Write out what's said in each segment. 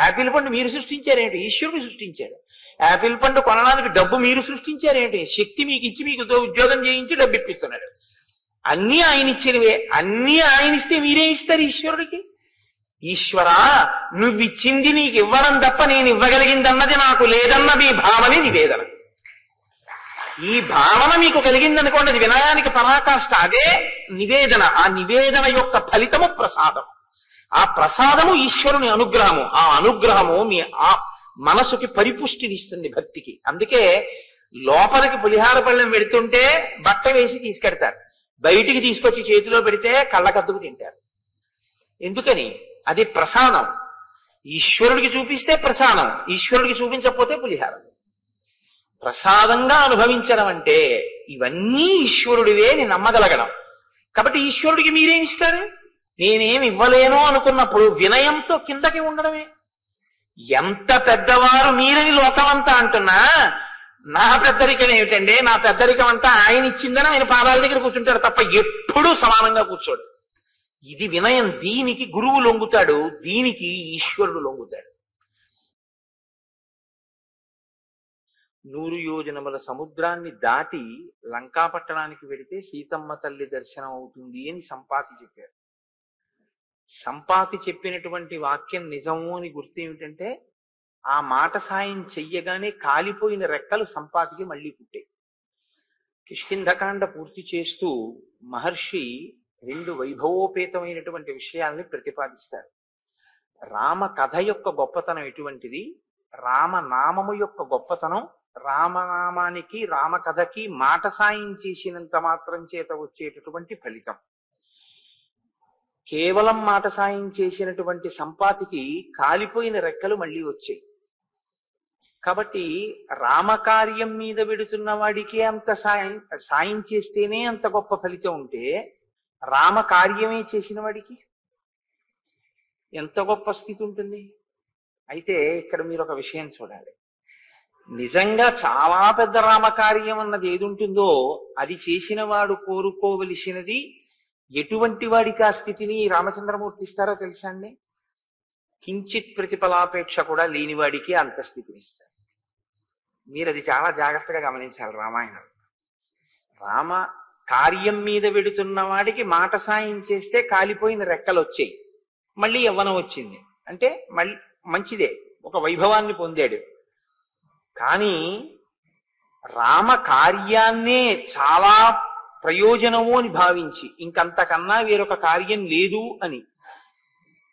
Apple పండు మీరు సృష్టించారేంటి? ఈశ్వరుడు సృష్టించాడు. యాపిల్ పండు కొనడానికి డబ్బు మీరు సృష్టించారేంటి? శక్తి మీకు ఇచ్చి మీకు ఉద్యోగం చేయించి డబ్బు ఇప్పిస్తున్నాడు. అన్నీ ఆయన ఇచ్చినవే. అన్నీ ఆయన ఇస్తే మీరేం ఇస్తారు ఈశ్వరుడికి? ఈశ్వరా, నువ్విచ్చింది నీకు ఇవ్వడం తప్ప నేను ఇవ్వగలిగిందన్నది నాకు లేదన్న మీ భావనే నివేదన. ఈ భావన మీకు కలిగిందనుకోండి, అది వినయానికి పరాకాష్ట. అదే నివేదన. ఆ నివేదన యొక్క ఫలితము ప్రసాదం. ఆ ప్రసాదము ఈశ్వరుని అనుగ్రహము. ఆ అనుగ్రహము మీ ఆ మనసుకి పరిపుష్టినిస్తుంది భక్తికి. అందుకే లోపలికి పులిహార పళ్ళెం పెడుతుంటే బట్ట వేసి తీసుకెడతారు, బయటికి తీసుకొచ్చి చేతిలో పెడితే కళ్ళకద్దుకు తింటారు. ఎందుకని? అది ప్రసాదం. ఈశ్వరుడికి చూపిస్తే ప్రసాదం, ఈశ్వరుడికి చూపించకపోతే పులిహారం. ప్రసాదంగా అనుభవించడం అంటే ఇవన్నీ ఈశ్వరుడివే అని నమ్మగలగడం. కాబట్టి ఈశ్వరుడికి మీరేం ఇస్తారు? నేనేమి ఇవ్వలేను అనుకున్నప్పుడు వినయంతో కిందకి ఉండడమే. ఎంత పెద్దవారు మీరని లోకమంతా అంటున్నా, నా పెద్దరికం ఏమిటండి? నా పెద్దరికం అంతా ఆయన ఇచ్చిందని ఆయన పాదాల దగ్గర కూర్చుంటాడు తప్ప ఎప్పుడూ సమానంగా కూర్చోడు. ఇది వినయం. దీనికి గురువు లొంగుతాడు, దీనికి ఈశ్వరుడు లొంగుతాడు. 100 యోజనముల సముద్రాన్ని దాటి లంకాపట్టణానికి వెడితే సీతమ్మ తల్లి దర్శనం అవుతుంది అని సంపాతి చెప్పారు. సంపాతి చెప్పినటువంటి వాక్యం నిజము అని గుర్తు ఏమిటంటే, ఆ మాట సాయం చెయ్యగానే కాలిపోయిన రెక్కలు సంపాతికి మళ్ళీ పుట్టాయి. కిష్కింధకాండ పూర్తి చేస్తూ మహర్షి 2 వైభవోపేతమైనటువంటి విషయాల్ని ప్రతిపాదిస్తారు. రామ కథ యొక్క గొప్పతనం ఎటువంటిది, రామనామము యొక్క గొప్పతనం, రామనామానికి రామకథకి మాట సాయం చేసినంత మాత్రం చేత వచ్చేటటువంటి ఫలితం. కేవలం మాట సాయం చేసినటువంటి సంపాతికి కాలిపోయిన రెక్కలు మళ్ళీ వచ్చాయి. కాబట్టి రామకార్యం మీద వెడుతున్న వాడికే అంత సాయం చేస్తేనే అంత గొప్ప ఫలితం ఉంటే, రామకార్యమే చేసిన వాడికి ఎంత గొప్ప స్థితి ఉంటుంది. అయితే ఇక్కడ మీరు ఒక విషయం చూడాలి. నిజంగా చాలా పెద్ద రామకార్యం అన్నది ఏది ఉంటుందో అది చేసిన వాడు కోరుకోవలసినది ఎటువంటి వాడికి ఆ స్థితిని రామచంద్రమూర్తి ఇస్తారో తెలుసా అండి? కించిత్ ప్రతిఫలాపేక్ష కూడా లేనివాడికి అంత స్థితిని ఇస్తారు. మీరు అది చాలా జాగ్రత్తగా గమనించాలి. రామాయణం రామ కార్యం మీద వెడుతున్న వాడికి మాట సాయం చేస్తే కాలిపోయిన రెక్కలు వచ్చాయి, మళ్ళీ యవ్వనం వచ్చింది అంటే మళ్ళీ మంచిదే, ఒక వైభవాన్ని పొందాడు. కానీ రామ కార్యాన్నే చాలా ప్రయోజనము అని భావించి ఇంకంతకన్నా వేరొక కార్యం లేదు అని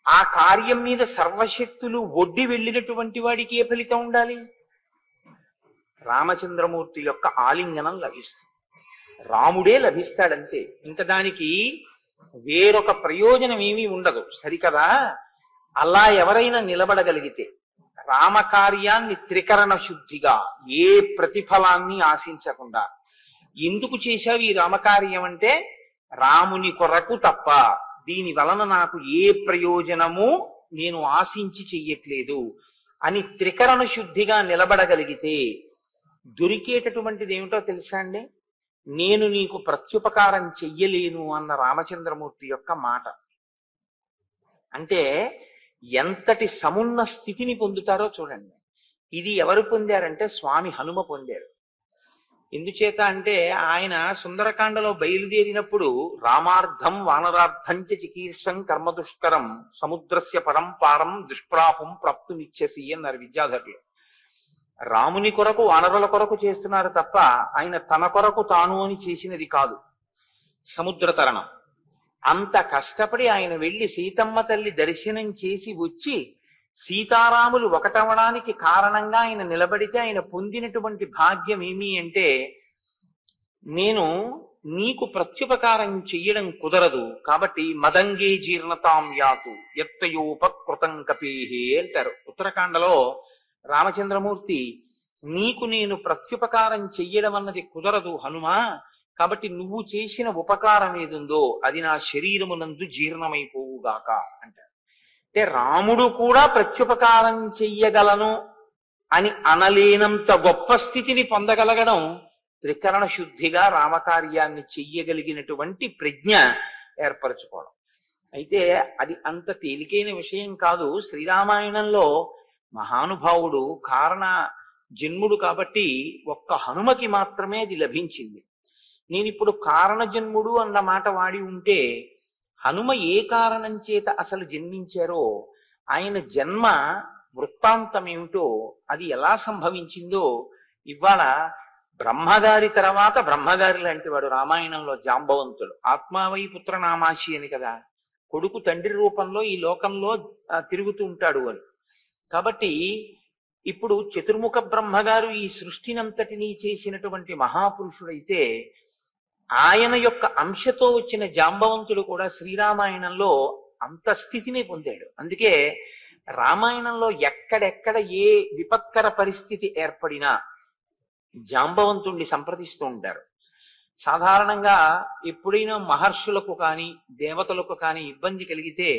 ఆ కార్యం మీద సర్వశక్తులు ఒడ్డి వెళ్ళినటువంటి వాడికి ఏ ఫలితం ఉండాలి? రామచంద్రమూర్తి యొక్క ఆలింగనం లభిస్తుంది, రాముడే లభిస్తాడంతే. ఇంకా దానికి వేరొక ప్రయోజనం ఏమీ ఉండదు, సరికదా? అలా ఎవరైనా నిలబడగలిగితే రామకార్యాన్ని త్రికరణ శుద్ధిగా ఏ ప్రతిఫలాన్ని ఆశించకుండా, ఎందుకు చేశావు ఈ రామకార్యం అంటే రాముని కొరకు తప్ప, దీని వలన నాకు ఏ ప్రయోజనము నేను ఆశించి చెయ్యట్లేదు అని త్రికరణ శుద్ధిగా నిలబడగలిగితే దొరికేటటువంటిది ఏమిటో తెలుసా అండి? నేను నీకు ప్రత్యుపకారం చెయ్యలేను అన్న రామచంద్రమూర్తి యొక్క మాట. అంటే ఎంతటి సమున్న స్థితిని పొందుతారో చూడండి. ఇది ఎవరు పొందారంటే స్వామి హనుమ పొందారు. ఎందుచేత అంటే ఆయన సుందరకాండలో బయలుదేరినప్పుడు రామార్థం వానరార్థం చ చికీర్షం కర్మదుష్కరం సముద్రస్య పరంపారం దుష్ప్రాపం ప్రాప్తుమిచ్చసి అన్నారు విద్యాధరులు. రాముని కొరకు వానరుల కొరకు చేస్తున్నారు తప్ప ఆయన తన కొరకు తాను అని చేసినది కాదు సముద్ర తరణం. అంత కష్టపడి ఆయన వెళ్లి సీతమ్మ తల్లి దర్శనం చేసి వచ్చి సీతారాములు ఒకటవడానికి కారణంగా ఆయన నిలబడితే ఆయన పొందినటువంటి భాగ్యం ఏమి అంటే, నేను నీకు ప్రత్యుపకారం చెయ్యడం కుదరదు కాబట్టి మదంగే జీర్ణతాం యాతు ఎత్తయోపకృతం కపేహే అంటారు ఉత్తరాఖండలో. రామచంద్రమూర్తి నీకు నేను ప్రత్యుపకారం చెయ్యడం అన్నది కుదరదు హనుమా, కాబట్టి నువ్వు చేసిన ఉపకారం ఏదుందో అది నా శరీరమునందు జీర్ణమైపోవుగాక అంటారు. అంటే రాముడు కూడా ప్రత్యుపకారం చెయ్యగలను అని అనలేనంత గొప్ప స్థితిని పొందగలగడం త్రికరణ శుద్ధిగా రామకార్యాన్ని చెయ్యగలిగినటువంటి ప్రజ్ఞ ఏర్పరచుకోవడం. అయితే అది అంత తేలికైన విషయం కాదు. శ్రీరామాయణంలో మహానుభావుడు కారణ జన్ముడు కాబట్టి ఒక్క హనుమకి మాత్రమే అది లభించింది. నేను ఇప్పుడు కారణ జన్ముడు అన్న మాట వాడి ఉంటే హనుమ ఏ కారణం చేత అసలు జన్మించారో, ఆయన జన్మ వృత్తాంతం ఏమిటో, అది ఎలా సంభవించిందో ఇవాళ బ్రహ్మగారి తర్వాత బ్రహ్మగారి లాంటి వాడు రామాయణంలో జాంబవంతుడు. ఆత్మావై పుత్రనామాసి అని కదా, కొడుకు తండ్రి రూపంలో ఈ లోకంలో తిరుగుతూ ఉంటాడు అని. కాబట్టి ఇప్పుడు చతుర్ముఖ బ్రహ్మగారు ఈ సృష్టినంతటినీ చేసినటువంటి మహాపురుషుడైతే ఆయన యొక్క అంశతో వచ్చిన జాంబవంతుడు కూడా శ్రీరామాయణంలో అంత స్థితిని పొందాడు. అందుకే రామాయణంలో ఎక్కడెక్కడ ఏ విపత్కర పరిస్థితి ఏర్పడినా జాంబవంతుణ్ణి సంప్రదిస్తూ ఉంటారు. సాధారణంగా ఎప్పుడైనా మహర్షులకు కానీ దేవతలకు కానీ ఇబ్బంది కలిగితే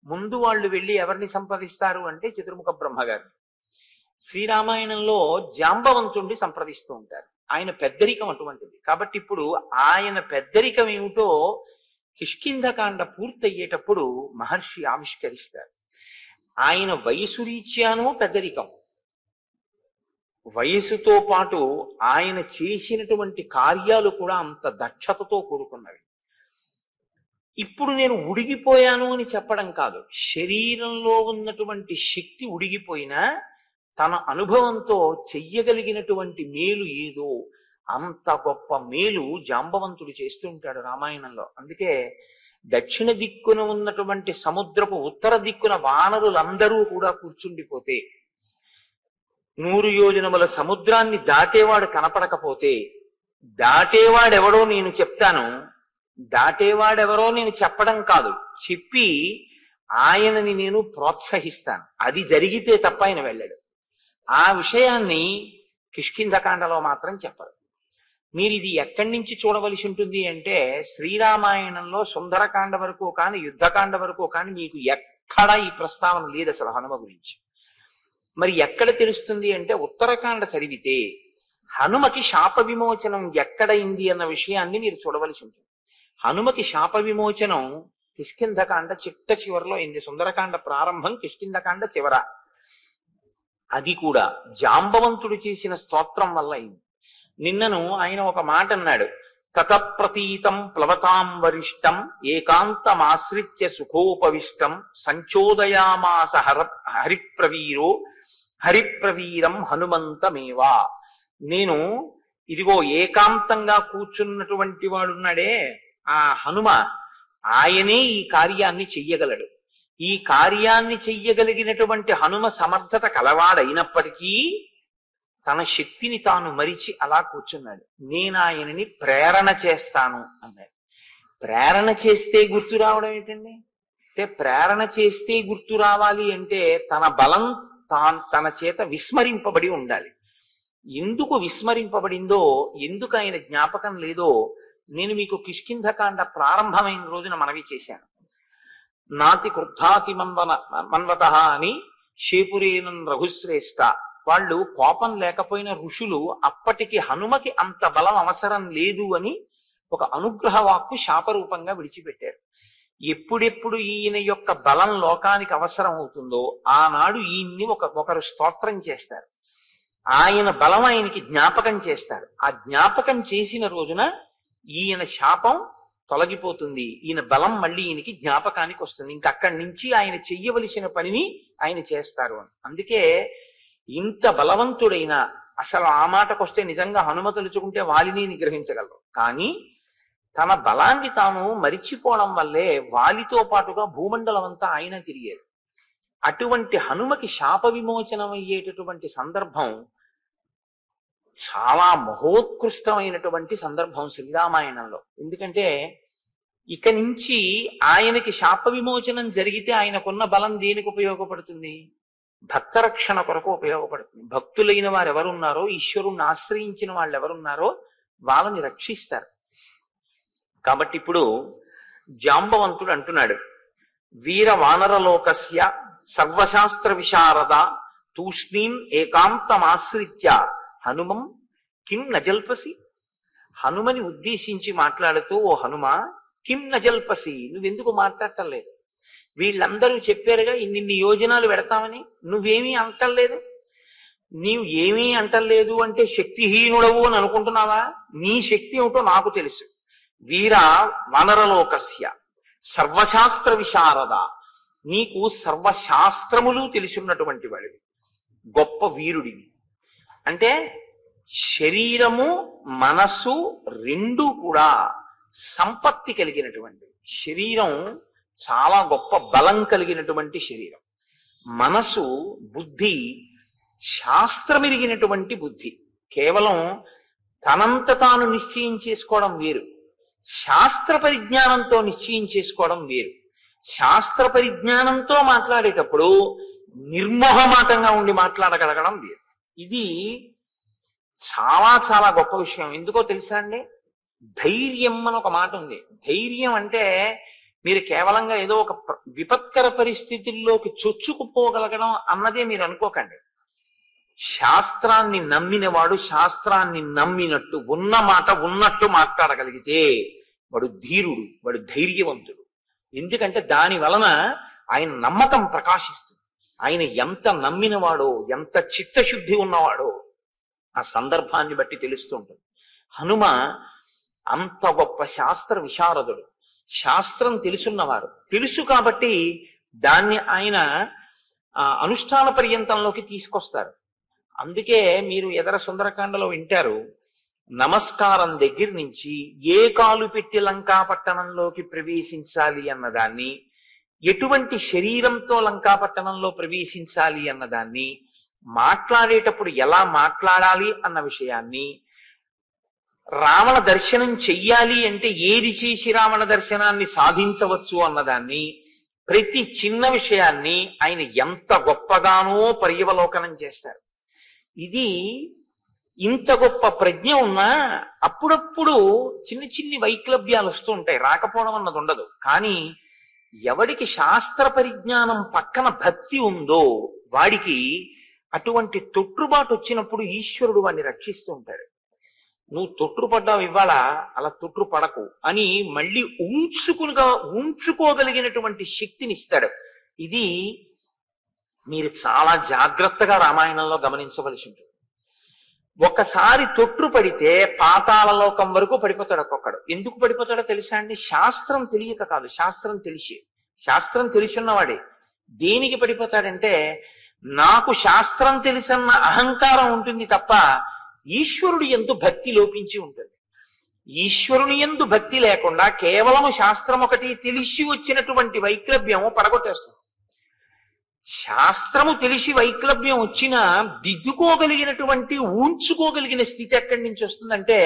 ముందు వాళ్ళు వెళ్ళి ఎవరిని సంప్రదిస్తారు అంటే చతుర్ముఖ బ్రహ్మగారు. శ్రీరామాయణంలో జాంబవంతుణ్ణి సంప్రదిస్తూ ఉంటారు. ఆయన పెద్దరికం అటువంటిది. కాబట్టి ఇప్పుడు ఆయన పెద్దరికం ఏమిటో కిష్కింధకాండ పూర్తయ్యేటప్పుడు మహర్షి ఆవిష్కరిస్తారు. ఆయన వయసు రీత్యాను పెద్దరికం, వయసుతో పాటు ఆయన చేసినటువంటి కార్యాలు కూడా అంత దక్షతతో కూడుకున్నవి. ఇప్పుడు నేను ఉడిగిపోయాను అని చెప్పడం కాదు, శరీరంలో ఉన్నటువంటి శక్తి ఉడిగిపోయినా తన అనుభవంతో చెయ్యగలిగినటువంటి మేలు ఏదో అంత గొప్ప మేలు జాంబవంతుడు చేస్తూ ఉంటాడు రామాయణంలో. అందుకే దక్షిణ దిక్కున ఉన్నటువంటి సముద్రపు ఉత్తర దిక్కున వానరులందరూ కూడా కూర్చుండిపోతే, 100 యోజనముల సముద్రాన్ని దాటేవాడు కనపడకపోతే, దాటేవాడెవడో నేను చెప్తాను, దాటేవాడెవరో నేను చెప్పడం కాదు, చెప్పి ఆయనని నేను ప్రోత్సహిస్తాను. అది జరిగితే తప్ప ఆయన వెళ్ళాడు. ఆ విషయాన్ని కిష్కింధకాండలో మాత్రం చెప్పరు. మీరు ఇది ఎక్కడి నుంచి చూడవలసి ఉంటుంది అంటే శ్రీరామాయణంలో సుందరకాండ వరకు కానీ యుద్ధకాండ వరకు కానీ మీకు ఎక్కడ ఈ ప్రస్తావన లేదు అసలు హనుమ గురించి. మరి ఎక్కడ తెలుస్తుంది అంటే ఉత్తరకాండ చదివితే హనుమకి శాప విమోచనం ఎక్కడైంది అన్న విషయాన్ని మీరు చూడవలసి ఉంటుంది. హనుమకి శాప విమోచనం కిష్కింధకాండ చిట్ట చివరిలో అయింది. సుందరకాండ ప్రారంభం, కిష్కింధకాండ చివర. అది కూడా జాంబవంతుడు చేసిన స్తోత్రం వల్ల అయింది. నిన్నను ఆయన ఒక మాట అన్నాడు, తతప్రతీతం ప్లవతాం వరిష్టం ఏకాంతమాశ్రిత్య సుఖోపవిష్టం సంచోదయామాస హరిప్రవీరం హనుమంతమేవా. నేను ఇదిగో ఏకాంతంగా కూర్చున్నటువంటి వాడున్నాడే ఆ హనుమ, ఆయనే ఈ కార్యాన్ని చెయ్యగలడు. ఈ కార్యాన్ని చెయ్యగలిగినటువంటి హనుమ సమర్థత కలవాడైనప్పటికీ తన శక్తిని తాను మరిచి అలా కూర్చున్నాడు. నేను ఆయనని ప్రేరణ చేస్తాను అన్నాడు. ప్రేరణ చేస్తే గుర్తు రావడం ఏంటండి అంటే, ప్రేరణ చేస్తే గుర్తు రావాలి అంటే తన బలం తన చేత విస్మరింపబడి ఉండాలి. ఎందుకు విస్మరింపబడిందో, ఎందుకు ఆయన జ్ఞాపకం లేదో నేను మీకు కిష్కింధకాండ ప్రారంభమైన రోజున మనవి చేశాను. నాతి క్రుద్ధాతి మన్వత అని శేపురేనన్ రఘుశ్రేష్ఠ, వాళ్ళు కోపం లేకపోయిన ఋషులు అప్పటికి హనుమకి అంత బలం అవసరం లేదు అని ఒక అనుగ్రహ వాక్కు శాపరూపంగా విడిచిపెట్టారు. ఎప్పుడెప్పుడు ఈయన యొక్క బలం లోకానికి అవసరం అవుతుందో ఆనాడు ఈయన్ని ఒకరు స్తోత్రం చేస్తారు. ఆయన బలం ఆయనకి జ్ఞాపకం చేస్తారు. ఆ జ్ఞాపకం చేసిన రోజున ఈయన శాపం తొలగిపోతుంది, ఈయన బలం మళ్ళీ ఈయనకి జ్ఞాపకానికి వస్తుంది. ఇంకక్కడి నుంచి ఆయన చెయ్యవలసిన పనిని ఆయన చేస్తారు అని. అందుకే ఇంత బలవంతుడైన, అసలు ఆ మాటకొస్తే నిజంగా హనుమ తలుచుకుంటే వాలిని నిగ్రహించగలరు, కానీ తన బలాన్ని తాను మరిచిపోవడం వల్లే వాలితో పాటుగా భూమండలం అంతా ఆయన తిరిగారు. అటువంటి హనుమకి శాప విమోచనం అయ్యేటటువంటి సందర్భం చాలా మహోత్కృష్టమైనటువంటి సందర్భం శ్రీరామాయణంలో. ఎందుకంటే ఇక నుంచి ఆయనకి శాప విమోచనం జరిగితే ఆయనకున్న బలం దేనికి ఉపయోగపడుతుంది? భక్తరక్షణ కొరకు ఉపయోగపడుతుంది. భక్తులైన వారు ఎవరున్నారో, ఈశ్వరుణ్ణి ఆశ్రయించిన వాళ్ళు ఎవరున్నారో వాళ్ళని రక్షిస్తారు. కాబట్టి ఇప్పుడు జాంబవంతుడు అంటున్నాడు, వీర వానరలోకస్య సర్వశాస్త్ర విశారద తూష్ణీం ఏకాంతమాశ్రిత్య హనుమం కిం నజల్పసి. హనుమని ఉద్దేశించి మాట్లాడుతూ, ఓ హనుమ, కిం నజల్పసి, నువ్వెందుకు మాట్లాడటం లేదు? వీళ్ళందరూ చెప్పారుగా ఇన్ని యోజనాలు పెడతామని, నువ్వేమీ అంటలేదు. నీవు ఏమీ అంటలేదు అంటే శక్తిహీనుడవు అని అనుకుంటున్నావా? నీ శక్తి ఏమిటో నాకు తెలుసు. వీర వనరలోకస్య సర్వశాస్త్ర విశారద, నీకు సర్వశాస్త్రములు తెలిసిన్నటువంటి వాడివి, గొప్ప వీరుడివి. అంటే శరీరము మనస్సు రెండు కూడా సంపత్తి కలిగినటువంటి శరీరం, చాలా గొప్ప బలం కలిగినటువంటి శరీరం. మనసు బుద్ధి శాస్త్రమెరిగినటువంటి బుద్ధి. కేవలం తనంత తాను నిశ్చయం చేసుకోవడం వేరు, శాస్త్ర పరిజ్ఞానంతో నిశ్చయం చేసుకోవడం వేరు. శాస్త్ర పరిజ్ఞానంతో మాట్లాడేటప్పుడు నిర్మోహమాటంగా ఉండి మాట్లాడగలగడం వేరు. ఇది చాలా చాలా గొప్ప విషయం. ఎందుకో తెలుసా అండి? ధైర్యం అని ఒక మాట ఉంది. ధైర్యం అంటే మీరు కేవలంగా ఏదో ఒక విపత్కర పరిస్థితుల్లోకి చొచ్చుకుపోగలగడం అన్నదే మీరు అనుకోకండి. శాస్త్రాన్ని నమ్మినవాడు శాస్త్రాన్ని నమ్మినట్టు ఉన్న మాట ఉన్నట్టు మాట్లాడగలిగితే వాడు ధీరుడు, వాడు ధైర్యవంతుడు. ఎందుకంటే దాని వలన ఆయన నమ్మకం ప్రకాశిస్తుంది. ఆయన ఎంత నమ్మినవాడో, ఎంత చిత్తశుద్ధి ఉన్నవాడో ఆ సందర్భాన్ని బట్టి తెలుస్తూ ఉంటుంది. హనుమ అంత గొప్ప శాస్త్ర విశారదుడు, శాస్త్రం తెలుసున్నవాడు. తెలుసు కాబట్టి దాన్ని ఆయన అనుష్ఠాన పర్యంతంలోకి తీసుకొస్తారు. అందుకే మీరు ఎదర సుందరకాండలో వింటారు, నమస్కారం దగ్గర నుంచి ఏ కాలు పెట్టి లంకా పట్టణంలోకి ప్రవేశించాలి అన్నదాన్ని, ఎటువంటి శరీరంతో లంకా పట్టణంలో ప్రవేశించాలి అన్నదాన్ని, మాట్లాడేటప్పుడు ఎలా మాట్లాడాలి అన్న విషయాన్ని, రావణ దర్శనం చెయ్యాలి అంటే ఏది చేసి రావణ దర్శనాన్ని సాధించవచ్చు అన్నదాన్ని, ప్రతి చిన్న విషయాన్ని ఆయన ఎంత గొప్పగానో పర్యవలోకనం చేస్తారు. ఇది ఇంత గొప్ప ప్రజ్ఞ ఉన్నా అప్పుడప్పుడు చిన్ని వైక్లభ్యాలు వస్తూ ఉంటాయి, రాకపోవడం అన్నది ఉండదు. కానీ ఎవడికి శాస్త్ర పరిజ్ఞానం పక్కన భక్తి ఉందో వాడికి అటువంటి తొట్టుబాటు వచ్చినప్పుడు ఈశ్వరుడు వాడిని రక్షిస్తూ ఉంటాడు. నువ్వు తొట్టుపడ్డావు ఇవాళ, అలా తొట్టు పడకు అని మళ్ళీ ఉంచుకోగలిగినటువంటి శక్తిని ఇస్తాడు. ఇది మీరు చాలా జాగ్రత్తగా రామాయణంలో గమనించవలసి ఉంటుంది. ఒకసారి తొట్టు పడితే పాతాళ లోకం వరకు పడిపోతాడు ఒక్కొక్కడు. ఎందుకు పడిపోతాడో తెలుసా అండి? శాస్త్రం తెలియక కాదు, శాస్త్రం తెలిసి. శాస్త్రం తెలిసిన్నవాడే. దేనికి పడిపోతాడంటే, నాకు శాస్త్రం తెలిసన్న అహంకారం ఉంటుంది తప్ప ఈశ్వరుడు యందు భక్తి లోపించి ఉంటుంది. ఈశ్వరుని యందు భక్తి లేకుండా కేవలము శాస్త్రం ఒకటి తెలిసి వచ్చినటువంటి వైక్లభ్యము పడగొట్టేస్తుంది. శాస్త్రము తెలిసి వైక్లభ్యం వచ్చినా దిద్దుకోగలిగినటువంటి ఉంచుకోగలిగిన స్థితి ఎక్కడి నుంచి వస్తుందంటే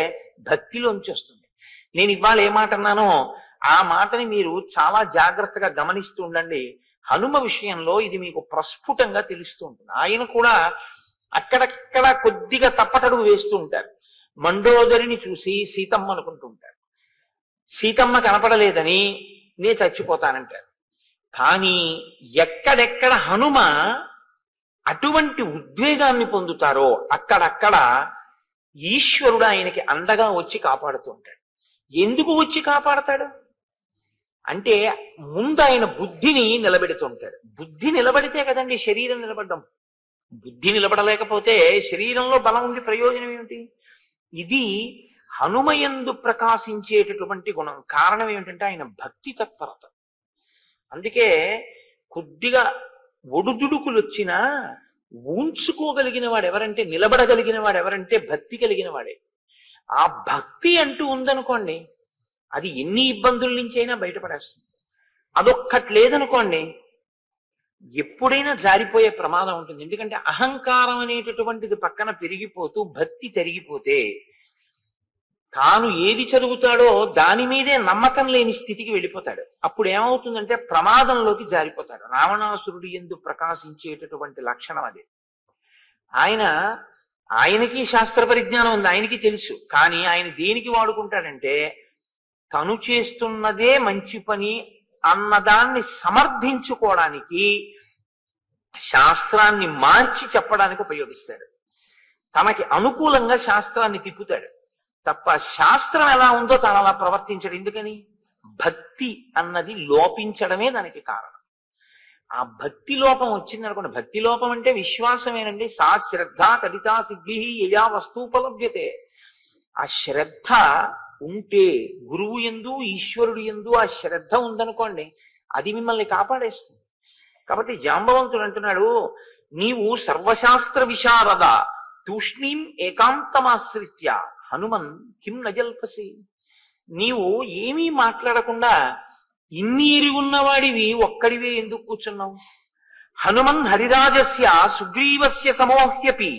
భక్తిలోంచి వస్తుంది. నేను ఇవాళ ఏ మాట అన్నానో ఆ మాటని మీరు చాలా జాగ్రత్తగా గమనిస్తూ ఉండండి. హనుమ విషయంలో ఇది మీకు ప్రస్ఫుటంగా తెలుస్తూ ఉంటుంది. ఆయన కూడా అక్కడక్కడ కొద్దిగా తప్పటడుగు వేస్తూ ఉంటారు. మండోదరిని చూసి సీతమ్మ అనుకుంటూ ఉంటారు. సీతమ్మ కనపడలేదని నే చచ్చిపోతానంటారు. కానీ ఎక్కడెక్కడ హనుమ అటువంటి ఉద్వేగాన్ని పొందుతారో అక్కడక్కడ ఈశ్వరుడు ఆయనకి అండగా వచ్చి కాపాడుతూ ఉంటాడు. ఎందుకు వచ్చి కాపాడతాడు అంటే ముందు ఆయన బుద్ధిని నిలబెడుతుంటాడు. బుద్ధి నిలబడితే కదండి శరీరం నిలబడ్డం. బుద్ధి నిలబడలేకపోతే శరీరంలో బలం ఉండి ప్రయోజనం ఏమిటి? ఇది హనుమయందు ప్రకాశించేటటువంటి గుణం. కారణం ఏమిటంటే ఆయన భక్తి తత్పరత. అందుకే కొద్దిగా ఒడుదుడుకులు వచ్చినా ఉంచుకోగలిగిన వాడు ఎవరంటే, నిలబడగలిగిన వాడు ఎవరంటే భక్తి కలిగిన వాడే. ఆ భక్తి అంటూ ఉందనుకోండి, అది ఎన్ని ఇబ్బందుల నుంచి అయినా బయటపడేస్తుంది. అదొక్కటి లేదనుకోండి, ఎప్పుడైనా జారిపోయే ప్రమాదం ఉంటుంది. ఎందుకంటే అహంకారం అనేటటువంటిది పక్కన పెరిగిపోతూ భక్తి తరిగిపోతే తాను ఏది చదువుతాడో దాని మీదే నమ్మకం లేని స్థితికి వెళ్ళిపోతాడు. అప్పుడు ఏమవుతుందంటే ప్రమాదంలోకి జారిపోతాడు. రావణాసురుడు యందు ప్రకాశించేటటువంటి లక్షణం అదే. ఆయనకి శాస్త్ర పరిజ్ఞానం ఉంది, ఆయనకి తెలుసు. కానీ ఆయన దేనికి వాడుకుంటాడంటే తను చేస్తున్నదే మంచి పని అన్నదాన్ని సమర్థించుకోవడానికి, శాస్త్రాన్ని మార్చి చెప్పడానికి ఉపయోగిస్తాడు. తనకి అనుకూలంగా శాస్త్రాన్ని తిప్పుతాడు తప్ప శాస్త్రం ఎలా ఉందో తాను అలా ప్రవర్తించడు. ఎందుకని? భక్తి అన్నది లోపించడమే దానికి కారణం. ఆ భక్తి లోపం వచ్చింది అనుకోండి. భక్తి లోపం అంటే విశ్వాసమేనండి. సా శ్రద్ధ కవితా సిద్ధి యయా వస్తూపలభ్యతే. ఆ శ్రద్ధ ఉంటే గురువు యందు ఈశ్వరుడు యందు ఆ శ్రద్ధ ఉందనుకోండి, అది మిమ్మల్ని కాపాడేస్తుంది. కాబట్టి జాంబవంతుడు అంటున్నాడు, నీవు సర్వశాస్త్ర విశారద తూష్ణీం ఏకాంతమాశ్రిత్య హనుమన్ కిం నజల్పసి. నీవు ఏమీ మాట్లాడకుండా ఇన్ని ఎరుగున్నవాడివి ఒక్కడివే ఎందుకు కూర్చున్నావు? హనుమన్ హరిరాజస్య సుగ్రీవస్య సమోహ్యపి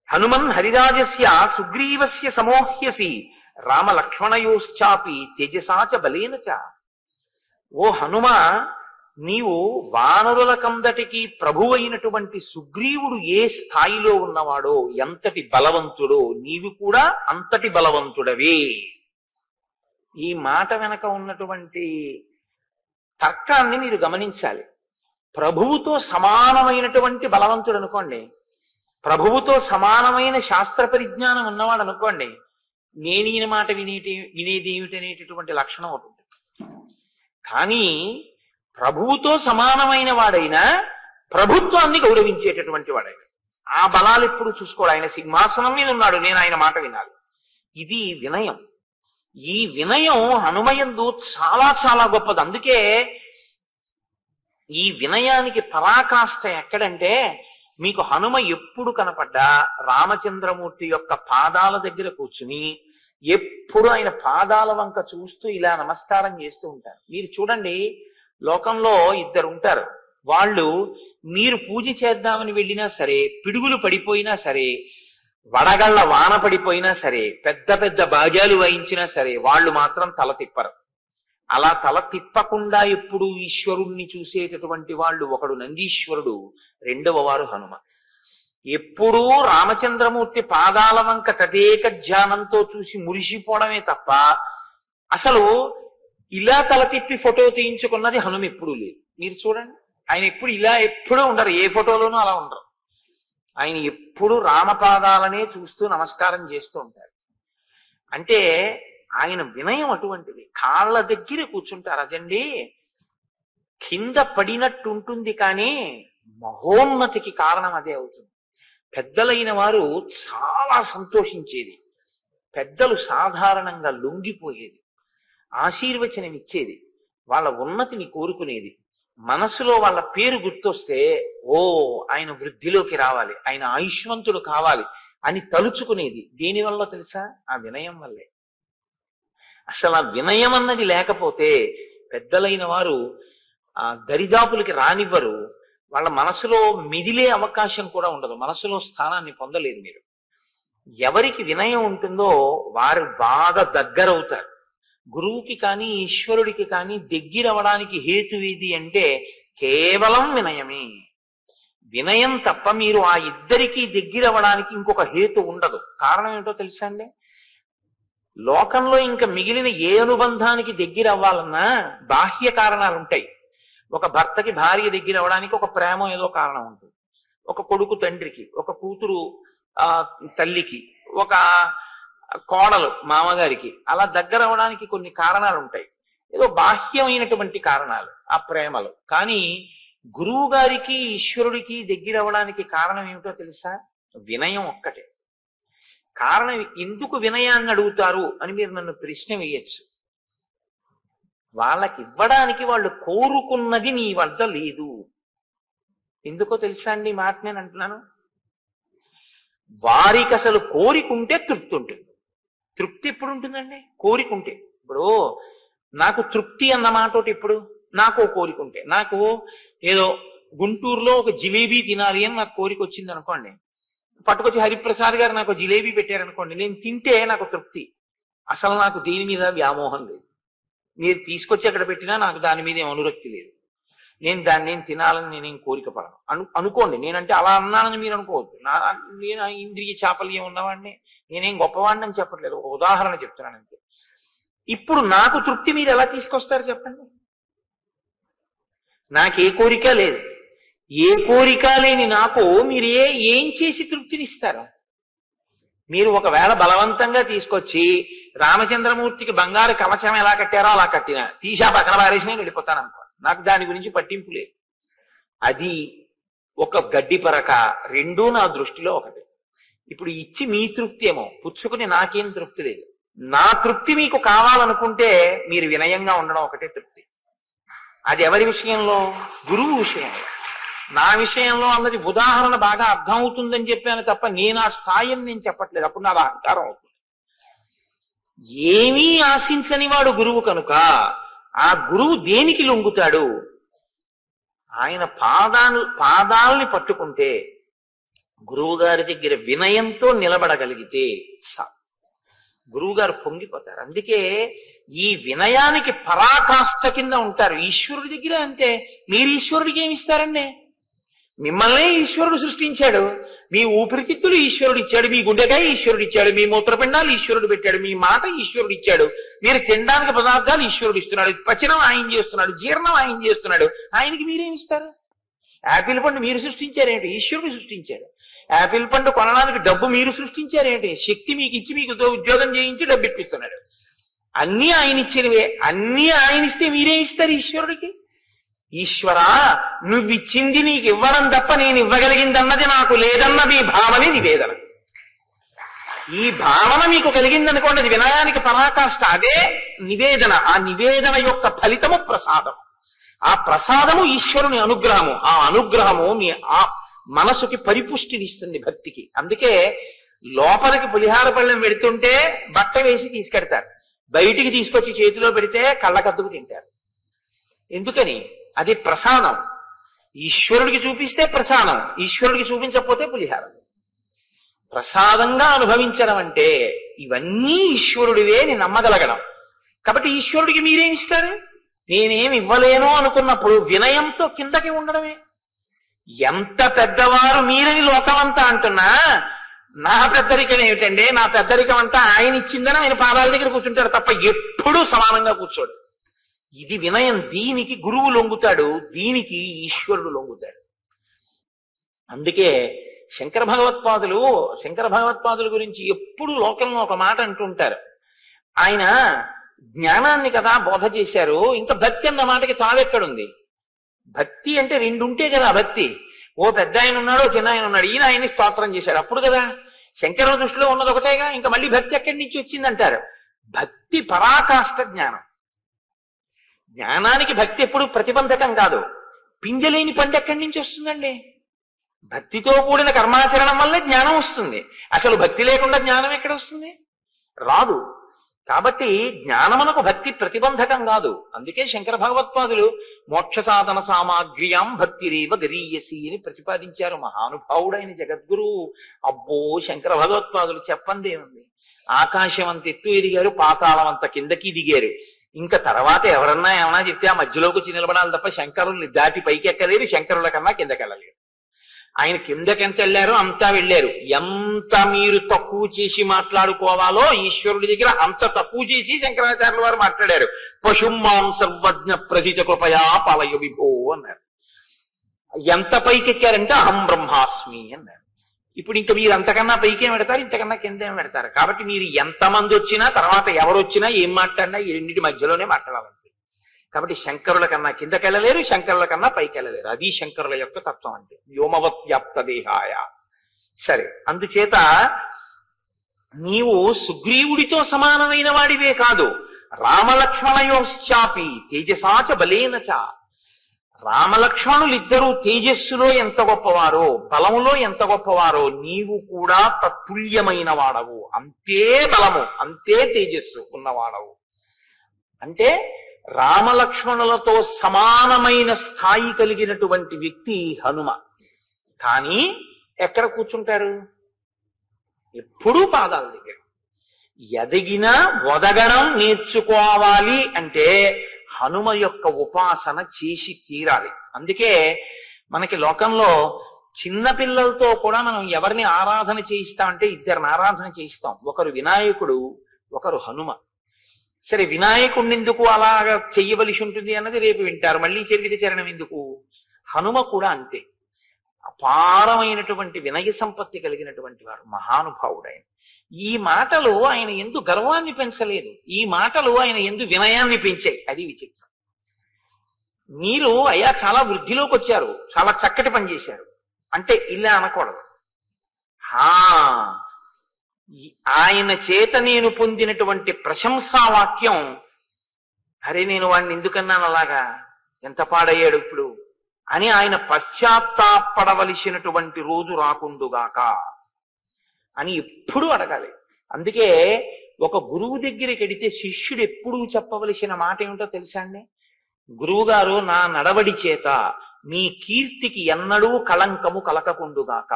హనుమన్ హరిరాజస్య సుగ్రీవస్య సమోహ్యసి రామలక్ష్మణయోశ్చాపి తేజసాచ బలేనచ. ఓ హనుమ, నీవు వానరుల కందటికి ప్రభువైనటువంటి సుగ్రీవుడు ఏ స్థాయిలో ఉన్నవాడో, ఎంతటి బలవంతుడో, నీవు కూడా అంతటి బలవంతుడవే. ఈ మాట వెనక ఉన్నటువంటి తర్కాన్ని మీరు గమనించాలి. ప్రభువుతో సమానమైనటువంటి బలవంతుడు అనుకోండి, ప్రభువుతో సమానమైన శాస్త్ర పరిజ్ఞానం ఉన్నవాడు అనుకోండి, నేను ఈయన మాట వినేది ఏమిటనేటటువంటి లక్షణం ఒకటి ఉంటుంది. కానీ ప్రభువుతో సమానమైన వాడైనా ప్రభుత్వాన్ని గౌరవించేటటువంటి వాడైనా ఆ బలాలు ఎప్పుడు చూసుకోడు. ఆయన సింహాసనం మీద ఉన్నాడు, నేను ఆయన మాట వినాలి. ఇది వినయం. ఈ వినయం హనుమయందు చాలా చాలా గొప్పది. అందుకే ఈ వినయానికి పరాకాష్ఠ ఎక్కడంటే, మీకు హనుమ ఎప్పుడు కనపడ్డా రామచంద్రమూర్తి యొక్క పాదాల దగ్గర కూర్చుని ఎప్పుడు ఆయన పాదాల వంక చూస్తూ ఇలా నమస్కారం చేస్తూ ఉంటారు. మీరు చూడండి, లోకంలో ఇద్దరు ఉంటారు. వాళ్ళు మీరు పూజ చేద్దామని వెళ్ళినా సరే, పిడుగులు పడిపోయినా సరే, వడగళ్ల వాన పడిపోయినా సరే, పెద్ద పెద్ద బాజాలు వాయించినా సరే, వాళ్ళు మాత్రం తల తిప్పరు. అలా తల తిప్పకుండా ఎప్పుడు ఈశ్వరుణ్ణి చూసేటటువంటి వాళ్ళు ఒకడు నందీశ్వరుడు, రెండవ వారు హనుమ. ఎప్పుడూ రామచంద్రమూర్తి పాదాల వంక తదేక ధ్యానంతో చూసి మురిసిపోవడమే తప్ప అసలు ఇలా తల తిప్పి ఫోటో తీయించుకున్నది హనుమ ఎప్పుడూ లేదు. మీరు చూడండి, ఆయన ఎప్పుడు ఇలా ఎప్పుడూ ఉండరు, ఏ ఫోటోలోనూ అలా ఉండరు. ఆయన ఎప్పుడు రామపాదాలనే చూస్తూ నమస్కారం చేస్తూ ఉంటారు. అంటే ఆయన వినయం అటువంటిది. కాళ్ళ దగ్గర కూర్చుంటారు. అదండి కింద పడినట్టు ఉంటుంది, కానీ మహోన్నతికి కారణం అదే అవుతుంది. పెద్దలైన వారు చాలా సంతోషించేది, పెద్దలు సాధారణంగా లొంగిపోయేది, ఆశీర్వచనం ఇచ్చేది, వాళ్ళ ఉన్నతిని కోరుకునేది. మనసులో వాళ్ళ పేరు గుర్తొస్తే, ఓ ఆయన వృద్ధిలోకి రావాలి, ఆయన ఆయుష్మంతుడు కావాలి అని తలుచుకునేది. దేనివల్ల తెలుసా? ఆ వినయం వల్లే. అసలు ఆ వినయం అన్నది లేకపోతే పెద్దలైన వారు ఆ దరిదాపులకి రానివ్వరు. వాళ్ళ మనసులో మిదిలే అవకాశం కూడా ఉండదు, మనసులో స్థానాన్ని పొందలేదు. మీరు ఎవరికి వినయం ఉంటుందో వారు బాగా దగ్గరవుతారు. గురువుకి కానీ ఈశ్వరుడికి కానీ దగ్గరవడానికి హేతు ఏది అంటే కేవలం వినయమే. వినయం తప్ప మీరు ఆ ఇద్దరికి దగ్గరవడానికి ఇంకొక హేతు ఉండదు. కారణం ఏంటో తెలుసా అండి? లోకంలో ఇంకా మిగిలిన ఏ అనుబంధానికి దగ్గర అవ్వాలన్నా బాహ్య కారణాలు ఉంటాయి. ఒక భర్తకి భార్య దగ్గర అవ్వడానికి ఒక ప్రేమ ఏదో కారణం ఉంటుంది, ఒక కొడుకు తండ్రికి, ఒక కూతురు తల్లికి, ఒక కోడలు మామగారికి, అలా దగ్గర అవ్వడానికి కొన్ని కారణాలు ఉంటాయి, ఏదో బాహ్యమైనటువంటి కారణాలు ఆ ప్రేమలు. కానీ గురువు గారికి ఈశ్వరుడికి దగ్గర అవ్వడానికి కారణం ఏమిటో తెలుసా? వినయం ఒక్కటే కారణం. ఎందుకు వినయాన్ని అడుగుతారు అని మీరు నన్ను ప్రశ్న వేయచ్చు. వాళ్ళకి ఇవ్వడానికి వాళ్ళు కోరుకున్నది నీ వద్ద లేదు. ఎందుకో తెలుసా అండి ఈ మాట నేను అంటున్నాను? వారికి అసలు కోరికుంటే తృప్తి ఉంటుంది. తృప్తి ఎప్పుడు ఉంటుందండి? కోరికుంటే. ఇప్పుడు నాకు తృప్తి అన్న మాట ఒకటి, ఇప్పుడు నాకు కోరికుంటే, నాకు ఏదో గుంటూరులో ఒక జిలేబీ తినాలి అని నాకు కోరిక వచ్చింది అనుకోండి, పట్టుకొచ్చి హరిప్రసాద్ గారు నాకు జిలేబీ పెట్టారనుకోండి, నేను తింటే నాకు తృప్తి. అసలు నాకు దేని మీద వ్యామోహం లేదు. మీరు తీసుకొచ్చి అక్కడ పెట్టినా నాకు దాని మీద ఏం అనురక్తి లేదు. నేను తినాలని నేనేం కోరిక పడను అనుకోండి. నేనంటే అలా అన్నానని మీరు అనుకోవద్దు. నేను ఇంద్రియ చాపల్యం ఉన్నవాడిని, నేనేం గొప్పవాడిని అని చెప్పట్లేదు, ఒక ఉదాహరణ చెప్తున్నాను అంతే. ఇప్పుడు నాకు తృప్తి మీరు ఎలా తీసుకొస్తారు చెప్పండి? నాకే కోరిక లేదు. ఏ కోరిక లేని నాకు మీరు ఏం చేసి తృప్తినిస్తారు? మీరు ఒకవేళ బలవంతంగా తీసుకొచ్చి రామచంద్రమూర్తికి బంగారు కవచం ఎలా కట్టారో అలా కట్టినా తీసా పక్కన పారేసినా వెళ్ళిపోతాను అనుకోండి. నాకు దాని గురించి పట్టింపు లేదు. అది ఒక గడ్డి పరక, రెండూ నా దృష్టిలో ఒకటి. ఇప్పుడు ఇచ్చి మీ తృప్తి ఏమో, పుచ్చుకుని నాకేం తృప్తి లేదు. నా తృప్తి మీకు కావాలనుకుంటే మీరు వినయంగా ఉండడం ఒకటే తృప్తి. అది ఎవరి విషయంలో? గురువు విషయంలో. నా విషయంలో అన్నది ఉదాహరణ బాగా అర్థం అవుతుందని చెప్పాను తప్ప నేను ఆ స్థాయిని నేను చెప్పట్లేదు. అప్పుడు నాది అహంకారం అవుతుంది. ఏమీ ఆశించని వాడు గురువు కనుక ఆ గురువు దేనికి లొంగుతాడు? ఆయన పాదాలని పట్టుకుంటే, గురువు గారి దగ్గర వినయంతో నిలబడగలిగితే గురువు గారు పొంగిపోతారు. అందుకే ఈ వినయానికి పరాకాష్ఠ కింద ఉంటారు. ఈశ్వరుడి దగ్గర అంతే. మీరు ఈశ్వరుడికి ఏమి ఇస్తారండి? మిమ్మల్నే ఈశ్వరుడు సృష్టించాడు. మీ ఊపిరితిత్తులు ఈశ్వరుడు ఇచ్చాడు, మీ గుండెకాయ ఈశ్వరుడు ఇచ్చాడు, మీ మూత్రపిండాలు ఈశ్వరుడు పెట్టాడు, మీ మాట ఈశ్వరుడు ఇచ్చాడు, మీరు తినడానికి పదార్థాలు ఈశ్వరుడు ఇస్తున్నాడు, పచనం ఆయన చేస్తున్నాడు, జీర్ణం ఆయన చేస్తున్నాడు. ఆయనకి మీరేమి ఇస్తారు? యాపిల్ పండు మీరు సృష్టించారేంటి? ఈశ్వరుడు సృష్టించాడు. యాపిల్ పండు కొనడానికి డబ్బు మీరు సృష్టించారేంటి? శక్తి మీకు ఇచ్చి మీకు ఉద్యోగం చేయించి డబ్బు ఇప్పిస్తున్నాడు. అన్నీ ఆయన ఇచ్చినవే. అన్నీ ఆయన ఇస్తే మీరేం ఇస్తారు ఈశ్వరుడికి? ఈశ్వరా, నువ్విచ్చింది నీకు ఇవ్వడం తప్ప నేను ఇవ్వగలిగిందన్నది నాకు లేదన్న మీ భావనే నివేదన. ఈ భావన మీకు కలిగిందనుకోండి, అది వినయానికి పరాకాష్ఠ. అదే నివేదన. ఆ నివేదన యొక్క ఫలితము ప్రసాదం. ఆ ప్రసాదము ఈశ్వరుని అనుగ్రహము. ఆ అనుగ్రహము మీ ఆ మనసుకి పరిపుష్టినిస్తుంది భక్తికి. అందుకే లోపలికి పులిహార పళ్ళెం పెడుతుంటే బట్ట వేసి తీసుకెడతారు, బయటికి తీసుకొచ్చి చేతిలో పెడితే కళ్ళకద్దుకు తింటారు. ఎందుకని? అది ప్రసాదం. ఈశ్వరుడికి చూపిస్తే ప్రసాదం, ఈశ్వరుడికి చూపించకపోతే పులిహారం. ప్రసాదంగా అనుభవించడం అంటే ఇవన్నీ ఈశ్వరుడివే అని నమ్మగలగడం. కాబట్టి ఈశ్వరుడికి మీరేమిస్తారు? నేనేమి ఇవ్వలేను అనుకున్నప్పుడు వినయంతో కిందకి ఉండడమే. ఎంత పెద్దవారు మీరని లోకమంతా అంటున్నా, నా పెద్దరికం ఏమిటండి? నా పెద్దరికం అంతా ఆయన ఇచ్చిందని ఆయన పాదాల దగ్గర కూర్చుంటాడు తప్ప ఎప్పుడూ సమానంగా కూర్చోడు. ఇది వినయం. దీనికి గురువు లొంగుతాడు, దీనికి ఈశ్వరుడు లొంగుతాడు. అందుకే శంకర భగవత్పాదుల గురించి ఎప్పుడు లోకంలో ఒక మాట అంటుంటారు. ఆయన జ్ఞానాన్ని కదా బోధ చేశారు, ఇంకా భక్తి అన్న మాటకి తావెక్కడుంది? భక్తి అంటే రెండుంటే కదా భక్తి. ఓ పెద్ద ఆయన ఉన్నాడు, చిన్న ఆయన ఉన్నాడు. ఈయన ఆయన్ని స్తోత్రం చేశాడు అప్పుడు కదా. శంకరుల దృష్టిలో ఉన్నది ఒకటేగా, ఇంకా మళ్ళీ భక్తి ఎక్కడి నుంచి వచ్చిందంటారు. భక్తి పరాకాష్ఠ జ్ఞానం. జ్ఞానానికి భక్తి ఎప్పుడు ప్రతిబంధకం కాదు. పింజలేని పండు ఎక్కడి నుంచి వస్తుందండి? భక్తితో కూడిన కర్మాచరణం వల్లే జ్ఞానం వస్తుంది. అసలు భక్తి లేకుండా జ్ఞానం ఎక్కడ వస్తుంది? రాదు. కాబట్టి జ్ఞానమునకు భక్తి ప్రతిబంధకం కాదు. అందుకే శంకర భగవత్పాదులు మోక్ష సాధన సామాగ్ర్యాం భక్తిరేవ గరీయసి అని ప్రతిపాదించారు. మహానుభావుడైన జగద్గురువు. అబ్బో, శంకర భగవత్పాదులు చెప్పందేముంది? ఆకాశం అంత ఎత్తు ఎదిగారు, పాతాళం అంత కిందకి దిగారు. ఇంకా తర్వాత ఎవరన్నా ఏమన్నా చెప్తే ఆ మధ్యలోకి వచ్చి నిలబడాలి తప్ప శంకరుల్ని దాటి పైకి ఎక్కలేరు, శంకరుల కన్నా కిందకి వెళ్ళలేరు. ఆయన కిందకెంత వెళ్ళారో అంతా వెళ్ళారు. ఎంత మీరు తక్కువ చేసి మాట్లాడుకోవాలో ఈశ్వరుడి దగ్గర అంత తక్కువ చేసి శంకరాచార్యుల వారు మాట్లాడారు. పశుమాం సర్వజ్ఞ ప్రథిత కృపయా పాలయ విభో అన్నారు. ఎంత పైకెక్కారంటే అహం బ్రహ్మాస్మి అన్నారు. ఇప్పుడు ఇంకా మీరు అంతకన్నా పైకేం పెడతారు, ఇంతకన్నా కిందేం పెడతారు. కాబట్టి మీరు ఎంతమంది వచ్చినా, తర్వాత ఎవరు వచ్చినా, ఏం మాట్లాడినా ఈ రెండింటి మధ్యలోనే మాట్లాడాలంతే. కాబట్టి శంకరుల కన్నా కిందకెళ్ళలేరు, శంకరుల కన్నా పైకెళ్ళలేరు. అది శంకరుల యొక్క తత్వం అంటే. వ్యోమవత్ వ్యాప్త దేహాయ. సరే, అందుచేత నీవు సుగ్రీవుడితో సమానమైన వాడివే కాదు, రామలక్ష్మణయోశ్చాపి తేజసాచ బలేనచ. రామలక్ష్మణులిద్దరూ తేజస్సులో ఎంత గొప్పవారో, బలములో ఎంత గొప్పవారో, నీవు కూడా తత్తుల్యమైన వాడవు. అంతే బలము, అంతే తేజస్సు ఉన్నవాడవు. అంటే రామలక్ష్మణులతో సమానమైన స్థాయి కలిగినటువంటి వ్యక్తి హనుమ. కానీ ఎక్కడ కూర్చుంటారు? ఎప్పుడూ పాదాల దగ్గర. ఎదిగినా ఒదగడం నేర్చుకోవాలి అంటే హనుమ యొక్క ఉపాసన చేసి తీరాలి. అందుకే మనకి లోకంలో చిన్న పిల్లలతో కూడా మనం ఎవరిని ఆరాధన చేయిస్తామంటే ఇద్దరిని ఆరాధన చేయిస్తాం. ఒకరు వినాయకుడు, ఒకరు హనుమ. సరే, వినాయకుడిని ఎందుకు అలాగా చెయ్యవలసి ఉంటుంది అన్నది రేపు వింటారు. మళ్ళీ చరిత చరణం ఎందుకు? హనుమ కూడా అంతే. అపారమైనటువంటి వినయ సంపత్తి కలిగినటువంటి వాడు, మహానుభావుడు ఆయన. ఈ మాటలు ఆయన ఎందు గర్వాన్ని పెంచలేదు, ఈ మాటలు ఆయన ఎందు వినయాన్ని పెంచాయి. అది విచిత్రం. మీరు అయ్యా చాలా వృద్ధిలోకి వచ్చారు, చాలా చక్కటి పని చేశారు అంటే ఇలా అనకూడదు. ఆయన చేత నేను పొందినటువంటి ప్రశంసా వాక్యం, అరే నేను వాడిని ఎందుకన్నాను అలాగా, ఎంత పాడయ్యాడు ఇప్పుడు అని ఆయన పశ్చాత్తాపడవలసినటువంటి రోజు రాకుండుగాక అని ఎప్పుడూ అడగాలి. అందుకే ఒక గురువు దగ్గరికి వెడితే శిష్యుడు ఎప్పుడూ చెప్పవలసిన మాట ఏమిటో తెలుసా అండి? గురువు గారు, నా నడవడి చేత మీ కీర్తికి ఎన్నడూ కళంకము కలకకుండుగాక.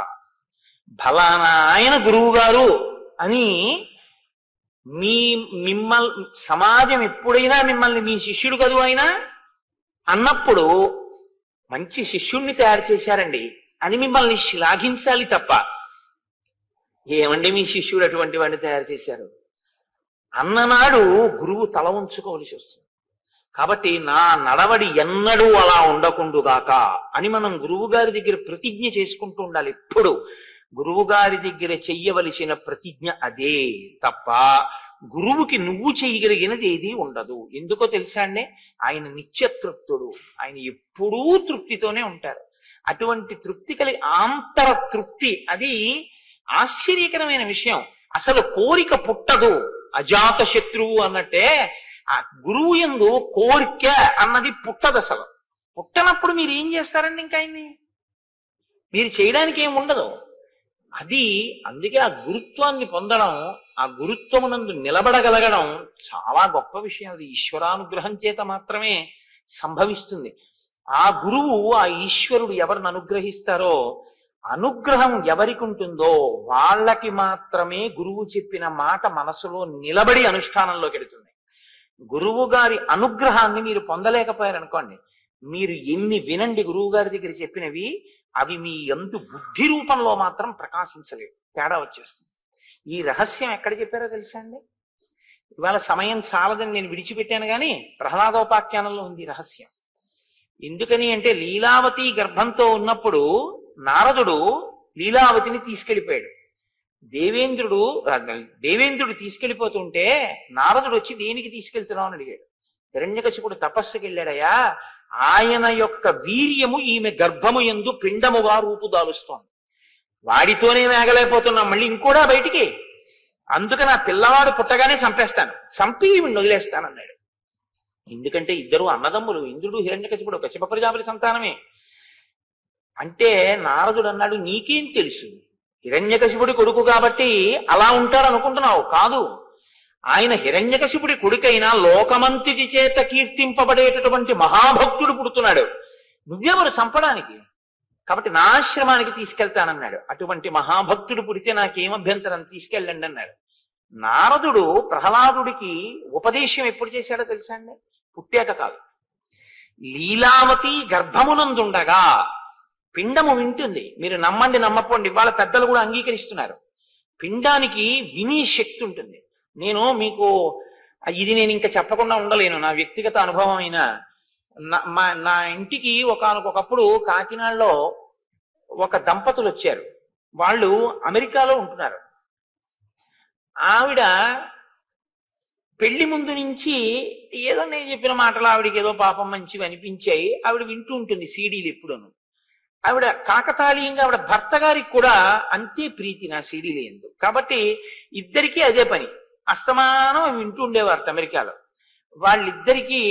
ఫలానా ఆయన గురువు గారు అని మిమ్మల్ని సమాజం ఎప్పుడైనా మిమ్మల్ని మీ శిష్యుడు కదూ అయినా అన్నప్పుడు మంచి శిష్యుణ్ణి తయారు చేశారండి అని మిమ్మల్ని శ్లాఘించాలి తప్ప, ఏమండి మీ శిష్యుడు అటువంటి వాడిని తయారు చేశారు అన్ననాడు గురువు తల ఉంచుకోవలసి వస్తుంది. కాబట్టి నా నడవడి ఎన్నడూ అలా ఉండకుండుగాక అని మనం గురువు గారి దగ్గర ప్రతిజ్ఞ చేసుకుంటూ ఉండాలి. ఎప్పుడు గురువు గారి దగ్గర చెయ్యవలసిన ప్రతిజ్ఞ అదే తప్ప గురువుకి నువ్వు చేయగలిగినది ఏది ఉండదు. ఎందుకో తెలుసా అండి? ఆయన నిత్యతృప్తుడు, ఆయన ఎప్పుడూ తృప్తితోనే ఉంటారు. అటువంటి తృప్తి కలిగి ఆంతర తృప్తి, అది ఆశ్చర్యకరమైన విషయం. అసలు కోరిక పుట్టదు, అజాత శత్రువు అన్నట్టే ఆ గురువు యందు కోరిక అన్నది పుట్టదు. అసలు పుట్టనప్పుడు మీరు ఏం చేస్తారండి? ఇంకా ఆయన్ని మీరు చేయడానికి ఏం ఉండదు. అది అందుకే ఆ గురుత్వాన్ని పొందడం, ఆ గురుత్వమునందు నిలబడగలగడం చాలా గొప్ప విషయం. అది ఈశ్వరానుగ్రహం చేత మాత్రమే సంభవిస్తుంది. ఆ గురువు, ఆ ఈశ్వరుడు ఎవరిని అనుగ్రహిస్తారో, అనుగ్రహం ఎవరికి ఉంటుందో వాళ్ళకి మాత్రమే గురువు చెప్పిన మాట మనసులో నిలబడి అనుష్ఠానంలోకి వెడుతుంది. గురువు గారి అనుగ్రహాన్ని మీరు పొందలేకపోయారనుకోండి, మీరు ఎన్ని వినండి గురువు గారి దగ్గర చెప్పినవి, అవి మీ యందు బుద్ధి రూపంలో మాత్రం ప్రకాశించలేవు, తేడా వచ్చేస్తుంది. ఈ రహస్యం ఎక్కడ చెప్పారో తెలుసా అండి? ఇవాళ సమయం చాలదని నేను విడిచిపెట్టాను కానీ ప్రహ్లాదోపాఖ్యానంలో ఉంది రహస్యం. ఎందుకని అంటే, లీలావతి గర్భంతో ఉన్నప్పుడు నారదుడు లీలావతిని తీసుకెళ్లిపోయాడు. దేవేంద్రుడు తీసుకెళ్లిపోతుంటే నారదుడు వచ్చి దేనికి తీసుకెళ్తున్నావు అని అడిగాడు. హిరణ్యకశిపుడు తపస్సుకి వెళ్ళాడయా, ఆయన యొక్క వీర్యము ఈమె గర్భము యందు పిండముగా రూపుదాలుస్తోంది, వాడితోనే వేగలేకపోతున్నాం మళ్ళీ ఇంకోడా బయటికి, అందుకని ఆ పిల్లవాడు పుట్టగానే చంపేస్తాను, చంపి వదిలేస్తానన్నాడు. ఎందుకంటే ఇద్దరు అన్నదమ్ములు, ఇంద్రుడు హిరణ్యకశిపుడు కశ్యప ప్రజాపతి సంతానమే. అంటే నారదుడు అన్నాడు, నీకేం తెలుసు, హిరణ్యకశిపుడి కొడుకు కాబట్టి అలా ఉంటాడు అనుకుంటున్నావు, కాదు, ఆయన హిరణ్యకశిపుడి కొడుకైనా లోకమంతిటి చేత కీర్తింపబడేటటువంటి మహాభక్తుడు పుడుతున్నాడు, నువ్వెవరు చంపడానికి, కాబట్టి నా ఆశ్రమానికి తీసుకెళ్తానన్నాడు. అటువంటి మహాభక్తుడు పుడితే నాకేం అభ్యంతరం, తీసుకెళ్ళండి అన్నాడు. నారదుడు ప్రహ్లాదుడికి ఉపదేశం ఎప్పుడు చేశాడో తెలుసా అండి? పుట్టాక కాదు. లీలావతి గర్భమునందుండగా పిండము వింటుంది. మీరు నమ్మండి నమ్మపోండి, ఇవాళ పెద్దలు కూడా అంగీకరిస్తున్నారు. పిండానికి వినే శక్తి ఉంటుంది. నేను మీకు ఇది నేను ఇంకా చెప్పకుండా ఉండలేను, నా వ్యక్తిగత అనుభవం అయినా. నా ఇంటికి ఒకనకొకప్పుడు కాకినాడలో ఒక దంపతులు వచ్చారు. వాళ్ళు అమెరికాలో ఉంటున్నారు. ఆవిడ పెళ్లి ముందు నుంచి ఏదో నేను చెప్పిన మాటలు ఆవిడకి ఏదో పాపం మంచివి అనిపించాయి. ఆవిడ వింటూ ఉంటుంది సీడీలు ఎప్పుడూను. ఆవిడ కాకతాళీయంగా ఆవిడ భర్త గారికి కూడా అంతే ప్రీతి నా సీడీలు ఎందుకు, కాబట్టి ఇద్దరికీ అదే పని, అస్తమానం వింటూ ఉండేవారట అమెరికాలో. వాళ్ళిద్దరికీ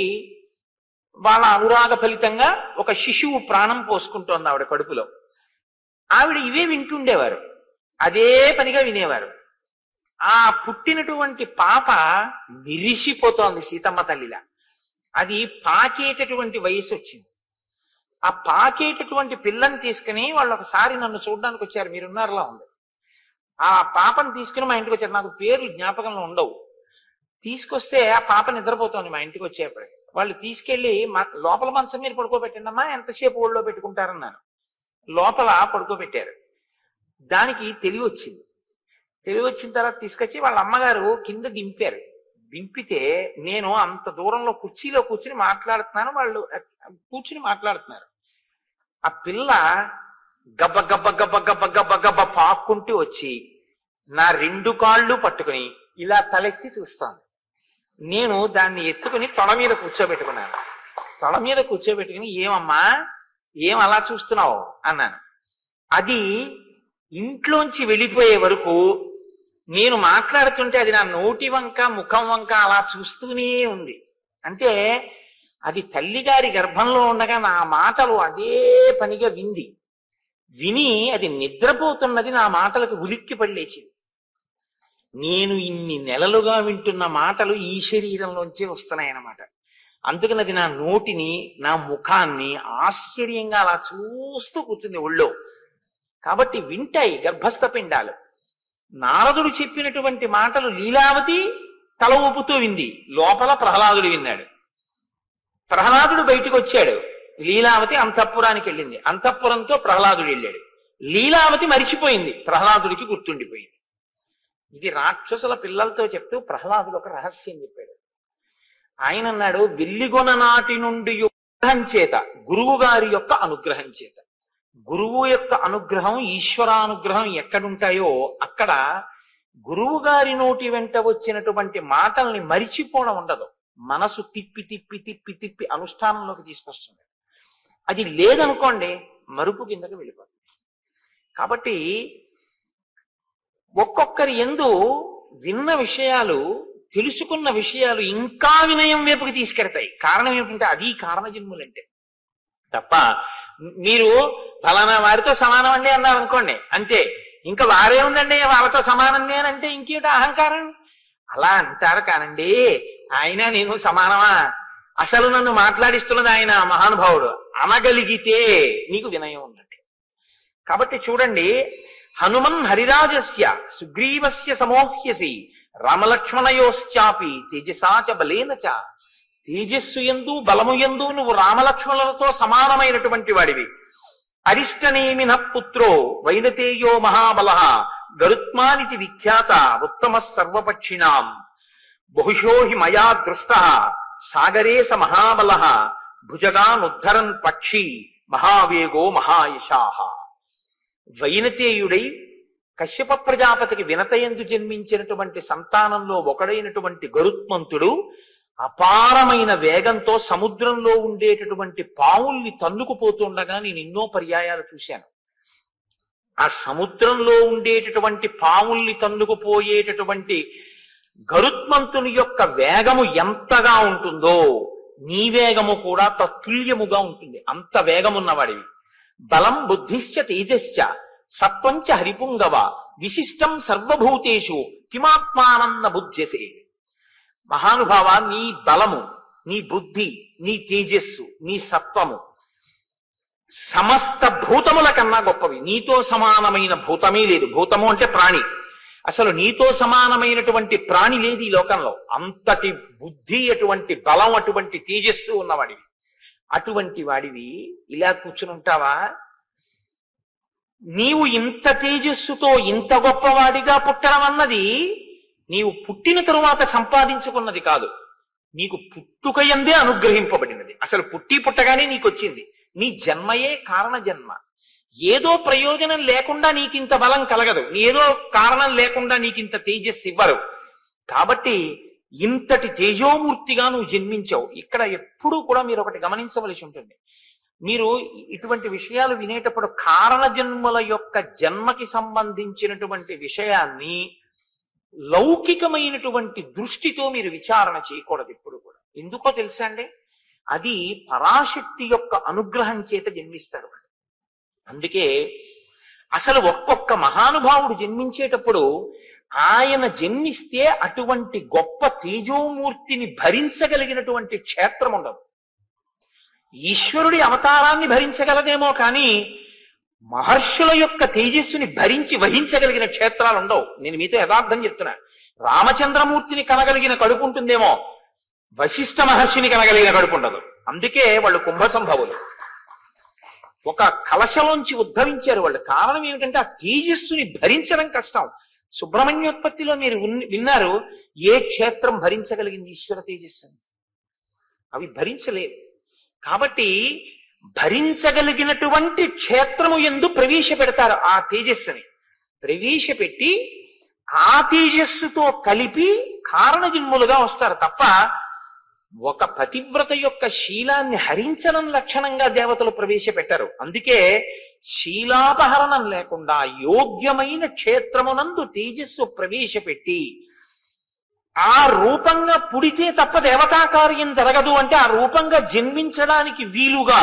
వాళ్ళ అనురాగ ఫలితంగా ఒక శిశువు ప్రాణం పోసుకుంటోంది ఆవిడ కడుపులో. ఆవిడ ఇవే వింటుండేవారు, అదే పనిగా వినేవారు. ఆ పుట్టినటువంటి పాప విరిసిపోతోంది సీతమ్మ తల్లిలా. అది పాకేటటువంటి వయసు వచ్చింది. ఆ పాకేటటువంటి పిల్లని తీసుకుని వాళ్ళు ఒకసారి నన్ను చూడడానికి వచ్చారు, మీరున్నారులా ఉంది. ఆ పాపను తీసుకుని మా ఇంటికి వచ్చారు. నాకు పేర్లు జ్ఞాపకంలో ఉండవు. తీసుకొస్తే ఆ పాప నిద్రపోతోంది మా ఇంటికి వచ్చేప్పటికి. వాళ్ళు తీసుకెళ్లి లోపల మంచం మీద పడుకోబెట్టండి అమ్మా, ఎంతసేపు ఒళ్ళో పెట్టుకుంటారన్నాను. లోపల పడుకోబెట్టారు. దానికి తెలివి వచ్చింది. తెలివి వచ్చిన తర్వాత తీసుకొచ్చి వాళ్ళ అమ్మగారు కింద దింపారు. దింపితే నేను అంత దూరంలో కుర్చీలో కూర్చుని మాట్లాడుతున్నాను, వాళ్ళు కూర్చుని మాట్లాడుతున్నారు. ఆ పిల్ల గబ్బ గబ్బ గబ్బ గబ్బ గబ్బ గబ్బ పాక్కుంటూ వచ్చి నా 2 కాళ్ళు పట్టుకుని ఇలా తలెత్తి చూస్తాను. నేను దాన్ని ఎత్తుకుని తొడ మీద కూర్చోబెట్టుకున్నాను. తొడ మీద కూర్చోబెట్టుకుని, ఏమమ్మా ఏం అలా చూస్తున్నావు అన్నాను. అది ఇంట్లోంచి వెళ్ళిపోయే వరకు నేను మాట్లాడుతుంటే అది నా నోటి వంక ముఖం వంక అలా చూస్తూనే ఉంది. అంటే అది తల్లిగారి గర్భంలో ఉండగా నా మాటలు అదే పనిగా విని అది నిద్రపోతున్నది నా మాటలకు ఉలిక్కి పడలేచింది. నేను ఇన్ని నెలలుగా వింటున్న మాటలు ఈ శరీరంలోంచే వస్తున్నాయన్నమాట. అందుకని అది నా నోటిని నా ముఖాన్ని ఆశ్చర్యంగా అలా చూస్తూ కూర్చుంది ఒళ్ళో. కాబట్టి వింటాయి గర్భస్థ పిండాలు. నారదుడు చెప్పినటువంటి మాటలు లీలావతి తల ఊపుతూ వింది. లోపల ప్రహ్లాదుడు విన్నాడు. ప్రహ్లాదుడు బయటకు వచ్చాడు. లీలావతి అంతఃపురానికి వెళ్ళింది. అంతఃపురంతో ప్రహ్లాదుడు వెళ్ళాడు. లీలావతి మరిచిపోయింది, ప్రహ్లాదుడికి గుర్తుండిపోయింది. ఇది రాక్షసుల పిల్లలతో చెప్తూ ప్రహ్లాదుడు ఒక రహస్యం చెప్పాడు. ఆయన అన్నాడు, వెల్లిగొన నాటి నుండి అనుగ్రహం చేత, గురువు గారి యొక్క అనుగ్రహం చేత. గురువు యొక్క అనుగ్రహం, ఈశ్వరానుగ్రహం ఎక్కడుంటాయో అక్కడ గురువు గారి నోటి వెంట వచ్చినటువంటి మాటల్ని మరిచిపోవడం ఉండదు. మనసు తిప్పి తిప్పి తిప్పి తిప్పి అనుష్ఠానంలోకి తీసుకొస్తుంది. అది లేదనుకోండి మరుపు కిందకి వెళ్ళిపోతుంది. కాబట్టి ఒక్కొక్కరి యందు విన్న విషయాలు, తెలుసుకున్న విషయాలు ఇంకా వినయం వైపుకి తీసుకెడతాయి. కారణం ఏమిటంటే అది కారణ జన్ములంటే. తప్ప మీరు ఫలానా వారితో సమానం అండి అన్నారు అనుకోండి, అంతే. ఇంకా వారే ఉందండి వాళ్ళతో సమానం నేనంటే ఇంకేమిటి అహంకారం. అలా అంటారు కానండి, ఆయన నేను సమానమా? అసలు నన్ను మాట్లాడిస్తున్నది ఆయన మహానుభావుడు అనగలిగితే నీకు వినయం ఉన్నట్టు. కాబట్టి చూడండి, హనుమన్ హరిరాజస్య సుగ్రీవస్య సమోహ్యసి రామలక్ష్మణయోశ్చాపి తేజసాచ బలేన చ. తేజస్సు యందు బలము యందు నువ్వు రామలక్ష్మణులతో సమానమైనటువంటి వాడివి. అరిష్టనేమిన పుత్రో వైనతేయో మహాబల గరుత్మానితి విఖ్యాత ఉత్తమ సర్వపక్షిణాం. బహుశో హి మయా దృష్ట సాగరే స మహాబల భుజగానుద్ధరన్ పక్షి మహావేగో మహాయశాహ. వైనతేయుడై కశ్యప ప్రజాపతికి వినతయందు జన్మించినటువంటి సంతానంలో ఒకడైనటువంటి గరుత్మంతుడు అపారమైన వేగంతో సముద్రంలో ఉండేటటువంటి పావుల్ని తన్నుకుపోతుండగా నేను ఎన్నో పర్యాయాలు చూశాను. ఆ సముద్రంలో ఉండేటటువంటి పావుల్ని తన్నుకుపోయేటటువంటి గరుత్మంతుని యొక్క వేగము ఎంతగా ఉంటుందో నీ వేగము కూడా తత్తుల్యముగా ఉంటుంది. అంత వేగమున్నవాడివి. బలం బుద్ధిశ్చ తేజశ్చ సత్వంచ హరిపుంగవ విశిష్టం సర్వభూతేషు కిమాత్మానన్న బుద్ధ్యసే. మహానుభావ, నీ బలము, నీ బుద్ధి, నీ తేజస్సు, నీ సత్వము సమస్త భూతముల కన్నా గొప్పవి. నీతో సమానమైన భూతమే లేదు. భూతము అంటే ప్రాణి. అసలు నీతో సమానమైనటువంటి ప్రాణి లేదు ఈ లోకంలో. అంతటి బుద్ధి, అటువంటి బలం, అటువంటి తేజస్సు ఉన్నవాడివి. అటువంటి వాడివి ఇలా కూర్చుని ఉంటావా? నీవు ఇంత తేజస్సుతో ఇంత గొప్పవాడిగా పుట్టడం అన్నది నీవు పుట్టిన తరువాత సంపాదించుకున్నది కాదు. నీకు పుట్టుకయందే అనుగ్రహింపబడినది. అసలు పుట్టి పుట్టగానే నీకు వచ్చింది. నీ జన్మయే కారణ జన్మ. ఏదో ప్రయోజనం లేకుండా నీకింత బలం కలగదు. ఏదో కారణం లేకుండా నీకింత తేజస్సు ఇవ్వరు. కాబట్టి ఇంతటి తేజోమూర్తిగా నువ్వు జన్మించావు. ఇక్కడ ఎప్పుడూ కూడా మీరు ఒకటి గమనించవలసి ఉంటుంది. మీరు ఇటువంటి విషయాలు వినేటప్పుడు కారణ జన్మల యొక్క జన్మకి సంబంధించినటువంటి విషయాన్ని లౌకికమైనటువంటి దృష్టితో మీరు విచారణ చేయకూడదు ఎప్పుడు కూడా. ఎందుకో తెలుసా అండి? అది పరాశక్తి యొక్క అనుగ్రహం చేత జన్మిస్తారు. అందుకే అసలు ఒక్కొక్క మహానుభావుడు జన్మించేటప్పుడు ఆయన జన్మిస్తే అటువంటి గొప్ప తేజోమూర్తిని భరించగలిగినటువంటి క్షేత్రం ఉండదు. ఈశ్వరుడి అవతారాన్ని భరించగలదేమో కానీ మహర్షుల యొక్క తేజస్సుని భరించి వహించగలిగిన క్షేత్రాలు ఉండవు. నేను మీతో యథార్థం చెప్తున్నా. రామచంద్రమూర్తిని కనగలిగిన కడుపు ఉంటుందేమో, వశిష్ఠ మహర్షిని కనగలిగిన కడుపు ఉండదు. అందుకే వాళ్ళు కుంభ సంభవులు. ఒక కలశలోంచి ఉద్భవించారు వాళ్ళు. కారణం ఏమిటంటే ఆ తేజస్సుని భరించడం కష్టం. సుబ్రహ్మణ్యోత్పత్తిలో మీరు విన్నారు, ఏ క్షేత్రం భరించగలిగింది ఈశ్వర తేజస్సుని? అవి భరించలేదు. కాబట్టి భరించగలిగినటువంటి క్షేత్రము యందు ప్రవేశపెడతారు. ఆ తేజస్సుని ప్రవేశపెట్టి ఆ తేజస్సుతో కలిపి కారణజన్ములుగా వస్తారు. తప్ప ఒక పతివ్రత యొక్క శీలాన్ని హరించడం లక్షణంగా దేవతలు ప్రవేశపెట్టారు. అందుకే శీలాపహరణం లేకుండా యోగ్యమైన క్షేత్రమునందు తేజస్సు ప్రవేశపెట్టి ఆ రూపంగా పుడితే తప్ప దేవతా కార్యం జరగదు అంటే ఆ రూపంగా జన్మించడానికి వీలుగా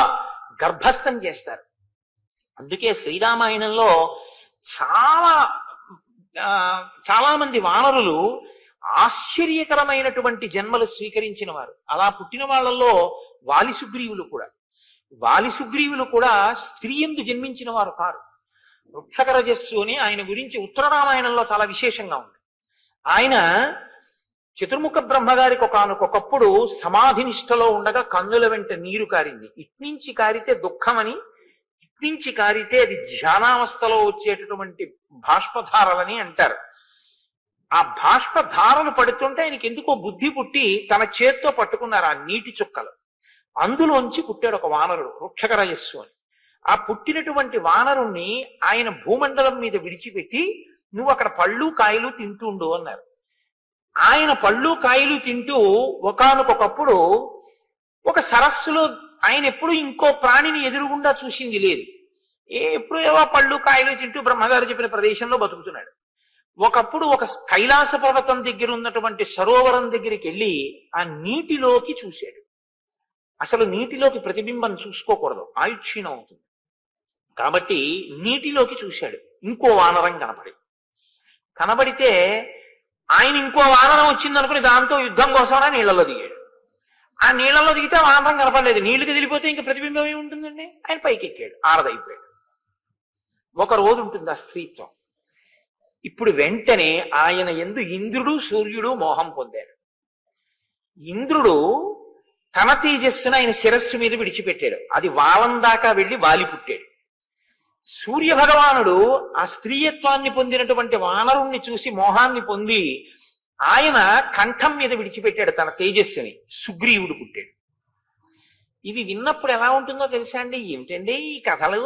గర్భస్థం చేస్తారు. అందుకే శ్రీరామాయణంలో చాలా మంది వానరులు ఆశ్చర్యకరమైనటువంటి జన్మలు స్వీకరించిన వారు. అలా పుట్టిన వాళ్ళల్లో వాలి సుగ్రీవులు కూడా స్త్రీ యందు జన్మించిన వారు కారు. వృక్షకరజస్సు అని ఆయన గురించి ఉత్తర రామాయణంలో చాలా విశేషంగా ఉంది. ఆయన చతుర్ముఖ బ్రహ్మగారికి ఒకనకొకప్పుడు సమాధి నిష్టలో ఉండగా కన్నుల వెంట నీరు కారింది. ఇట్నుంచి కారితే దుఃఖమని, ఇట్నుంచి కారితే అది ధ్యానావస్థలో వచ్చేటటువంటి బాష్పధారలని అంటారు. ఆ బాష్పధారలు పడుతుంటే ఆయనకి ఎందుకో బుద్ధి పుట్టి తన చేత్తో పట్టుకున్నారు ఆ నీటి చుక్కలు. అందులోంచి పుట్టాడు ఒక వానరుడు, వృక్షకరజస్సు అని. ఆ పుట్టినటువంటి వానరుణ్ణి ఆయన భూమండలం మీద విడిచిపెట్టి నువ్వు అక్కడ పళ్ళు కాయలు తింటుండు అన్నారు. ఆయన పళ్ళు కాయలు తింటూ ఒకానొకప్పుడు ఒక సరస్సులో ఆయన ఎప్పుడు ఇంకో ప్రాణిని ఎదురుగుండా చూసింది లేదు. ఎప్పుడు ఏవో పళ్ళు కాయలు తింటూ బ్రహ్మగారు చెప్పిన ప్రదేశంలో బతుకుతున్నాడు. ఒకప్పుడు ఒక కైలాస పర్వతం దగ్గర ఉన్నటువంటి సరోవరం దగ్గరికి వెళ్ళి ఆ నీటిలోకి చూశాడు. అసలు నీటిలోకి ప్రతిబింబం చూసుకోకూడదు, ఆయుక్షీణం అవుతుంది కాబట్టి నీటిలోకి చూశాడు. ఇంకో వానరం కనబడితే ఆయన ఇంకో వానరం వచ్చిందనుకుని దాంతో యుద్ధం కోసం నీళ్లలో దిగాడు. ఆ నీళ్లలో దిగితే వానరం కనపడలేదు. నీళ్లకి దిగిపోతే ఇంకా ప్రతిబింబం ఏముంటుందండి? ఆయన పైకి ఎక్కాడు, ఆరదైపోయాడు. ఒక రోజు ఉంటుంది ఆ స్త్రీత్వం. ఇప్పుడు వెంటనే ఆయన యందు ఇంద్రుడు సూర్యుడు మోహం పొందారు. ఇంద్రుడు తన తేజస్సును ఆయన శిరస్సు మీద విడిచిపెట్టాడు. అది వాలం దాకా వెళ్లి వాలి పుట్టాడు. సూర్య భగవానుడు ఆ స్త్రీయత్వాన్ని పొందినటువంటి వానరుణ్ణి చూసి మోహాన్ని పొంది ఆయన కంఠం మీద విడిచిపెట్టాడు తన తేజస్సుని. సుగ్రీవుడు పుట్టాడు. ఇవి విన్నప్పుడు ఎలా ఉంటుందో తెలుసా అండి? ఏమిటండి ఈ కథలు?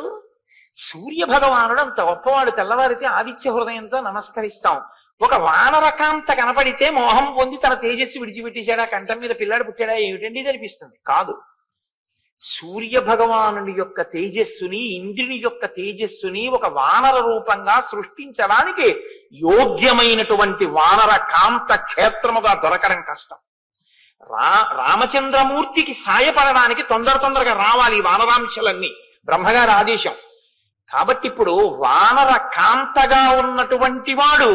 సూర్య భగవానుడు అంత గొప్పవాడు, తెల్లవారితే ఆదిత్య హృదయంతో నమస్కరిస్తాం. ఒక వానరకాంత కనపడితే మోహం పొంది తన తేజస్సు విడిచిపెట్టేశాడా? కంఠం మీద పిల్లాడు పుట్టాడా? ఏమిటండి ఇది అనిపిస్తుంది. కాదు, సూర్య భగవానుడి యొక్క తేజస్సుని, ఇంద్రుని యొక్క తేజస్సుని ఒక వానర రూపంగా సృష్టించడానికి యోగ్యమైనటువంటి వానర కాంత క్షేత్రముగా దొరకడం కష్టం. రామచంద్రమూర్తికి సాయపడడానికి తొందరగా రావాలి ఈ వానరాంశలన్నీ, బ్రహ్మగారి ఆదేశం. కాబట్టి ఇప్పుడు వానర కాంతగా ఉన్నటువంటి వాడు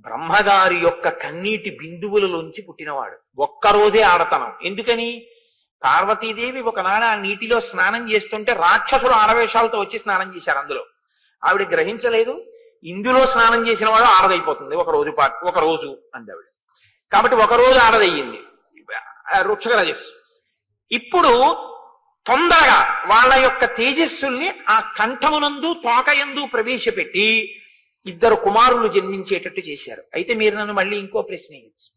బ్రహ్మగారి యొక్క కన్నీటి బిందువులలోంచి పుట్టినవాడు. ఒక్కరోజే ఆడతనం. ఎందుకని? పార్వతీదేవి ఒకనాడు ఆ నీటిలో స్నానం చేస్తుంటే రాక్షసుడు ఆడవేషాలతో వచ్చి స్నానం చేశారు. అందులో ఆవిడ గ్రహించలేదు. ఇందులో స్నానం చేసిన వాడు ఆడదైపోతుంది ఒక రోజు అంది ఆవిడ. కాబట్టి ఒక రోజు ఆడదయ్యింది వృక్షకరజస్సు. ఇప్పుడు తొందరగా వాళ్ళ యొక్క తేజస్సుల్ని ఆ కంఠమునందు తోకయందు ప్రవేశపెట్టి ఇద్దరు కుమారులు జన్మించేటట్టు చేశారు. అయితే మీరు నన్ను మళ్ళీ ఇంకో ప్రశ్న వేయచ్చు.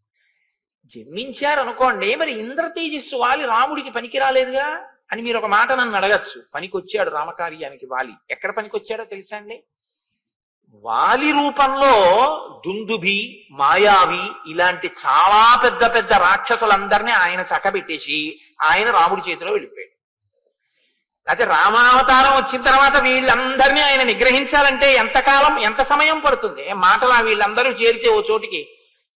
జన్మించారు అనుకోండి, మరి ఇంద్ర తేజస్సు వాలి రాముడికి పనికి రాలేదుగా అని మీరు ఒక మాట నన్ను అడగచ్చు. పనికొచ్చాడు రామకార్యానికి వాలి. ఎక్కడ పనికొచ్చాడో తెలుసా అండి? వాలి రూపంలో దుందుభి, మాయావి ఇలాంటి చాలా పెద్ద పెద్ద రాక్షసులందరినీ ఆయన చక్కబెట్టేసి ఆయన రాముడి చేతిలో వెళ్ళిపోయాడు. అయితే రామావతారం వచ్చిన తర్వాత వీళ్ళందరినీ ఆయన నిగ్రహించాలంటే ఎంతకాలం, ఎంత సమయం పడుతుంది? మాటలా వీళ్ళందరూ చేరితే ఓ చోటికి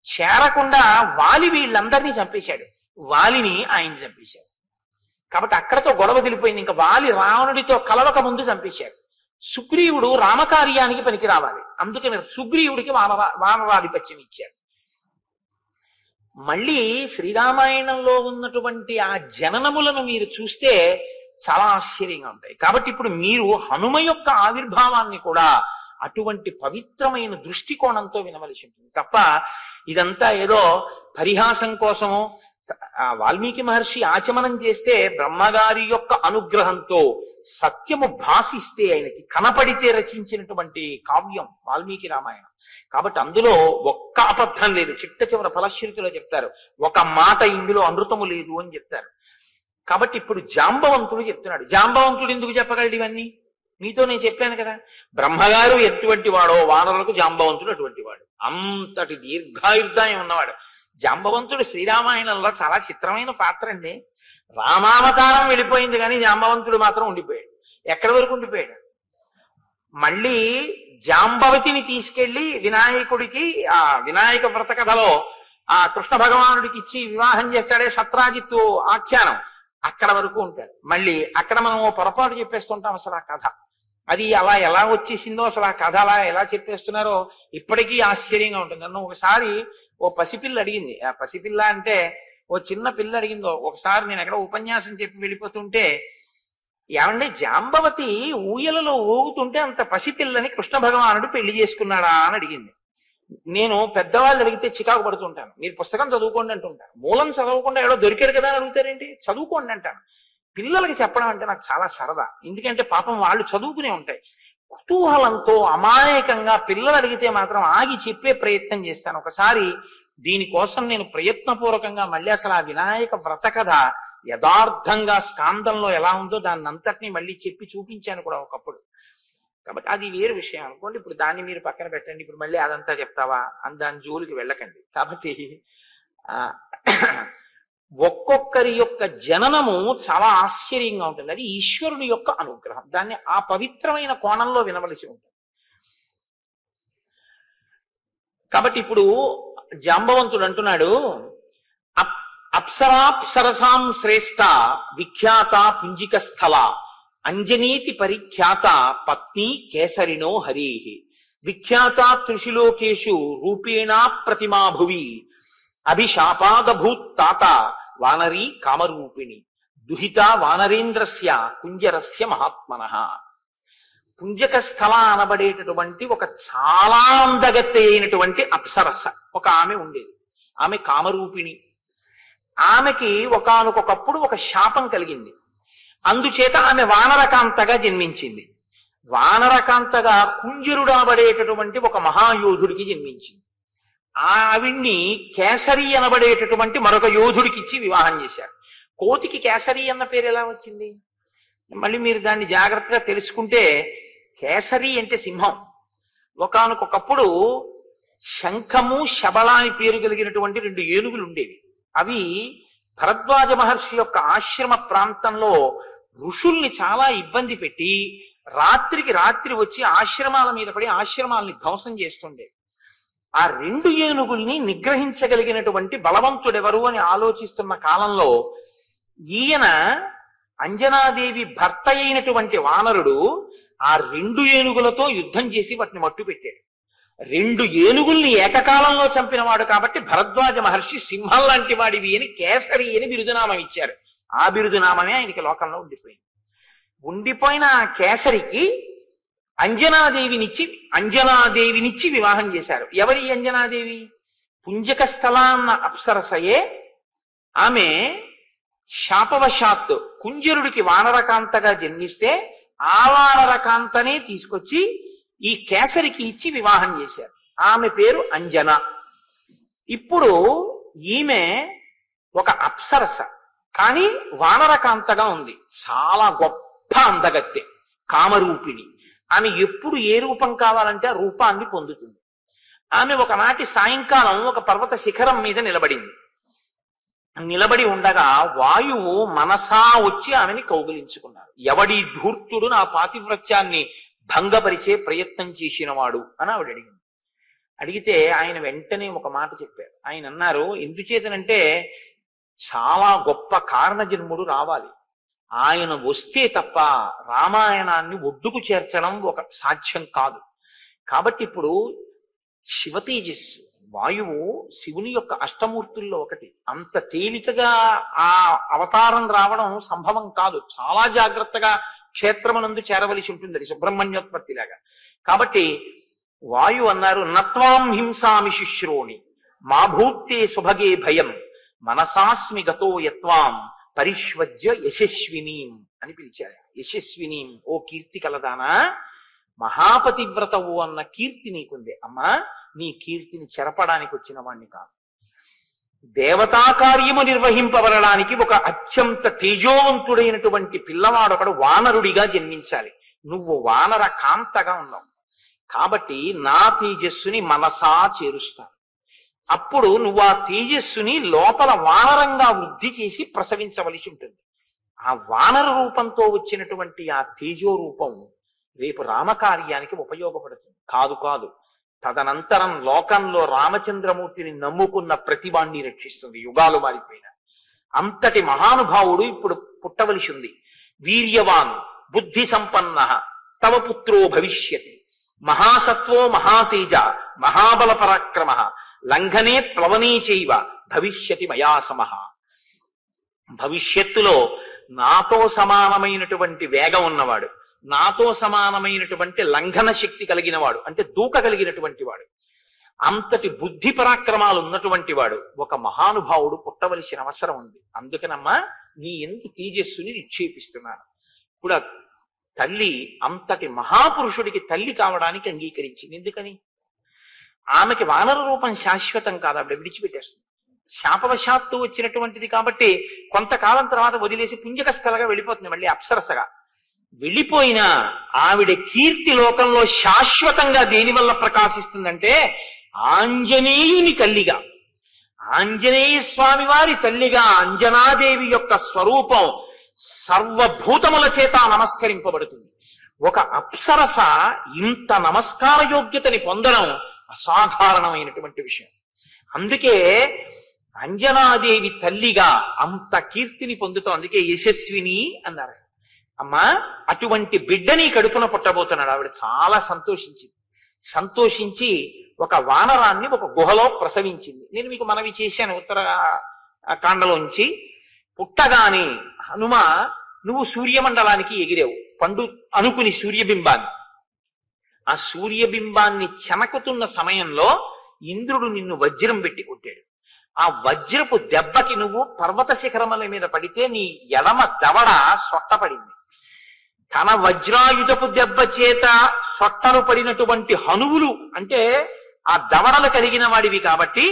చేరకుండా వాలి వీళ్ళందరినీ చంపేశాడు. వాలిని ఆయన చంపేశాడు. కాబట్టి అక్కడతో గొడవ తెలిపోయింది. ఇంకా వాలి రావణుడితో కలవక ముందు చంపేశాడు. సుగ్రీవుడు రామకార్యానికి పనికి రావాలి, అందుకని సుగ్రీవుడికి వానరాధిపత్యం ఇచ్చాడు. మళ్ళీ శ్రీరామాయణంలో ఉన్నటువంటి ఆ జననములను మీరు చూస్తే చాలా ఆశ్చర్యంగా ఉంటాయి. కాబట్టి ఇప్పుడు మీరు హనుమ యొక్క ఆవిర్భావాన్ని కూడా అటువంటి పవిత్రమైన దృష్టికోణంతో వినవలసి ఉంటుంది తప్ప ఇదంతా ఏదో పరిహాసం కోసమో. వాల్మీకి మహర్షి ఆచమనం చేస్తే బ్రహ్మగారి యొక్క అనుగ్రహంతో సత్యము భాసిస్తే ఆయనకి కనపడితే రచించినటువంటి కావ్యం వాల్మీకి రామాయణం. కాబట్టి అందులో ఒక్క అబద్ధం లేదు. చిట్ట చివర ఫలశ్రుతిలో చెప్తారు, ఒక మాట ఇందులో అనృతము లేదు అని చెప్తారు. కాబట్టి ఇప్పుడు జాంబవంతుడు చెప్తున్నాడు. జాంబవంతుడు ఎందుకు చెప్పగలడు ఇవన్నీ? మీతో నేను చెప్పాను కదా, బ్రహ్మగారు ఎటువంటి వాడో వానరులకు జాంబవంతుడు అటువంటి వాడు. అంతటి దీర్ఘాయుర్దాయం ఉన్నవాడు. జాంబవంతుడు శ్రీరామాయణంలో చాలా చిత్రమైన పాత్ర అండి. రామావతారం వెళ్ళిపోయింది కానీ జాంబవంతుడు మాత్రం ఉండిపోయాడు. ఎక్కడి వరకు ఉండిపోయాడు? మళ్ళీ జాంబవతిని తీసుకెళ్లి వినాయకుడికి ఆ వినాయక వ్రత కథలో ఆ కృష్ణ భగవానుడికి ఇచ్చి వివాహం చేస్తాడే సత్రాజిత్తు ఆఖ్యానం, అక్కడ వరకు ఉంటాడు. మళ్ళీ అక్కడ మనం ఓ పొరపాటు చెప్పేస్తుంటాం. అసలు ఆ కథ అది అలా ఎలా వచ్చేసిందో, అసలు ఆ కథ అలా ఎలా చెప్పేస్తున్నారో ఇప్పటికీ ఆశ్చర్యంగా ఉంటుంది. నన్ను ఒకసారి ఓ పసిపిల్ల అడిగింది. ఆ పసిపిల్ల అంటే ఓ చిన్న పిల్ల అడిగిందో ఒకసారి, నేను ఎక్కడ ఉపన్యాసం చెప్పి వెళ్ళిపోతుంటే, ఏమంటే జాంబవతి ఊయలలో ఊగుతుంటే అంత పసిపిల్లని కృష్ణ భగవానుడు పెళ్లి చేసుకున్నాడా అని అడిగింది. నేను పెద్దవాళ్ళు అడిగితే చికాకు పడుతుంటాను. మీరు పుస్తకం చదువుకోండి అంటుంటాను. మూలం చదవకుండా ఏడో దొరికాడు కదా అని అడుగుతారేంటి? చదువుకోండి అంటాను. పిల్లలకి చెప్పడం అంటే నాకు చాలా సరదా. ఎందుకంటే పాపం వాళ్ళు చదువుకునే ఉంటాయి. కుతూహలంతో అమాయకంగా పిల్లలు అడిగితే మాత్రం ఆగి చెప్పే ప్రయత్నం చేస్తాను. ఒకసారి దీనికోసం నేను ప్రయత్నపూర్వకంగా మళ్ళీ అసలు ఆ వినాయక వ్రత కథ యథార్థంగా స్కాందంలో ఎలా ఉందో దాన్ని అంతటినీ మళ్ళీ చెప్పి చూపించాను కూడా ఒకప్పుడు. కాబట్టి అది వేరు విషయం అనుకోండి. ఇప్పుడు దాన్ని మీరు పక్కన పెట్టండి. ఇప్పుడు మళ్ళీ అదంతా చెప్తావా అని దాని జోలికి వెళ్ళకండి. కాబట్టి ఒక్కొక్కరి యొక్క జననము చాలా ఆశ్చర్యంగా ఉంటుంది. అది ఈశ్వరుని యొక్క అనుగ్రహం. దాన్ని ఆ పవిత్రమైన కోణంలో వినవలసి ఉంటుంది. కాబట్టి ఇప్పుడు జాంబవంతుడు అంటున్నాడు, అప్సరాప్సరసాం శ్రేష్ఠ విఖ్యాత పుంజిక స్థల అంజనీతి పరిఖ్యాత పత్ని కేసరినో హరి విఖ్యాత త్రిశులోకేషు రూపేణా ప్రతిమా భువి అభిశాపాదభూత్ తాత వానరీ కామరూపిణి దుహిత వానరేంద్రస్య కుంజరస్య మహాత్మనః. పుంజక స్థల అనబడేటటువంటి ఒక చాలా అందగత్తె అయినటువంటి అప్సరస ఒక ఆమె ఉండేది. ఆమె కామరూపిణి. ఆమెకి ఒకానొకప్పుడు ఒక శాపం కలిగింది. అందుచేత ఆమె వానరకాంతగా జన్మించింది. వానరకాంతగా కుంజరుడు అనబడేటటువంటి ఒక మహాయోధుడికి జన్మించింది. ఆవిడ్ని కేసరి అనబడేటటువంటి మరొక యోధుడికి ఇచ్చి వివాహం చేశారు. కోతికి కేసరి అన్న పేరు ఎలా వచ్చింది? మళ్ళీ మీరు దాన్ని జాగ్రత్తగా తెలుసుకుంటే, కేసరి అంటే సింహం. ఒకానొకప్పుడు శంఖము శబళ అని పేరు కలిగినటువంటి 2 ఏనుగులు ఉండేవి. అవి భరద్వాజ మహర్షి యొక్క ఆశ్రమ ప్రాంతంలో ఋషుల్ని చాలా ఇబ్బంది పెట్టి రాత్రికి రాత్రి వచ్చి ఆశ్రమాల మీద పడి ఆశ్రమాలని ధ్వంసం చేస్తుండేవి. ఆ 2 ఏనుగుల్ని నిగ్రహించగలిగినటువంటి బలవంతుడెవరు అని ఆలోచిస్తున్న కాలంలో ఈయన అంజనాదేవి భర్త అయినటువంటి వానరుడు ఆ 2 ఏనుగులతో యుద్ధం చేసి వాటిని మట్టు పెట్టాడు. 2 ఏనుగుల్ని ఏకకాలంలో చంపినవాడు కాబట్టి భరద్వాజ మహర్షి సింహం లాంటి వాడివి అని కేసరి అని బిరుదునామం ఇచ్చారు. ఆ బిరుదునామమే ఆయనకి లోకంలో ఉండిపోయింది. ఉండిపోయిన ఆ కేసరికి అంజనాదేవినిచ్చి వివాహం చేశారు. ఎవరి అంజనాదేవి? పుంజక స్థల అన్న అప్సరసయే. ఆమె శాపవశాత్తు కుంజరుడికి వానరకాంతగా జన్మిస్తే ఆ వానరకాంతనే తీసుకొచ్చి ఈ కేసరికి ఇచ్చి వివాహం చేశారు. ఆమె పేరు అంజన. ఇప్పుడు ఈమె ఒక అప్సరస, కానీ వానరకాంతగా ఉంది. చాలా గొప్ప అందగత్తె, కామరూపిణి. ఆమె ఎప్పుడు ఏ రూపం కావాలంటే ఆ రూపాన్ని పొందుతుంది. ఆమె ఒకనాటి సాయంకాలం ఒక పర్వత శిఖరం మీద నిలబడి ఉండగా వాయువు మనసా వచ్చి ఆమెని కౌగిలించుకున్నారు. ఎవడి ధూర్తుడు నా పాతివ్రత్యాన్ని భంగపరిచే ప్రయత్నం చేసినవాడు అని ఆవిడ అడిగింది. అడిగితే ఆయన వెంటనే ఒక మాట చెప్పారు. ఆయన అన్నారు, ఎందుచేతనంటే చాలా గొప్ప కారణజన్ముడు రావాలి. ఆయన వస్తే తప్ప రామాయణాన్ని ఒడ్డుకు చేర్చడం ఒక సాధ్యం కాదు. కాబట్టి ఇప్పుడు శివ తేజస్సు, వాయువు శివుని యొక్క అష్టమూర్తుల్లో ఒకటి. అంత తేలికగా ఆ అవతారం రావడం సంభవం కాదు. చాలా జాగ్రత్తగా క్షేత్రమునందు చేరవలసి ఉంటుంది. అది సుబ్రహ్మణ్యోత్పత్తి లాగా. కాబట్టి వాయు అన్నారు, నత్వాం హింసామి శుశ్రోణి మా భూతే సుభగే భయం మనసాస్మి గతో యత్వాం పరిష్వజ్య యశస్వినీం అని పిలిచారు. యశస్వినీం, ఓ కీర్తి కలదానా, మహాపతివ్రతవు అన్న కీర్తి నీకుంది. అమ్మా, నీ కీర్తిని చెరపడానికి వచ్చిన వాణ్ణి కాదు. దేవతా కార్యము నిర్వహింపబడడానికి ఒక అత్యంత తేజోవంతుడైనటువంటి పిల్లవాడొకడు వానరుడిగా జన్మించాలి. నువ్వు వానర కాంతగా ఉన్నావు కాబట్టి నా తేజస్సుని మనసా చేరుస్తాను. అప్పుడు నువ్వు ఆ తేజస్సుని లోపల వానరంగా వృద్ధి చేసి ప్రసవించవలసి ఉంటుంది. ఆ వానర రూపంతో వచ్చినటువంటి ఆ తేజో రూపం రేపు రామకార్యానికి ఉపయోగపడుతుంది. కాదు కాదు, తదనంతరం లోకంలో రామచంద్రమూర్తిని నమ్ముకున్న ప్రతివాణ్ణి రక్షిస్తుంది. యుగాలు మారిపోయిన అంతటి మహానుభావుడు ఇప్పుడు పుట్టవలసి ఉంది. వీర్యవాన్ బుద్ధి సంపన్న తవ పుత్రో భవిష్యతి, మహాసత్వో మహాతేజ మహాబల పరాక్రమ, లంఘనే ప్లవనే చైవ భవిష్యతి మయా సమః. భవిష్యత్తులో నాతో సమానమైనటువంటి వేగం ఉన్నవాడు, నాతో సమానమైనటువంటి లంఘన శక్తి కలిగిన వాడు, అంటే దూకగలిగినటువంటి వాడు, అంతటి బుద్ధి పరాక్రమాలు ఉన్నటువంటి వాడు ఒక మహానుభావుడు పుట్టవలసిన అవసరం ఉంది. అందుకనమ్మా నీ ఎందు తేజస్సుని నిక్షేపిస్తున్నాను. ఇప్పుడు తల్లి అంతటి మహాపురుషుడికి తల్లి కావడానికి అంగీకరించింది. ఎందుకని? ఆమెకి వానర రూపం శాశ్వతం కాదు, ఆవిడ విడిచిపెట్టేస్తుంది. శాపవశాత్తు వచ్చినటువంటిది కాబట్టి కొంతకాలం తర్వాత వదిలేసి పుంజకస్థలగా వెళ్ళిపోతుంది, మళ్ళీ అప్సరసగా. వెళ్ళిపోయినా ఆవిడ కీర్తి లోకంలో శాశ్వతంగా దేనివల్ల ప్రకాశిస్తుందంటే ఆంజనేయుని తల్లిగా, ఆంజనేయ స్వామి వారి తల్లిగా అంజనాదేవి యొక్క స్వరూపం సర్వభూతముల చేత నమస్కరింపబడుతుంది. ఒక అప్సరస ఇంత నమస్కార యోగ్యతని పొందడం అసాధారణమైనటువంటి విషయం. అందుకే అంజనాదేవి తల్లిగా అంత కీర్తిని పొందుతాం. అందుకే యశస్విని అన్నారు. అమ్మా అటువంటి బిడ్డని కడుపున పుట్టబోతున్నాడు. ఆవిడ చాలా సంతోషించింది. సంతోషించి ఒక వానరాన్ని ఒక గుహలో ప్రసవించింది. నేను మీకు మనవి చేశాను ఉత్తర కాండలోంచి. పుట్టగానే హనుమ నువ్వు సూర్యమండలానికి ఎగిరావు పండు అనుకుని సూర్యబింబాన్ని. ఆ సూర్యబింబాన్ని చెనకుతున్న సమయంలో ఇంద్రుడు నిన్ను వజ్రం పెట్టి కొట్టాడు. ఆ వజ్రపు దెబ్బకి నువ్వు పర్వత శిఖరముల మీద పడితే నీ ఎడమ దవడ సొట్టపడింది. తన వజ్రాయుధపు దెబ్బ చేత సొట్టలు పడినటువంటి హనువులు అంటే ఆ దవడలు కలిగిన వాడివి కాబట్టి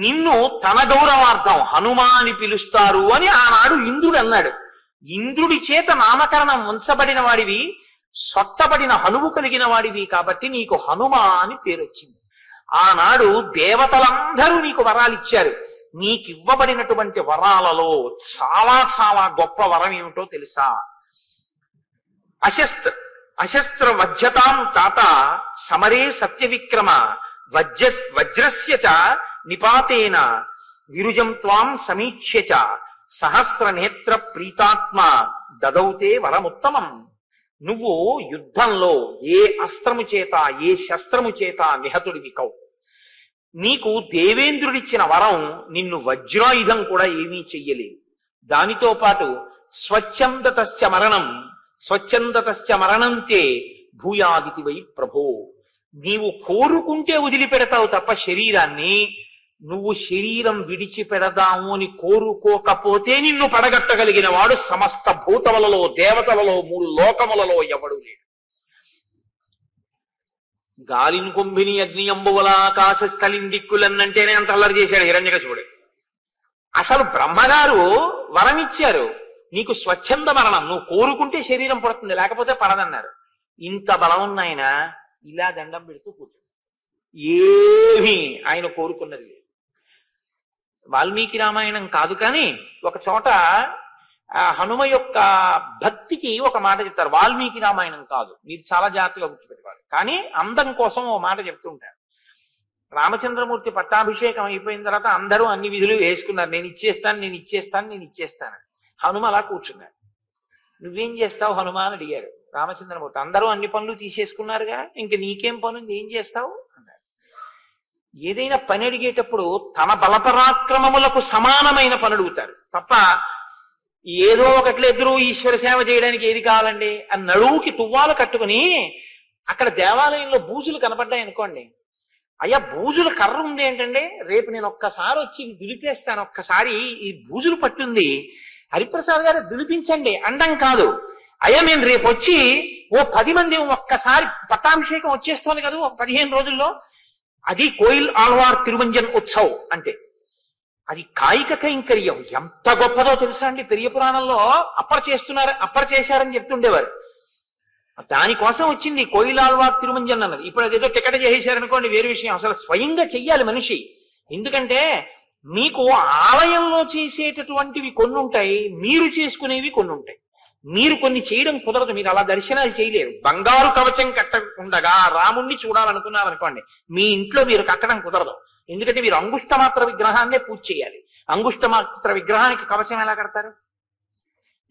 నిన్ను తన గౌరవార్థం హనుమా అని పిలుస్తారు అని ఆనాడు ఇంద్రుడు అన్నాడు. ఇంద్రుడి చేత నామకరణం ఉంచబడిన వాడివి, సొట్టబడిన హనువు కలిగిన వాడివి కాబట్టి నీకు హనుమ అని పేరు వచ్చింది. ఆనాడు దేవతలందరూ నీకు వరాలు ఇచ్చారు. నీకివ్వబడినటువంటి వరాలలో చాలా చాలా గొప్ప వరం ఏమిటో తెలుసా? అశస్త్ర వజ్రతాం తాత సమరే సత్య విక్రమ వజ్రస్య చ నిపాతేన విరుజం త్వాం సమీక్ష్య చ సహస్ర నేత్ర ప్రీతాత్మ దదౌతే వరముత్తమం. నువ్వు యుద్ధంలో ఏ అస్త్రము చేత ఏ శస్త్రము చేత నిహతుడివి కవు. నీకు దేవేంద్రుడిచ్చిన వరం నిన్ను వజ్రాయుధం కూడా ఏమీ చెయ్యలేదు. దానితో పాటు స్వచ్ఛందతశ్చ మరణంతే భూయాదితి వై ప్రభో. నీవు కోరుకుంటే వదిలిపెడతావు తప్ప శరీరాన్ని, నువ్వు శరీరం విడిచిపెడదాము అని కోరుకోకపోతే నిన్ను పడగట్టగలిగిన వాడు సమస్త భూతములలో దేవతలలో 3 లోకములలో ఎవడు లేడు. గాలిని కుంభిని అగ్ని అంబువల ఆకాశ స్థలిని దిక్కులన్నంటేనే అంత అల్లరి చేశాడు హిరణ్యకశిపుడు. అసలు బ్రహ్మగారు వరం ఇచ్చారు, నీకు స్వచ్ఛంద మరణం, నువ్వు కోరుకుంటే శరీరం పడుతుంది లేకపోతే పడదన్నారు. ఇంత బలం ఉన్నాయన ఇలా దండం పెడుతూ కూర్చో, ఏమీ ఆయన కోరుకున్నది లేదు. వాల్మీకి రామాయణం కాదు కానీ ఒక చోట హనుమ యొక్క భక్తికి ఒక మాట చెప్తారు. వాల్మీకి రామాయణం కాదు, మీరు చాలా జాగ్రత్తగా గుర్తుపెట్టుకోవాలి. కానీ అందం కోసం ఓ మాట చెప్తూ ఉంటారు. రామచంద్రమూర్తి పట్టాభిషేకం అయిపోయిన తర్వాత అందరూ అన్ని విధులు వేసుకున్నారు. నేను ఇచ్చేస్తాను. హనుమ అలా కూర్చున్నాడు. నువ్వేం చేస్తావు హనుమ అని అడిగారు రామచంద్రమూర్తి. అందరూ అన్ని పనులు తీసేసుకున్నారుగా, ఇంక నీకేం పనుంది, ఏం చేస్తావు అన్నాడు. ఏదైనా పని అడిగేటప్పుడు తన బలపరాక్రమములకు సమానమైన పని అడుగుతారు తప్ప ఏదో ఒకట్ల ఎదురు ఈశ్వర సేవ చేయడానికి ఏది కావాలండి అని నడువుకి తువ్వాలు కట్టుకుని అక్కడ దేవాలయంలో బూజులు కనపడ్డాయి అనుకోండి, అయ్యా బూజుల కర్ర ఉంది ఏంటండి, రేపు నేను ఒక్కసారి వచ్చి ఇది దులిపేస్తాను, ఒక్కసారి ఈ బూజులు పట్టుంది హరిప్రసాద్ గారు దులిపించండి అండం కాదు. అయ్యా నేను రేపు వచ్చి ఓ 10 మంది ఒక్కసారి పట్టాభిషేకం వచ్చేస్తోంది కదా ఒక 15 రోజుల్లో, అది కోయిల్ ఆళ్వార్ తిరుమంజన్ ఉత్సవ్ అంటే అది కాయిక కైంకర్యం ఎంత గొప్పదో తెలుసా అండి. పెరియ పురాణంలో అప్పర్ చేశారని చెప్తుండేవారు. దానికోసం వచ్చింది కోయిల్ ఆళ్వార్ తిరుమంజన్ అన్నది. ఇప్పుడు అదేదో టికెట్ చేసేశారనుకోండి వేరే విషయం, అసలు స్వయంగా చెయ్యాలి మనిషి. ఎందుకంటే మీకు ఆలయంలో చేసేటటువంటివి కొన్ని ఉంటాయి, మీరు చేసుకునేవి కొన్ని ఉంటాయి. మీరు కొన్ని చేయడం కుదరదు, మీరు అలా దర్శనాలు చేయలేరు. బంగారు కవచం కట్టకుండగా రాముణ్ణి చూడాలనుకున్నారనుకోండి, మీ ఇంట్లో మీరు కట్టడం కుదరదు. ఎందుకంటే మీరు అంగుష్టమాత్ర విగ్రహాన్నే పూజ చేయాలి. అంగుష్టమాత్ర విగ్రహానికి కవచం ఎలా కడతారు?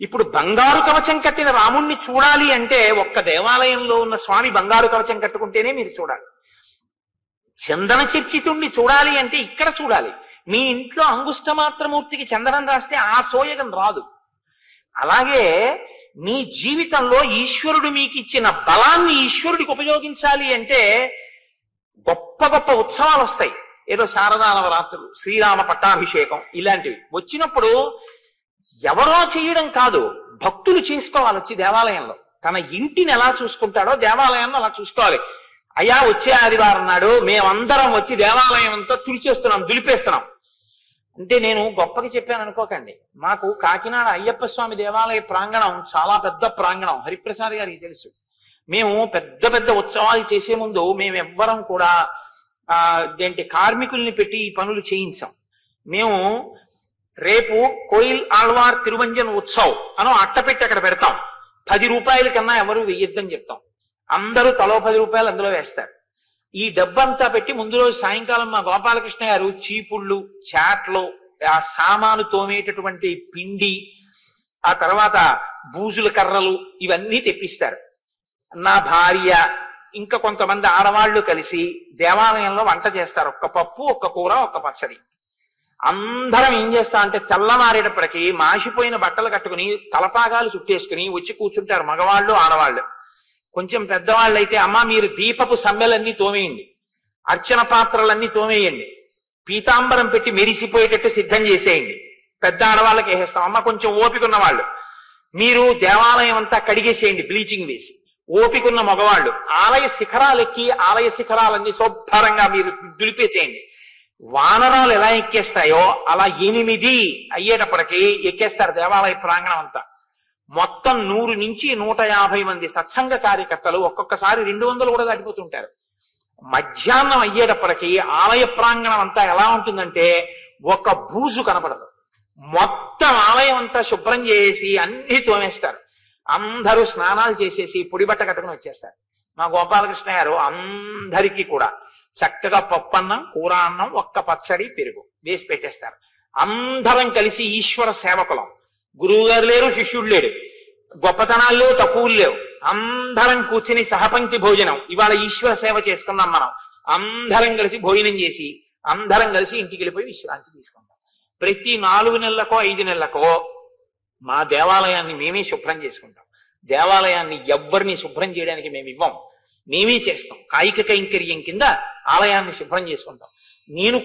ఇప్పుడు బంగారు కవచం కట్టిన రాముణ్ణి చూడాలి అంటే ఒక్క దేవాలయంలో ఉన్న స్వామి బంగారు కవచం కట్టుకుంటేనే మీరు చూడాలి. చందన చర్చితుణ్ణి చూడాలి అంటే ఇక్కడ చూడాలి. మీ ఇంట్లో అంగుష్టమాత్రమూర్తికి చందనం రాస్తే ఆ సోయగం రాదు. అలాగే మీ జీవితంలో ఈశ్వరుడు మీకు ఇచ్చిన బలాన్ని ఈశ్వరుడికి ఉపయోగించాలి అంటే గొప్ప గొప్ప ఉత్సవాలు వస్తాయి. ఏదో శారదా నవరాత్రులు, శ్రీరామ పట్టాభిషేకం ఇలాంటివి వచ్చినప్పుడు ఎవరో చేయడం కాదు, భక్తులు చేసుకోవాలి. వచ్చి దేవాలయంలో తన ఇంటిని ఎలా చూసుకుంటాడో దేవాలయంలో అలా చూసుకోవాలి. అయ్యా వచ్చే ఆదివారం నాడు మేమందరం వచ్చి దేవాలయం అంతా తుడిచేస్తున్నాం, దులిపేస్తున్నాం అంటే నేను గొప్పగా చెప్పాను అనుకోకండి. మాకు కాకినాడ అయ్యప్ప స్వామి దేవాలయ ప్రాంగణం చాలా పెద్ద ప్రాంగణం, హరిప్రసాద్ గారికి తెలుసు. మేము పెద్ద పెద్ద ఉత్సవాలు చేసే ముందు మేమెవ్వరం కూడా కార్మికుల్ని పెట్టి ఈ పనులు చేయించాం. మేము రేపు కోయిల్ ఆళ్వార్ తిరువంజన్ ఉత్సవ్ అనో అట్ట పెట్టి అక్కడ పెడతాం. 10 రూపాయల కన్నా ఎవరు వెయ్యొద్దని చెప్తాం. అందరూ తలో 10 రూపాయలు అందులో వేస్తారు. ఈ డబ్బంతా పెట్టి ముందు రోజు సాయంకాలం మా గోపాలకృష్ణ గారు చీపుళ్ళు, చాట్లు, ఆ సామాను తోమేటటువంటి పిండి, ఆ తర్వాత బూజుల కర్రలు ఇవన్నీ తెప్పిస్తారు. నా భార్య ఇంకా కొంతమంది ఆడవాళ్లు కలిసి దేవాలయంలో వంట చేస్తారు. ఒక్క పప్పు, ఒక్క కూర, ఒక్క పచ్చడి. అందరం ఏం చేస్తా అంటే తెల్లమారేటప్పటికి మాసిపోయిన బట్టలు కట్టుకుని తలపాగాలు చుట్టేసుకుని వచ్చి కూర్చుంటారు మగవాళ్ళు, ఆడవాళ్ళు. కొంచెం పెద్దవాళ్ళు అయితే అమ్మ మీరు దీపపు సమ్మెలన్నీ తోమేయండి, అర్చన పాత్రలన్నీ తోమేయండి, పీతాంబరం పెట్టి మెరిసిపోయేటట్టు సిద్ధం చేసేయండి. పెద్ద ఆడవాళ్ళకి వేసేస్తాం. అమ్మ కొంచెం ఓపిక ఉన్న వాళ్ళు మీరు దేవాలయం అంతా కడిగేసేయండి బ్లీచింగ్ వేసి. ఓపికన్న మగవాళ్ళు ఆలయ శిఖరాలెక్కి ఆలయ శిఖరాలన్నీ శుభ్రంగా మీరు దులిపేసేయండి. వానరాలు ఎలా ఎక్కేస్తాయో అలా 8 అయ్యేటప్పటికి ఎక్కేస్తారు దేవాలయ ప్రాంగణం అంతా. మొత్తం 100 నుంచి 150 మంది సత్సంగ కార్యకర్తలు ఒక్కొక్కసారి 200 కూడా దాటిపోతుంటారు. మధ్యాహ్నం అయ్యేటప్పటికి ఆలయ ప్రాంగణం అంతా ఎలా ఉంటుందంటే ఒక బూజు కనపడదు. మొత్తం ఆలయం అంతా శుభ్రం చేసి అన్ని తోమేస్తారు. అందరూ స్నానాలు చేసేసి పొడి బట్ట కట్టుకుని వచ్చేస్తారు. మా గోపాలకృష్ణ గారు అందరికీ కూడా చక్కగా పప్పన్నం, కూర అన్నం, ఒక్క పచ్చడి, పెరుగు వేసి పెట్టేస్తారు. అందరం కలిసి ఈశ్వర సేవకులం. గురువు గారు లేరు, శిష్యుడు లేడు, గొప్పతనాలు లేవు, తక్కువలు లేవు. అందరం కూర్చుని సహపంక్తి భోజనం. ఇవాళ ఈశ్వర సేవ చేసుకున్నాం మనం. అందరం కలిసి భోజనం చేసి అందరం కలిసి ఇంటికి వెళ్ళిపోయి విశ్రాంతి తీసుకుంటాం. ప్రతి 4 నెలలకో 5 నెలలకో మా దేవాలయాన్ని మేమే శుభ్రం చేసుకుంటాం. దేవాలయాన్ని ఎవ్వరిని శుభ్రం చేయడానికి మేము ఇవ్వం, మేమే చేస్తాం. కాయిక కైంకర్యం కింద ఆలయాన్ని శుభ్రం చేసుకుంటాం. నేను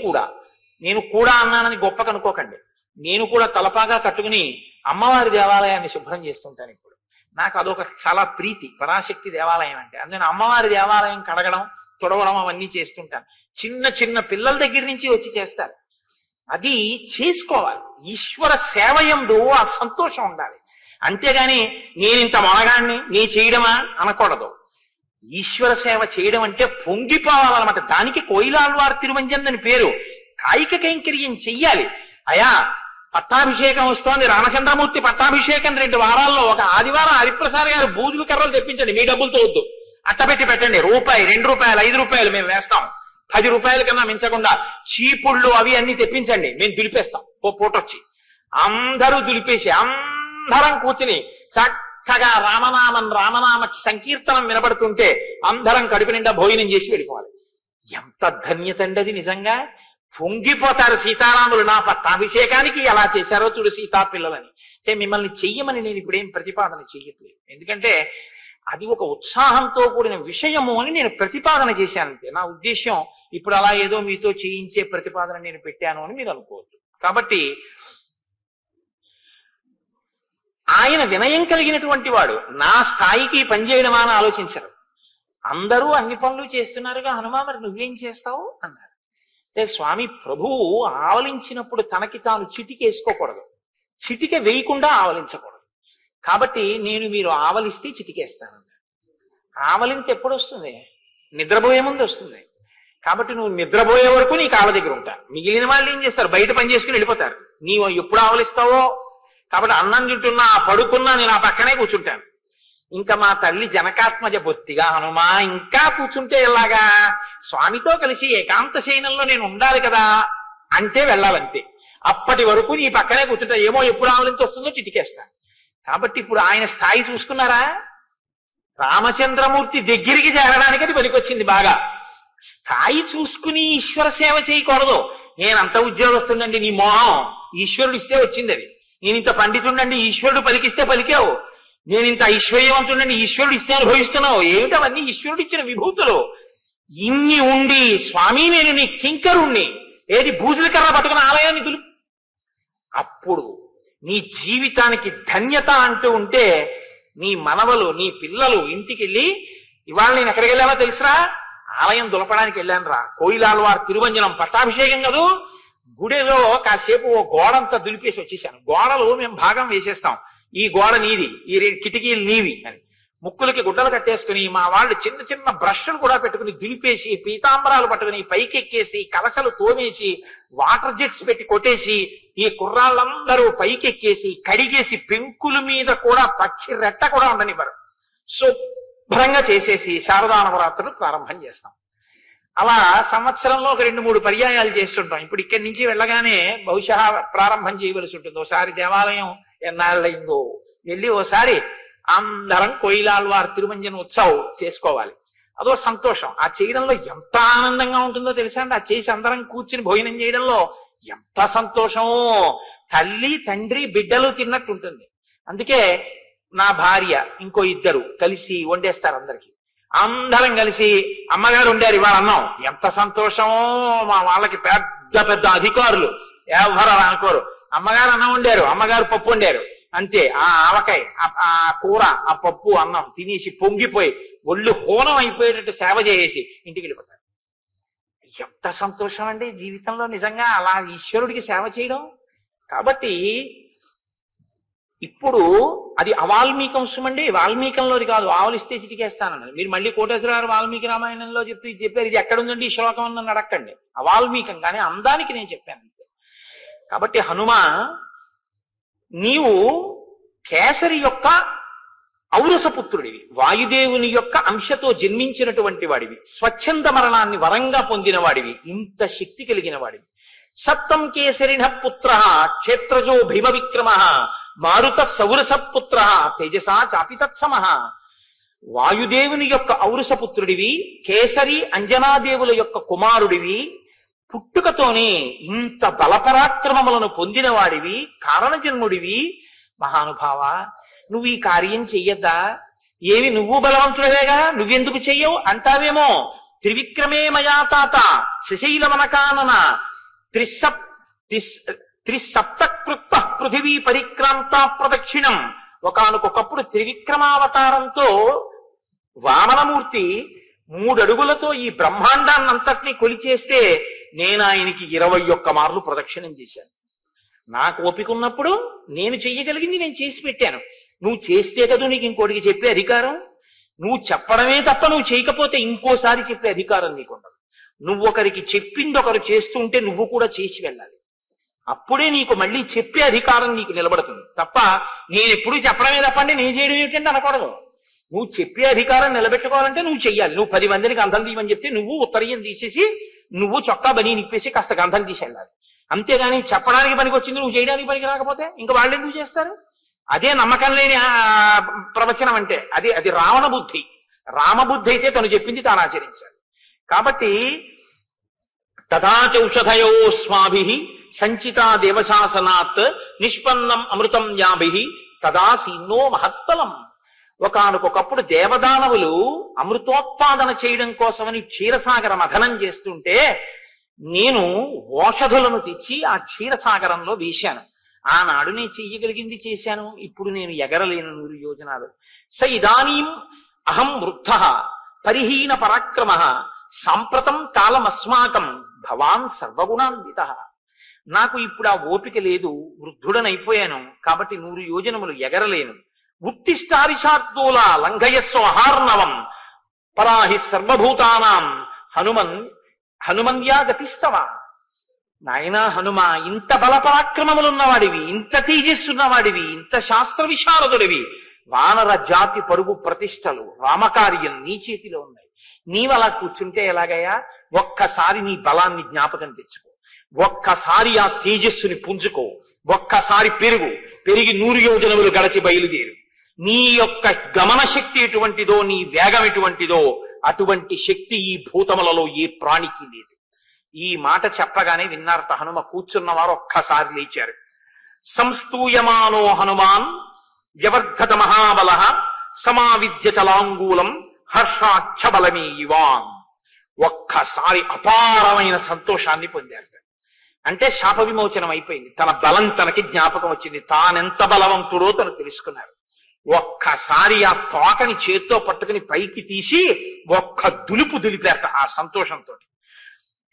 కూడా అన్నానని గొప్ప కనుకోకండి. నేను కూడా తలపాగా కట్టుకుని అమ్మవారి దేవాలయాన్ని శుభ్రం చేస్తుంటాను. ఇప్పుడు నాకు అదొక చాలా ప్రీతి, పరాశక్తి దేవాలయం అంటే. అందుకని అమ్మవారి దేవాలయం కడగడం, తుడవడం అవన్నీ చేస్తుంటాను. చిన్న చిన్న పిల్లల దగ్గర నుంచి వచ్చి చేస్తారు. అది చేసుకోవాలి. ఈశ్వర సేవయందు ఆ సంతోషం ఉండాలి. అంతేగాని నేనింత మొనగాన్ని నీ చేయడమా అనకూడదు. ఈశ్వర సేవ చేయడం అంటే పొంగిపోవాలన్నమాట. దానికి కోయిలాళ్వార్ తిరువంజన్ అని పేరు. కాయిక కైంకర్యం చెయ్యాలి. అయా పట్టాభిషేకం వస్తోంది, రామచంద్రమూర్తి పట్టాభిషేకం 2 వారాల్లో, ఒక ఆదివారం హరిప్రసాద్ గారు బూజులు కర్రలు తెప్పించండి, మీ డబ్బులతో వద్దు, అట్టపెట్టి పెట్టండి. రూపాయి, 2 రూపాయలు, 5 రూపాయలు మేము వేస్తాం. 10 రూపాయల కన్నా మించకుండా చీపుళ్ళు అవి అన్ని తెప్పించండి, మేము దులిపేస్తాం. ఓ పూటొచ్చి అందరూ దులిపేసి అందరం కూర్చుని చక్కగా రామనామ సంకీర్తనం వినబడుతుంటే అందరం కడుపు నిండా భోజనం చేసి వెళ్ళిపోవాలి. ఎంత ధన్యత అండి అది. నిజంగా పొంగిపోతారు సీతారాములు. నా పట్టాభిషేకానికి ఎలా చేశారో చూడు సీతా పిల్లలని. అంటే మిమ్మల్ని చెయ్యమని నేను ఇప్పుడేం ప్రతిపాదన చెయ్యట్లేదు, ఎందుకంటే అది ఒక ఉత్సాహంతో కూడిన విషయము అని నేను ప్రతిపాదన చేశాను అంతే. నా ఉద్దేశం ఇప్పుడు అలా ఏదో మీతో చేయించే ప్రతిపాదన నేను పెట్టాను అని మీరు అనుకోవద్దు. కాబట్టి ఆయన వినయం కలిగినటువంటి వాడు. నా స్థాయికి పనిచేయడమా అని ఆలోచించరు. అందరూ అన్ని పనులు చేస్తున్నారుగా, హనుమా మరి నువ్వేం చేస్తావు అన్నారు. అంటే స్వామి ప్రభువు ఆవలించినప్పుడు తనకి తాను చిటికేసుకోకూడదు, చిటిక వేయకుండా ఆవలించకూడదు. కాబట్టి మీరు ఆవలిస్తే చిటికేస్తాను. ఆవలింత ఎప్పుడు వస్తుంది? నిద్రపోయే ముందు వస్తుంది. కాబట్టి నువ్వు నిద్రపోయే వరకు నీ కాళ్ళ దగ్గర ఉంటా. మిగిలిన వాళ్ళు ఏం చేస్తారు? బయట పని చేసుకుని వెళ్ళిపోతారు. నీవు ఎప్పుడు ఆవలిస్తావో. కాబట్టి అన్నం తింటున్నా పడుకున్నా నేను ఆ పక్కనే కూర్చుంటాను. ఇంకా మా తల్లి జనకాత్మజ బొత్తిగా హనుమా ఇంకా కూర్చుంటే ఎలాగా? స్వామితో కలిసి ఏకాంత శయనంలో నేను ఉండాలి కదా అంటే వెళ్ళాలంతే. అప్పటి వరకు నీ పక్కనే కూర్చుంటా. ఏమో ఎప్పుడు ఆవలింత వస్తుందో చిటికేస్తాను. కాబట్టి ఇప్పుడు ఆయన స్థాయి చూసుకున్నారా? రామచంద్రమూర్తి దగ్గరికి చేరడానికి అది పనికొచ్చింది బాగా. స్థాయి చూసుకుని ఈశ్వర సేవ చేయకూడదు. నేనంత ఉద్యోగస్తుండండి, నీ మోహం ఈశ్వరుడు ఇస్తే వచ్చింది అది. నేను ఇంత పండితుండండి, ఈశ్వరుడు పలికిస్తే పలికావు. నేను ఇంత ఐశ్వర్యవంతుండండి, ఈశ్వరుడు ఇస్తే అనుభవిస్తున్నావు. ఏమిటవన్నీ ఈశ్వరుడు ఇచ్చిన విభూతులు. ఇన్ని ఉండి స్వామి నేను నీ కింకరుణ్ణి, ఏది బూజుల కర్ర పట్టుకున్న ఆలయాన్ని దులు. అప్పుడు నీ జీవితానికి ధన్యత అంటూ ఉంటే నీ మనవలు నీ పిల్లలు ఇంటికి వెళ్ళి, ఇవాళ నేను ఎక్కడికి వెళ్ళానో తెలుసురా? ఆలయం దులపడానికి వెళ్ళాను రా. కోయిలాల్వార్ తిరువంజనం పట్టాభిషేకం కదూ. గుడిలో కాసేపు ఓ గోడంతా దులిపేసి వచ్చేసాను. గోడలు మేము భాగం వేసేస్తాం. ఈ గోడ నీది, ఈ కిటికీలు నీవి అని. ముక్కులకి గుడ్డలు కట్టేసుకుని మా వాళ్ళు చిన్న చిన్న బ్రష్లు కూడా పెట్టుకుని దులిపేసి, పీతాంబరాలు పట్టుకుని పైకెక్కేసి, కలసలు తోమేసి, వాటర్ జెట్స్ పెట్టి కొట్టేసి, ఈ కుర్రాళ్ళందరూ పైకెక్కేసి కడిగేసి, పెంకుల మీద కూడా పక్షి రెట్ట కూడా ఉండనివ్వరు. శుభ్రంగా చేసేసి శారదా నవరాత్రులు ప్రారంభం చేస్తాం. అలా సంవత్సరంలో ఒక 2-3 పర్యాయాలు చేస్తుంటాం. ఇప్పుడు ఇక్కడి నుంచి వెళ్ళగానే బహుశా ప్రారంభం చేయవలసి ఉంటుంది. ఒకసారి దేవాలయం ఎన్నాళ్ళయిందో వెళ్ళి ఓసారి అందరం కోయిలాల్వార్ తిరుమంజన ఉత్సవం చేసుకోవాలి. అదో సంతోషం. ఆ చేయడంలో ఎంత ఆనందంగా ఉంటుందో తెలుసా అండి. ఆ చేసి అందరం కూర్చుని భోజనం చేయడంలో ఎంత సంతోషమో. తల్లి తండ్రి బిడ్డలు తిన్నట్టు ఉంటుంది. అందుకే నా భార్య ఇంకో 2 కలిసి వండేస్తారు అందరికి. అందరం కలిసి అమ్మగారు వండారు ఇవాళ అన్నం, ఎంత సంతోషమో. మా వాళ్ళకి పెద్ద పెద్ద అధికారులు ఎవరు అలా అనుకోరు. అమ్మగారు అన్నం వండారు, అమ్మగారు పప్పు వండారు, అంతే. ఆ ఆవకాయ, ఆ కూర, ఆ పప్పు అన్నం తినేసి పొంగిపోయి ఒళ్ళు హోనం అయిపోయేటట్టు సేవ చేసేసి ఇంటికి వెళ్ళిపోతారు. ఎంత సంతోషం అండి జీవితంలో నిజంగా అలా ఈశ్వరుడికి సేవ చేయడం. కాబట్టి ఇప్పుడు అది అవాల్మీకంశం అండి. వాల్మీకంలోది కాదు. ఆవలిస్తే చిటికేస్తానని మీరు మళ్ళీ కోటేశ్వరరావు వాల్మీకి రామాయణంలో చెప్పారు. ఇది ఎక్కడుందండి ఈ శ్లోకం అన్న అడక్కండి. అవాల్మీకం, కానీ అందానికి నేను చెప్పాను అంతే. కాబట్టి హనుమ, నీవు కేసరి యొక్క ఔరసపుత్రుడివి, వాయుదేవుని యొక్క అంశతో జన్మించినటువంటి వాడివి, స్వచ్ఛంద మరణాన్ని వరంగా పొందిన వాడివి, ఇంత శక్తి కలిగిన వాడివి. సప్తం కేసరిణ పుత్ర క్షేత్రజో భీమ విక్రమ మారుత సౌరస పుత్ర తేజసా చాపితత్సమ. వాయుదేవుని యొక్క ఔరసపుత్రుడివి, కేసరి అంజనాదేవుల యొక్క కుమారుడివి, పుట్టుకతోనే ఇంత బలపరాక్రమములను పొందిన వాడివి, కారణజన్ముడివి. మహానుభావ, నువ్వు ఈ కార్యం చెయ్యద్దా? ఏమి నువ్వు బలవంతుడవేగా, నువ్వెందుకు చెయ్యవు అంటావేమో. త్రివిక్రమే మయా తాత శశైలవనకానన త్రిసప్తకృత్వ పృథివీ పరిక్రాంత ప్రదక్షిణం. ఒకానొకప్పుడు త్రివిక్రమావతారంతో వామనమూర్తి 3 అడుగులతో ఈ బ్రహ్మాండాన్నంతటినీ కొలిచేస్తే నేను ఆయనకి 21 మార్లు ప్రదక్షిణం చేశాను. నాకు ఓపిక ఉన్నప్పుడు నేను చెయ్యగలిగింది నేను చేసి పెట్టాను. నువ్వు చేస్తే కదా నీకు ఇంకోటికి చెప్పే అధికారం. నువ్వు చెప్పడమే తప్ప నువ్వు చేయకపోతే ఇంకోసారి చెప్పే అధికారం నీకుండదు. నువ్వు ఒకరికి చెప్పింది ఒకరు చేస్తూ ఉంటే నువ్వు కూడా చేసి వెళ్ళాలి. అప్పుడే నీకు మళ్ళీ చెప్పే అధికారం నీకు నిలబడుతుంది తప్ప నేను ఎప్పుడు చెప్పడమే తప్పండి నేను చేయడం ఏమిటంటే అనకూడదు. నువ్వు చెప్పే అధికారం నిలబెట్టుకోవాలంటే నువ్వు చెయ్యాలి. నువ్వు 10 మందిని గంధం తీయమని చెప్తే నువ్వు ఉత్తరీయం తీసేసి నువ్వు చొక్కా బనీ నిప్పేసి కాస్త గంధం తీసి వెళ్ళాలి. అంతేగాని చెప్పడానికి పనికి వచ్చింది నువ్వు చేయడానికి పనికి రాకపోతే ఇంకా వాళ్ళు ఎందుకు చేస్తారు? అదే నమ్మకం లేని ప్రవచనం అంటే అది రావణ బుద్ధి. రామబుద్ధి అయితే తను చెప్పింది తాను ఆచరించాడు. కాబట్టి తథాచౌషధయో స్మాభి సంచితా దేవశాసనాత్ నిష్పన్నం అమృతం యాభి తదాసీన్నో మహత్ఫలం. ఒకానొకప్పుడు దేవదానవులు అమృతోత్పాదన చేయడం కోసమని క్షీరసాగర మథనం చేస్తుంటే నేను ఓషధులను తెచ్చి ఆ క్షీరసాగరంలో వేశాను. ఆనాడు నేను చెయ్యగలిగింది చేశాను. ఇప్పుడు నేను ఎగరలేను 100 యోజనాలు. స ఇదానీం అహం వృద్ధ పరిహీన పరాక్రమ సాంప్రతం కాలమస్మాకం భవాన్ సర్వగుణాన్విత. నాకు ఇప్పుడు ఆ ఓపిక లేదు, వృద్ధుడనైపోయాను. కాబట్టి 100 యోజనములు ఎగరలేను. ఉత్తిష్టారిషార్దూల లంఘయస్వ అహార్ణవం పరాహి సర్వభూతానాం హనుమన్ హనుమన్యా గతిస్తవా. నాయనా హనుమ, ఇంత బలపరాక్రమములున్నవాడివి, ఇంత తేజస్సున్నవాడివి, ఇంత శాస్త్ర విశారదుడివి, వానర జాతి పరుగు ప్రతిష్టలు రామకార్యం నీ చేతిలో ఉన్నాయి. నీవలా కూర్చుంటే ఎలాగయ్యా? ఒక్కసారి నీ బలాన్ని జ్ఞాపకం తెచ్చుకో, ఒక్కసారి ఆ తేజస్సుని పుంజుకో, ఒక్కసారి పెరిగి 100 యోజనములు గడచి బయలుదేరు. నీ యొక్క గమన శక్తి ఎటువంటిదో, నీ వేగం ఎటువంటిదో అటువంటి శక్తి ఈ భూతములలో ఏ ప్రాణికి లేదు. ఈ మాట చెప్పగానే విన్నారట హనుమ. కూర్చున్న వారు ఒక్కసారి లేచారు. సంస్తూయమానో హనుమాన్ వ్యవర్ధత మహాబల సమావిద్య చలాంగూలం హర్షాక్షబలమే యువాన్. ఒక్కసారి అపారమైన సంతోషాన్ని పొందారు. అంటే శాప విమోచనం అయిపోయింది. తన బలం తనకి జ్ఞాపకం వచ్చింది. తానెంత బలవంతుడో తను తెలుసుకున్నారు. ఒక్కసారి ఆ తోకని చేత్తో పట్టుకుని పైకి తీసి ఒక్క దులుపు దులిపారట ఆ సంతోషంతో.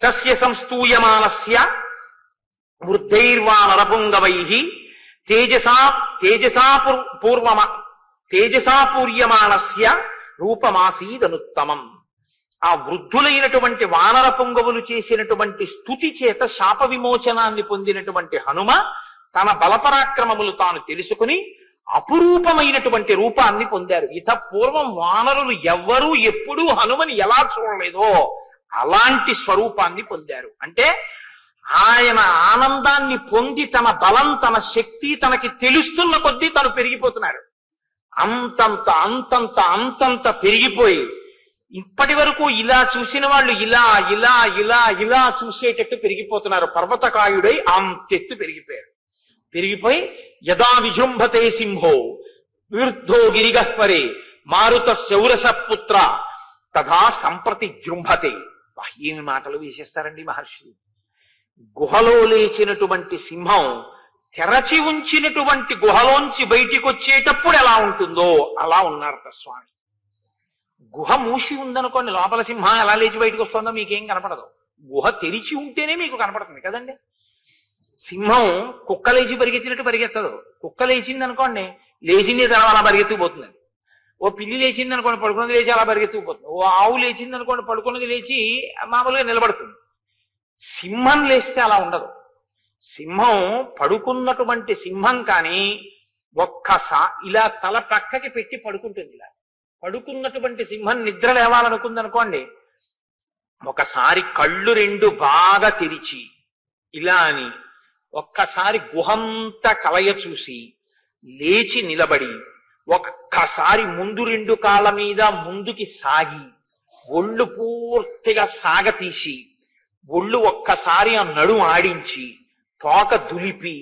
తస్య సంస్తూయమానస్య వృద్ధైర్వానరపుంగవై తేజసాపూర్యమానస్య రూపమాసీదనుత్తమం. ఆ వృద్ధులైనటువంటి వానర పుంగవులు చేసినటువంటి స్తుతి చేత శాప విమోచనాన్ని పొందినటువంటి హనుమ తన బలపరాక్రమములు తాను తెలుసుకుని అపురూపమైనటువంటి రూపాన్ని పొందారు. ఇత పూర్వం వానరులు ఎవ్వరూ ఎప్పుడూ హనుమని ఎలా చూడలేదో అలాంటి స్వరూపాన్ని పొందారు. అంటే ఆయన ఆనందాన్ని పొంది తన బలం, తన శక్తి తనకి తెలుస్తున్న కొద్దీ తను పెరిగిపోతున్నారు. అంతంత అంతంత అంతంత పెరిగిపోయి ఇప్పటి వరకు ఇలా చూసిన వాళ్ళు ఇలా ఇలా ఇలా ఇలా చూసేటట్టు పెరిగిపోతున్నారు. పర్వతకాయుడై అంతెత్తు పెరిగిపోయి యదా విజృంభతే సింహో విరుద్ధో గిరిగహ్వరే మారుత శౌరస పుత్ర తథా సంప్రతి జృంభతే. ఏమి మాటలు వేసేస్తారండి మహర్షి. గుహలో లేచినటువంటి సింహం తెరచి ఉంచినటువంటి గుహలోంచి బయటికి వచ్చేటప్పుడు ఎలా ఉంటుందో అలా ఉన్నారట స్వామి. గుహ మూసి ఉందనుకోండి, లోపల సింహం ఎలా లేచి బయటకు వస్తుందో మీకేం కనపడదు. గుహ తెరిచి ఉంటేనే మీకు కనపడుతుంది కదండి. సింహం కుక్క లేచి పరిగెత్తినట్టు పరిగెత్తదు. కుక్క లేచింది అనుకోండి, లేచింది తన అలా పరిగెత్తుకుపోతుందండి. ఓ పిల్లి లేచింది అనుకోండి, పడుకున్నది లేచి అలా పరిగెత్తుకుపోతుంది. ఓ ఆవు లేచింది అనుకోండి, పడుకున్నది లేచి మామూలుగా నిలబడుతుంది. సింహం లేస్తే అలా ఉండదు. సింహం పడుకున్నటువంటి సింహం కానీ ఇలా తల పక్కకి పెట్టి పడుకుంటుంది. ఇలా పడుకున్నటువంటి సింహం నిద్ర లేవాలనుకుంది అనుకోండి, ఒకసారి కళ్ళు 2 బాగా తెరిచి ఇలా అని ఒక్కసారి గుహంతా కలయ చూసి లేచి నిలబడి ఒక్కసారి ముందు 2 కాళ్ళ మీద ముందుకి సాగి ఒళ్ళు పూర్తిగా సాగతీసి ఒళ్ళు ఒక్కసారి ఆ నడుం ఆడించి తోక దులిపి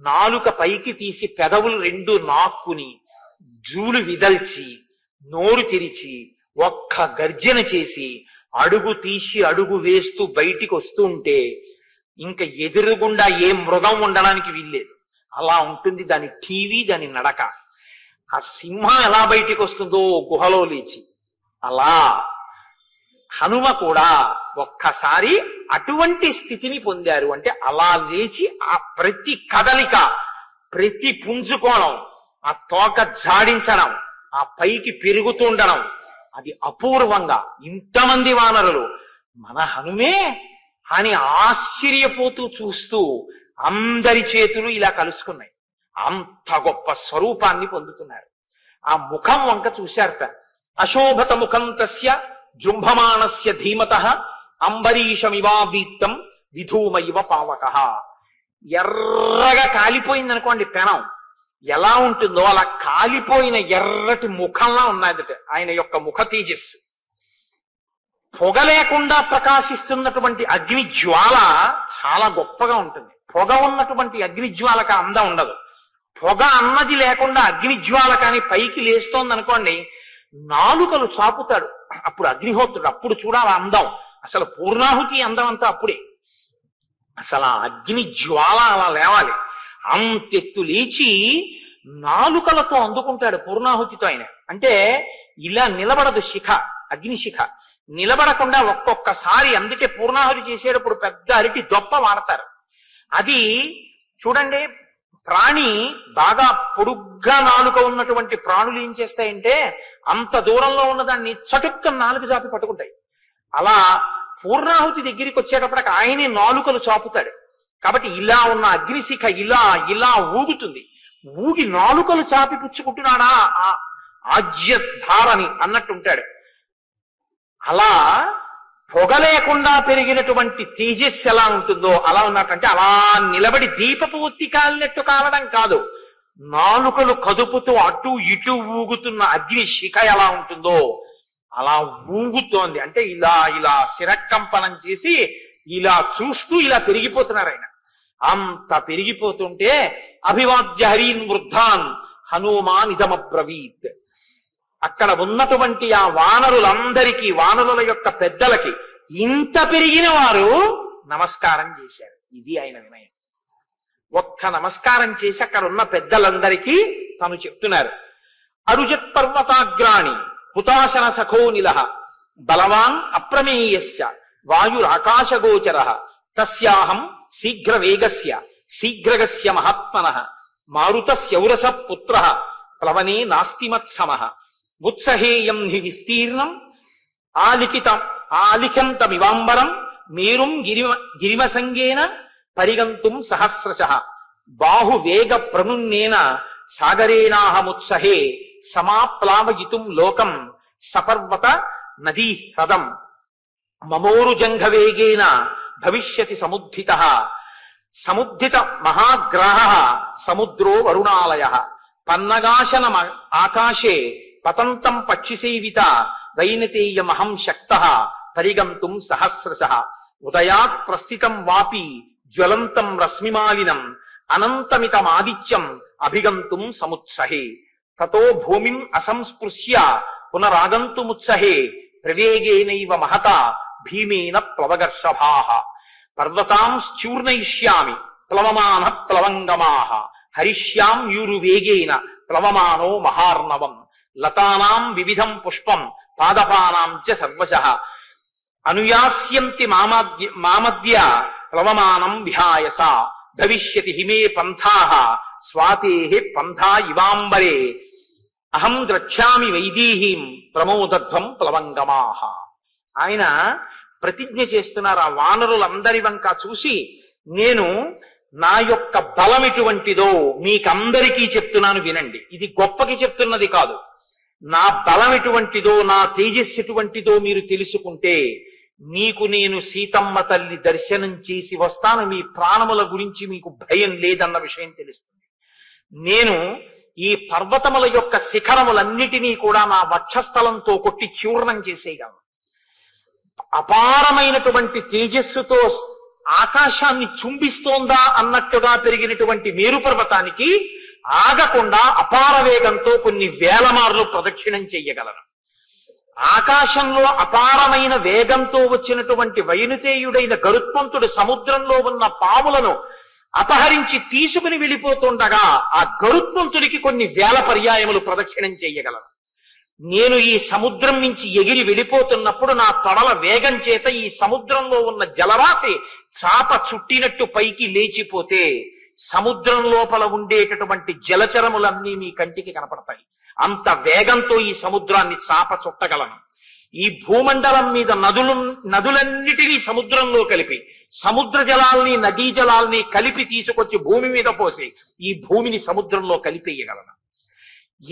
నాలుక పైకి తీసి పెదవులు 2 నాక్కుని జూలు విదల్చి నోరు తెరిచి ఒక్క గర్జన చేసి అడుగు తీసి అడుగు వేస్తూ బయటికి వస్తూ ఉంటే ఇంకా ఎదురుగుండా ఏ మృగం ఉండడానికి వీల్లేదు. అలా ఉంటుంది దాని టీవీ, దాని నడక. ఆ సింహం ఎలా బయటికి వస్తుందో గుహలో లేచి, అలా హనుమ కూడా ఒక్కసారి అటువంటి స్థితిని పొందారు. అంటే అలా లేచి ఆ ప్రతి కదలిక, ప్రతి పుంజుకోవడం, ఆ తోక జాడించడం, ఆ పైకి పెరుగుతుండడం, అది అపూర్వంగా ఇంతమంది వానరులు మన హనుమే అని ఆశ్చర్యపోతూ చూస్తూ అందరి చేతులు ఇలా కలుసుకున్నాయి. అంత గొప్ప స్వరూపాన్ని పొందుతున్నారు. ఆ ముఖం వంక చూశారట. అశోభత ముఖం తస్య జృంభమాణస్య ధీమతః అంబరీషమివాదీప్తం విధూమైవ పావకః. ఎర్రగా కాలిపోయింది అనుకోండి పెనం, ఎలా ఉంటుందో అలా కాలిపోయిన ఎర్రటి ముఖంలా ఉన్నదట ఆయన యొక్క ముఖ తేజస్సు. పొగ లేకుండా ప్రకాశిస్తున్నటువంటి అగ్ని జ్వాల చాలా గొప్పగా ఉంటుంది. పొగ ఉన్నటువంటి అగ్ని జ్వాలక అందం ఉండదు. పొగ అన్నది లేకుండా అగ్ని జ్వాల కానీ పైకి లేస్తోంది అనుకోండి, నాలుకలు చాపుతాడు అప్పుడు అగ్నిహోత్రుడు. అప్పుడు చూడాలి అందం. అసలు పూర్ణాహుతి అందం అంతా అప్పుడే. అసలు ఆ అగ్ని జ్వాల అలా లేవాలి. అంతెత్తు లేచి నాలుకలతో అందుకుంటాడు పూర్ణాహుతితో ఆయన. అంటే ఇలా నిలబడదు శిఖ, అగ్నిశిఖ నిలబడకుండా ఒక్కొక్కసారి. అందుకే పూర్ణాహుతి చేసేటప్పుడు పెద్ద అరటి దొప్ప వాడతారు. అది చూడండి, ప్రాణి బాగా పొడుగ్గా నాలుక ఉన్నటువంటి ప్రాణులు ఏం చేస్తాయంటే అంత దూరంలో ఉన్నదాన్ని చటుక్క నాలుగు జాపి పట్టుకుంటాయి. అలా పూర్ణాహుతి దగ్గరికి వచ్చేటప్పటికి ఆయనే నాలుకలు చాపుతాడు. కాబట్టి ఇలా ఉన్న అగ్నిశిఖ ఇలా ఇలా ఊగుతుంది. ఊగి నాలుకలు చాపి పుచ్చుకుంటున్నాడా ఆ ఆజ్యధారని అన్నట్టుంటాడు. అలా పొగ లేకుండా పెరిగినటువంటి తేజస్సు ఎలా ఉంటుందో అలా ఉన్నట్టంటే అలా నిలబడి దీపపు ఒత్తి కాలినట్టు కాలడం కాదు, నాలుకలు కదుపుతూ అటు ఇటు ఊగుతున్న అగ్ని శిఖ ఎలా ఉంటుందో అలా ఊగుతోంది. అంటే ఇలా ఇలా శిరకంపనం చేసి ఇలా చూస్తూ ఇలా పెరిగిపోతున్నారు ఆయన. అంత పెరిగిపోతుంటే అభివాద్య హరీన్ వృద్ధాన్ హనుమాన్ ఇదమబ్రవీత్. అక్కడ ఉన్నటువంటి ఆ వానరులందరికీ, వానరుల యొక్క పెద్దలకి ఇంత పెరిగిన వారు నమస్కారం చేశారు. ఇది ఆయన వినయం. ఒక్క నమస్కారం చేసి అక్కడ ఉన్న పెద్దలందరికీ తను చెప్తున్నారు. అరుజత్ పర్వతాగ్రాణి హుతాశన సఖోనిలః బలవాన్ అప్రమేయశ్చ వాయురాకాశగోచరః తస్యాహం శీఘ్రవేగస్య శీఘ్రగస్య మహాత్మనః మారుతస్యౌరస పుత్రః ప్లవనే నాస్తి మత్సమః ఉత్సహేయం హి విస్తీర్ణం ఆలిఖంతమివాంబరం మేరుం గిరిమసంగేన పరిగంతుం సహస్రశః బాహువేగ ప్రనున్నేన సాగరేణాహముత్సహే సమాప్లావయితుం లోకం సపర్వత నదీ హ్రదం మమోరుజంఘవేగేన భవిష్యతి సముద్ధితః సముద్ధిత మహాగ్రహః సముద్రో వరుణాలయః పన్నగాశన ఆకాశే పతంతం పక్షిసేవిత వైనతేయమహం శక్తః పరిగంతుం సహస్రశః ఉదయాత్ ప్రస్థితం వాపి జ్వలంతం రశ్మిమాలినం అనంతమితమాదిత్యం అభిగంతుం సముత్సహే తతో భూమిం అసంస్పృశ్య పునరాగంతుముత్సహే ప్రవేగేనైవ మహత భీమేన ప్లవగర్షభాః పర్వతాంశ్చూర్ణయిష్యామి ప్లవమాన ప్లవంగమాః హరిష్యాం యూరువేగేన ప్లవమానో మహార్ణవం లతానాం వివిధం పుష్పం పాదపానాం చ సర్వశః అనుయాస్యంతి మామద్య ప్లవమానం విహాయస భవిష్యతి హిమే పంథాః స్వాతేః పంథా ఇవాంబరే అహం ద్రక్ష్యామి వైదేహీం ప్రమోదధ్వం ప్లవంగమాః. ఆయన ప్రతిజ్ఞ చేస్తున్నారు. ఆ వానరులందరి వంక చూసి, నేను నా యొక్క బలం ఎటువంటిదో మీకందరికీ చెప్తున్నాను వినండి. ఇది గొప్పకి చెప్తున్నది కాదు. నా బలం ఎటువంటిదో, నా తేజస్సు ఎటువంటిదో మీరు తెలుసుకుంటే మీకు నేను సీతమ్మ తల్లి దర్శనం చేసి వస్తాను, మీ ప్రాణముల గురించి మీకు భయం లేదన్న విషయం తెలుస్తుంది. నేను ఈ పర్వతముల యొక్క శిఖరములన్నిటినీ కూడా నా వక్షస్థలంతో కొట్టి చూర్ణం చేసేయగలను. అపారమైనటువంటి తేజస్సుతో ఆకాశాన్ని చుంబిస్తోందా అన్నట్టుగా పెరిగినటువంటి మేరు పర్వతానికి ఆగకుండా అపార వేగంతో కొన్ని వేల మార్లు ప్రదక్షిణం చెయ్యగలను. ఆకాశంలో అపారమైన వేగంతో వచ్చినటువంటి వైనుతేయుడైన గరుత్మంతుడు సముద్రంలో ఉన్న పాములను అపహరించి తీసుకుని వెళ్ళిపోతుండగా ఆ గరుత్మంతుడికి కొన్ని వేల పర్యాయములు ప్రదక్షిణం చెయ్యగలను. నేను ఈ సముద్రం నుంచి ఎగిరి వెళ్ళిపోతున్నప్పుడు నా తొడల వేగం చేత ఈ సముద్రంలో ఉన్న జలరాశి చాప చుట్టినట్టు పైకి లేచిపోతే సముద్రం లోపల ఉండేటటువంటి జలచరములన్నీ మీ కంటికి కనపడతాయి. అంత వేగంతో ఈ సముద్రాన్ని చాప చుట్టగలను. ఈ భూమండలం మీద నదులన్నిటినీ సముద్రంలో కలిపి, సముద్ర జలాల్ని నదీ జలాల్ని కలిపి తీసుకొచ్చి భూమి మీద పోసి ఈ భూమిని సముద్రంలో కలిపేయగలను.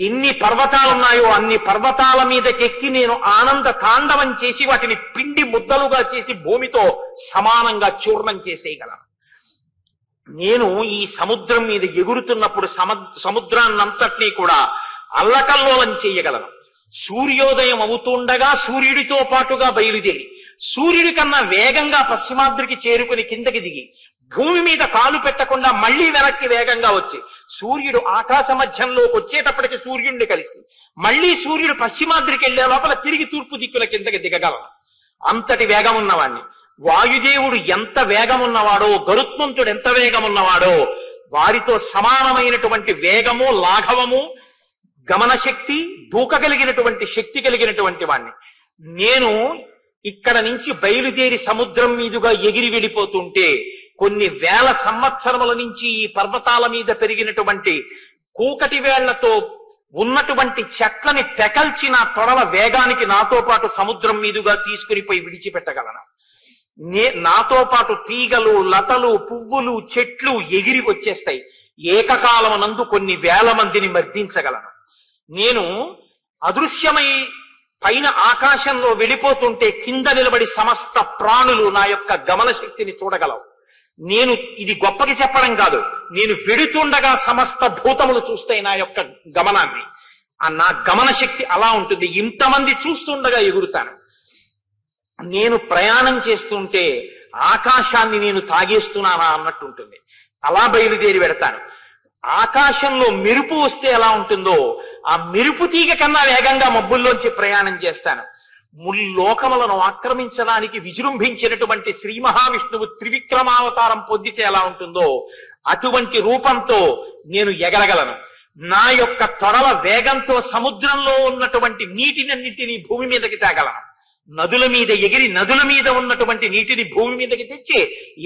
ఎన్ని పర్వతాలున్నాయో అన్ని పర్వతాల మీదకెక్కి నేను ఆనంద తాండవం చేసి వాటిని పిండి ముద్దలుగా చేసి భూమితో సమానంగా చూర్ణం చేసేయగలను. నేను ఈ సముద్రం మీద ఎగురుతున్నప్పుడు సముద్రాన్నంతటినీ కూడా అల్లకల్లోలం చేయగలను. సూర్యోదయం అవుతుండగా సూర్యుడితో పాటుగా బయలుదేరి సూర్యుడి కన్నా వేగంగా పశ్చిమాద్రికి చేరుకుని కిందకి దిగి భూమి మీద కాలు పెట్టకుండా మళ్లీ వెనక్కి వేగంగా వచ్చి సూర్యుడు ఆకాశ మధ్యంలోకి వచ్చేటప్పటికి సూర్యుడిని కలిసి మళ్లీ సూర్యుడు పశ్చిమాద్రికి వెళ్లే లోపల తిరిగి తూర్పు దిక్కుల కిందకి దిగగలను. అంతటి వేగం ఉన్నవాణ్ణి. వాయుదేవుడు ఎంత వేగం ఉన్నవాడో, గరుత్మంతుడు ఎంత వేగం ఉన్నవాడో వారితో సమానమైనటువంటి వేగము, లాఘవము, గమనశక్తి, దూకగలిగినటువంటి శక్తి కలిగినటువంటి వాణ్ణి. నేను ఇక్కడ నుంచి బయలుదేరి సముద్రం మీదుగా ఎగిరి వెళ్ళిపోతుంటే కొన్ని వేల సంవత్సరముల నుంచి ఈ పర్వతాల మీద పెరిగినటువంటి కూకటి వేళ్లతో ఉన్నటువంటి చెట్లని పెకల్చి నా తొడల వేగానికి నాతో పాటు సముద్రం మీదుగా తీసుకుని పోయి విడిచిపెట్టగలను. నాతో పాటు తీగలు, లతలు, పువ్వులు, చెట్లు ఎగిరి వచ్చేస్తాయి. ఏకకాలమునందు కొన్ని వేల మందిని మర్దించగలను. నేను అదృశ్యమై పైన ఆకాశంలో వెళ్ళిపోతుంటే కింద నిలబడి సమస్త ప్రాణులు నా యొక్క గమన శక్తిని చూడగలవు. నేను ఇది గొప్పకి చెప్పడం కాదు, నేను వెడుతుండగా సమస్త భూతములు చూస్తాయి నా యొక్క గమనాన్ని. నా గమన శక్తి అలా ఉంటుంది. ఇంతమంది చూస్తుండగా ఎగురుతాను. నేను ప్రయాణం చేస్తుంటే ఆకాశాన్ని నేను తాగేస్తున్నానా అన్నట్టు ఉంటుంది. అలా బయలుదేరి పెడతాను. ఆకాశంలో మెరుపు వస్తే ఎలా ఉంటుందో ఆ మెరుపు తీగ కన్నా వేగంగా మబ్బుల్లోంచి ప్రయాణం చేస్తాను. ముల్లోకములను ఆక్రమించడానికి విజృంభించినటువంటి శ్రీ మహావిష్ణువు త్రివిక్రమావతారం పొందితే ఎలా ఉంటుందో అటువంటి రూపంతో నేను ఎగరగలను. నా యొక్క తొడల వేగంతో సముద్రంలో ఉన్నటువంటి నీటినన్నిటినీ భూమి మీదకి తేగలను. నదుల మీద ఎగిరి నదుల మీద ఉన్నటువంటి నీటిని భూమి మీదకి తెచ్చి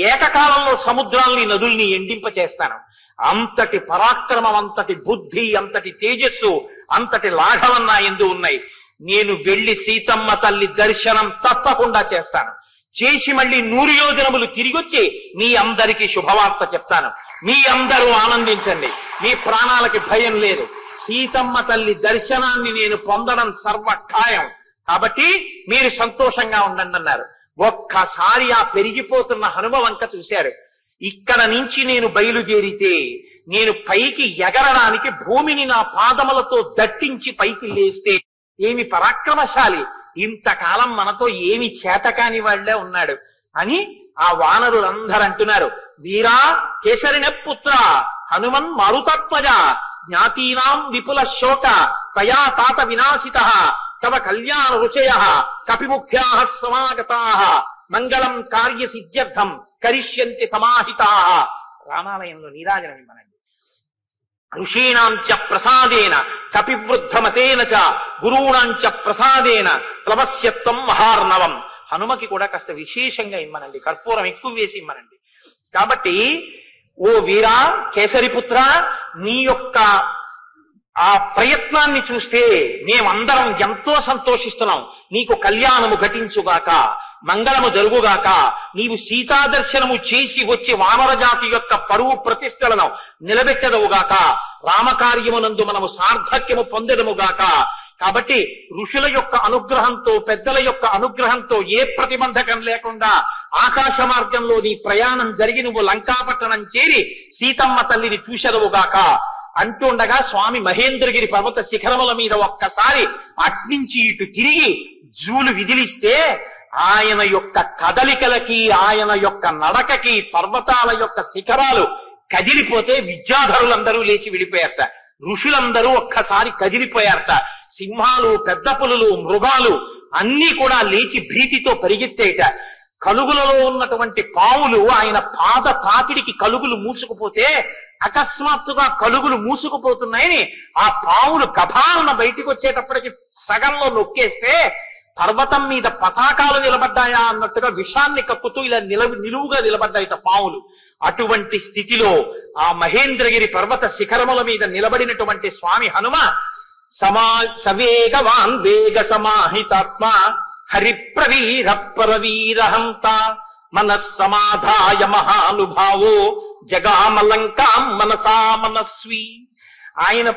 ఏకకాలంలో సముద్రాల్ని, నదుల్ని ఎండింపచేస్తాను. అంతటి పరాక్రమం, అంతటి బుద్ధి, అంతటి తేజస్సు, అంతటి లాఘవం నా యందు ఉన్నాయి. నేను వెళ్లి సీతమ్మ తల్లి దర్శనం తప్పకుండా చేస్తాను. చేసి మళ్ళీ 100 యోజనములు తిరిగొచ్చి మీ అందరికీ శుభవార్త చెప్తాను. మీ అందరూ ఆనందించండి. మీ ప్రాణాలకి భయం లేదు. సీతమ్మ తల్లి దర్శనాన్ని నేను పొందడం సర్వఖాయం. కాబట్టి మీరు సంతోషంగా ఉండండి అన్నారు. ఒక్కసారి ఆ పెరిగిపోతున్న హనుమ వంక చూశారు. ఇక్కడ నుంచి నేను బయలుదేరితే నేను పైకి ఎగరడానికి భూమిని నా పాదములతో దట్టించి పైకి లేస్తే ఏమి పరాక్రమశాలి, ఇంతకాలం మనతో ఏమి చేతకాని వాళ్లే ఉన్నాడు అని ఆ వానరులందరూ అంటున్నారు. వీరా కేసరిణ పుత్ర హనుమన్ మారుతాత్మజ జ్ఞాతీనాం విపుల శోక తయా తాత వినాశిత తవ కళ్యాణ రుచయ కపిముఖ్యా సమాగతా మంగళం కార్య సిద్ధ్యర్థం కరిష్యంతి సమాహితా. రామాలయంలో నీరాజనం ఇవ్వనండి. ఋషీణాంచ ప్రసాదేన కపివృద్ధమతేన చ గురూణాంచ ప్రసాదేన ప్లవస్యత్వం మహార్ణవం. హనుమకి కూడా కాస్త విశేషంగా ఇమ్మనండి, కర్పూరం ఎక్కువ వేసి ఇమ్మనండి. కాబట్టి ఓ వీరా కేసరిపుత్ర, నీ యొక్క ఆ ప్రయత్నాన్ని చూస్తే మేమందరం ఎంతో సంతోషిస్తున్నాం. నీకు కళ్యాణము ఘటించుగాక, మంగళము జరుగుగాక. నీవు సీతా దర్శనము చేసి వచ్చి వానర జాతి యొక్క పరువు ప్రతిష్టలను నిలబెట్టదవుగాక. రామకార్యమునందు మనము సార్థక్యము పొందడముగాక. కాబట్టి ఋషుల యొక్క అనుగ్రహంతో, పెద్దల యొక్క అనుగ్రహంతో ఏ ప్రతిబంధకం లేకుండా ఆకాశ మార్గంలో నీ ప్రయాణం జరిగి నువ్వు లంకాపట్టణం చేరి సీతమ్మ తల్లిని చూసెదవుగాక అంటుండగా స్వామి మహేంద్రగిరి పర్వత శిఖరముల మీద ఒక్కసారి అట్నుంచి ఇటు తిరిగి జూలు విదిలిస్తే ఆయన యొక్క కదలికలకి, ఆయన యొక్క నడకకి పర్వతాల యొక్క శిఖరాలు కదిలిపోతే విద్యాధరులందరూ లేచి విడిపోయారట. ఋషులందరూ ఒక్కసారి కదిలిపోయారట. సింహాలు, పెద్ద పులులు, మృగాలు అన్నీ కూడా లేచి భీతితో పరిగెత్తేట. కలుగులలో ఉన్నటువంటి పావులు ఆయన పాద తాకిడికి కలుగులు మూసుకుపోతే అకస్మాత్తుగా కలుగులు మూసుకుపోతున్నాయని ఆ పావులు గభాలను బయటికి వచ్చేటప్పటికి సగంలో నొక్కేస్తే పర్వతం మీద పతాకాలు నిలబడ్డాయా అన్నట్టుగా విషాన్ని కక్కుతూ ఇలా నిలువుగా నిలబడ్డాయిట పావులు. అటువంటి స్థితిలో ఆ మహేంద్రగిరి పర్వత శిఖరముల మీద నిలబడినటువంటి స్వామి హనుమ సవేగవాన్ వేగ సమాహితాత్మ హరిప్రవీర పరవీరహంత మనస్సమాధాయ మహానుభావో జగామలంకాం మనసా మనస్వి. ఆయన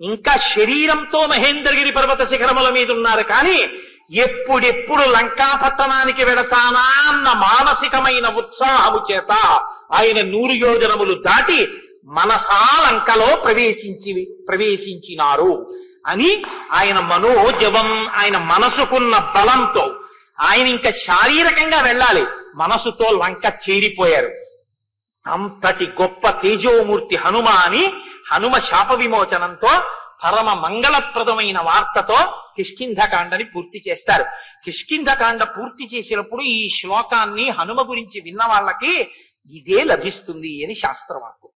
ఇంకా శరీరంతో మహేంద్రగిరి పర్వత శిఖరముల మీద ఉన్నారు, కానీ ఎప్పుడెప్పుడు లంకాపట్టణానికి వెడతానా అన్న మానసికమైన ఉత్సాహము చేత ఆయన 100 యోజనములు దాటి మనసా లంకలో ప్రవేశించినారు అని ఆయన మనోజవం, ఆయన మనసుకున్న బలంతో ఆయన ఇంకా శారీరకంగా వెళ్ళాలి, మనసుతో లంక చేరిపోయారు. అంతటి గొప్ప తేజోమూర్తి హనుమ అని హనుమ శాప విమోచనంతో పరమ మంగళప్రదమైన వార్తతో కిష్కింధకాండని పూర్తి చేస్తారు. కిష్కింధకాండ పూర్తి చేసినప్పుడు ఈ శ్లోకాన్ని హనుమ గురించి విన్న వాళ్ళకి ఇదే లభిస్తుంది అని శాస్త్రవాక్కు.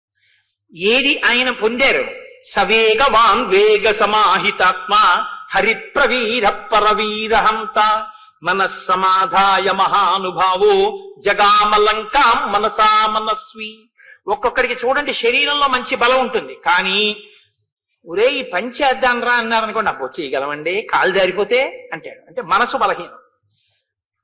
ఏది ఆయన పొందారు? సవేగవాన్ వేగ సమాహితాత్మ హరిప్రవీర పరవీరహంత మనస్సమాధాయ మహానుభావో జగామలంకాం మనసా మనస్వి. ఒక్కొక్కడికి చూడండి శరీరంలో మంచి బలం ఉంటుంది, కానీ ఒరే ఈ పని చేద్దాం రా అన్నారనుకోండి, అబ్బో చేయగలమండి, కాలు జారిపోతే అంటాడు. అంటే మనసు బలహీనం.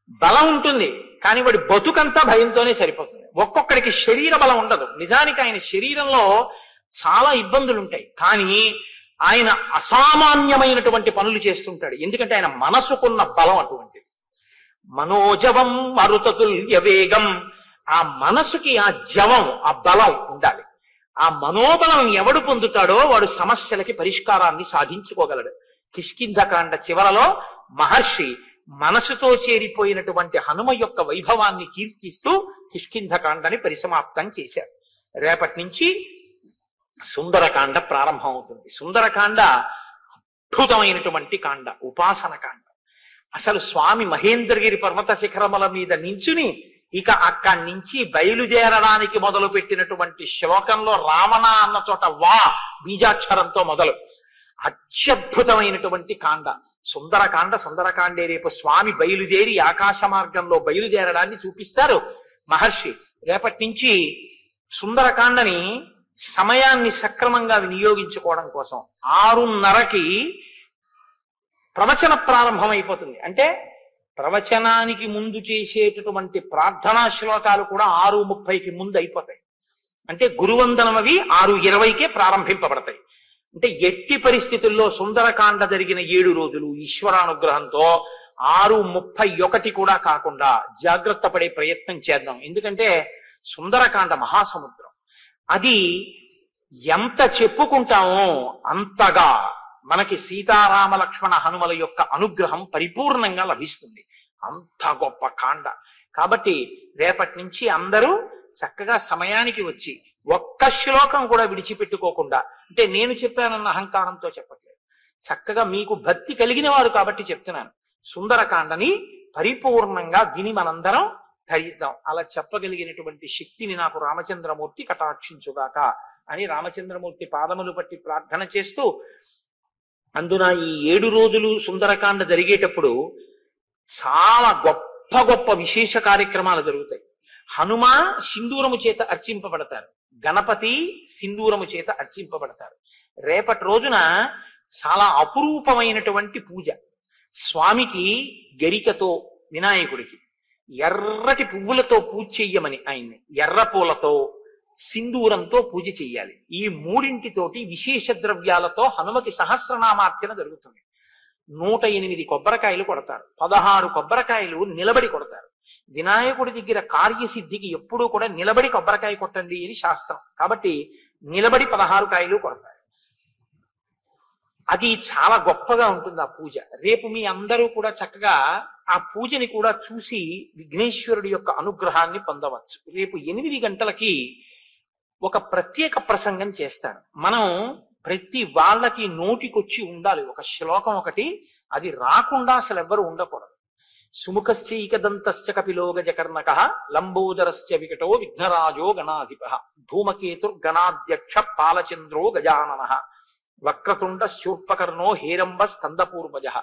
బలం ఉంటుంది, కానీ వాడి బతుకంతా భయంతోనే సరిపోతుంది. ఒక్కొక్కడికి శరీర బలం ఉండదు. నిజానికి ఆయన శరీరంలో చాలా ఇబ్బందులు ఉంటాయి, కానీ ఆయన అసామాన్యమైనటువంటి పనులు చేస్తుంటాడు. ఎందుకంటే ఆయన మనసుకున్న బలం అటువంటిది. మనోజవం మరుతతుల్య వేగం. ఆ మనసుకి ఆ జవం, ఆ బలం ఉండాలి. ఆ మనోబలం ఎవడు పొందుతాడో వాడు సమస్యలకి పరిష్కారాన్ని సాధించుకోగలడు. కిష్కింధకాండ చివరలో మహర్షి మనసుతో చేరిపోయినటువంటి హనుమ యొక్క వైభవాన్ని కీర్తిస్తూ కిష్కింధకాండని పరిసమాప్తం చేశారు. రేపటి నుంచి సుందరకాండ ప్రారంభం అవుతుంది. సుందరకాండ అద్భుతమైనటువంటి కాండ, ఉపాసన కాండ. అసలు స్వామి మహేంద్రగిరి పర్వత శిఖరముల మీద నించుని ఇక అక్కడి నుంచి బయలుదేరడానికి మొదలు పెట్టినటువంటి శ్లోకంలో రావణ అన్న చోట వా బీజాక్షరంతో మొదలు అత్యద్భుతమైనటువంటి కాండ సుందరకాండ. సుందరకాండే రేపు స్వామి బయలుదేరి ఆకాశ మార్గంలో బయలుదేరడాన్ని చూపిస్తారు మహర్షి. రేపటి నుంచి సుందరకాండని సమయాన్ని సక్రమంగా వినియోగించుకోవడం కోసం 6:30కి ప్రవచన ప్రారంభమైపోతుంది. అంటే ప్రవచనానికి ముందు చేసేటటువంటి ప్రార్థనా శ్లోకాలు కూడా 6:30కి ముందు అయిపోతాయి. అంటే గురువందనం అవి 6:20కే ప్రారంభింపబడతాయి. అంటే ఎట్టి పరిస్థితుల్లో సుందరకాండ జరిగిన 7 రోజులు ఈశ్వరానుగ్రహంతో 6:31 కూడా కాకుండా జాగ్రత్త పడే ప్రయత్నం చేద్దాం. ఎందుకంటే సుందరకాండ మహాసముద్రం. అది ఎంత చెప్పుకుంటామో అంతగా మనకి సీతారామ లక్ష్మణ హనుమల యొక్క అనుగ్రహం పరిపూర్ణంగా లభిస్తుంది. అంత గొప్ప కాండ. కాబట్టి రేపటి నుంచి అందరూ చక్కగా సమయానికి వచ్చి ఒక్క శ్లోకం కూడా విడిచిపెట్టుకోకుండా, అంటే నేను చెప్పానన్న అహంకారంతో చెప్పట్లేదు, చక్కగా మీకు భక్తి కలిగిన వారు కాబట్టి చెప్తున్నాను, సుందరకాండని పరిపూర్ణంగా విని మనందరం ధరిద్దాం. అలా చెప్పగలిగినటువంటి శక్తిని నాకు రామచంద్రమూర్తి కటాక్షించుగాక అని రామచంద్రమూర్తి పాదములు పట్టి ప్రార్థన చేస్తూ, అందున ఈ 7 రోజులు సుందరకాండ జరిగేటప్పుడు చాలా గొప్ప గొప్ప విశేష కార్యక్రమాలు జరుగుతాయి. హనుమ సింధూరము చేత అర్చింపబడతారు, గణపతి సింధూరము చేత అర్చింపబడతారు. రేపటి రోజున చాలా అపురూపమైనటువంటి పూజ. స్వామికి గరికతో, వినాయకుడికి ఎర్రటి పువ్వులతో పూజ చెయ్యమని ఆయన్ని ఎర్ర పూలతో సింధూరంతో పూజ చెయ్యాలి. ఈ 3 విశేష ద్రవ్యాలతో హనుమకి సహస్రనామార్చన జరుగుతుంది. 108 కొబ్బరికాయలు కొడతారు, 16 కొబ్బరికాయలు నిలబడి కొడతారు. వినాయకుడి దగ్గర కార్యసిద్ధికి ఎప్పుడూ కూడా నిలబడి కొబ్బరికాయ కొట్టండి అని శాస్త్రం. కాబట్టి నిలబడి 16 కాయలు కొడతారు. అది చాలా గొప్పగా ఉంటుంది ఆ పూజ. రేపు మీ అందరూ కూడా చక్కగా ఆ పూజని కూడా చూసి విఘ్నేశ్వరుడి యొక్క అనుగ్రహాన్ని పొందవచ్చు. రేపు 8 గంటలకి ఒక ప్రత్యేక ప్రసంగం చేస్తాను. మనం ప్రతి వాళ్ళకి నోటికొచ్చి ఉండాలి ఒక శ్లోకం ఒకటి. అది రాకుండా అసలు ఎవ్వరు ఉండకూడదు. సుముఖశ్చైకదంతశ్చ కపిలో గజకర్ణకః లంబోదరస్య వికటో విఘ్నరాజో గణాధిపః ధూమకేతుర్గణాధ్యక్ష పాలచంద్రో గజాననః వక్రతుండ శూర్పకర్ణో హేరంబ స్కందపూర్వజః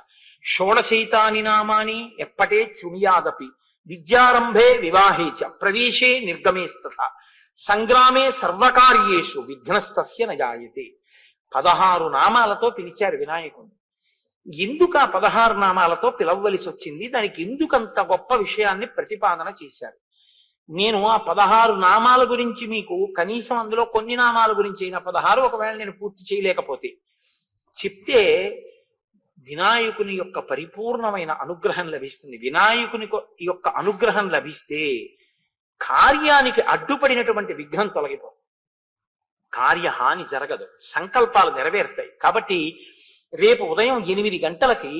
షోడశైతాని నామాని ఎప్పటే చుణ్యాదపి విద్యారంభే వివాహే చ ప్రవేశే నిర్గమేస్తథా సంగ్రామే సర్వకార్యేషు విఘ్నస్తస్య నజాయతే. 16 నామాలతో పిలిచారు వినాయకుడిని. ఎందుకు ఆ 16 నామాలతో పిలవవలసి వచ్చింది, దానికి ఎందుకంత గొప్ప విషయాన్ని ప్రతిపాదన చేశారు. నేను ఆ 16 నామాల గురించి మీకు కనీసం అందులో కొన్ని నామాల గురించి అయినా 16 ఒకవేళ నేను పూర్తి చేయలేకపోతే చెప్తే వినాయకుని యొక్క పరిపూర్ణమైన అనుగ్రహం లభిస్తుంది. వినాయకుని యొక్క అనుగ్రహం లభిస్తే కార్యానికి అడ్డుపడినటువంటి విఘ్నం తొలగిపోతుంది, కార్యహాని జరగదు, సంకల్పాలు నెరవేరుతాయి. కాబట్టి రేపు ఉదయం 8 గంటలకి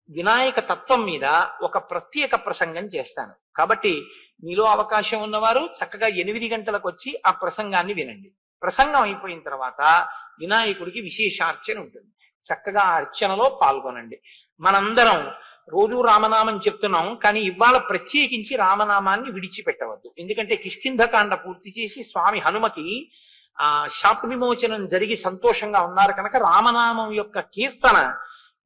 వినాయక తత్వం మీద ఒక ప్రత్యేక ప్రసంగం చేస్తాను. కాబట్టి మీలో అవకాశం ఉన్నవారు చక్కగా 8 గంటలకు వచ్చి ఆ ప్రసంగాన్ని వినండి. ప్రసంగం అయిపోయిన తర్వాత వినాయకుడికి విశేషార్చన ఉంటుంది. చక్కగా ఆ అర్చనలో పాల్గొనండి. మనందరం రోజు రామనామం చెప్తున్నాం, కానీ ఇవాళ ప్రత్యేకించి రామనామాన్ని విడిచిపెట్టవద్దు. ఎందుకంటే కిష్కింధకాండ పూర్తి చేసి స్వామి హనుమకి శాప విమోచనం జరిగి సంతోషంగా ఉన్నారు కనుక రామనామం యొక్క కీర్తన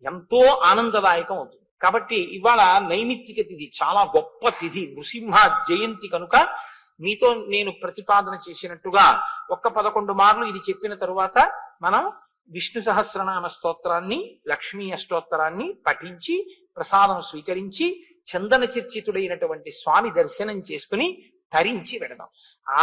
ఎంతో ఆనందదాయకం అవుతుంది. కాబట్టి ఇవాళ నైమిత్తిక తిథి, చాలా గొప్ప తిథి, నృసింహ జయంతి కనుక మీతో నేను ప్రతిపాదన చేసినట్టుగా 11 మార్లు ఇది చెప్పిన తరువాత మనం విష్ణు సహస్రనామ స్తోత్రాన్ని, లక్ష్మీ అష్టోత్తరాన్ని పఠించి ప్రసాదం స్వీకరించి చందన చర్చితుడైనటువంటి స్వామి దర్శనం చేసుకుని తరించి వెడదాం.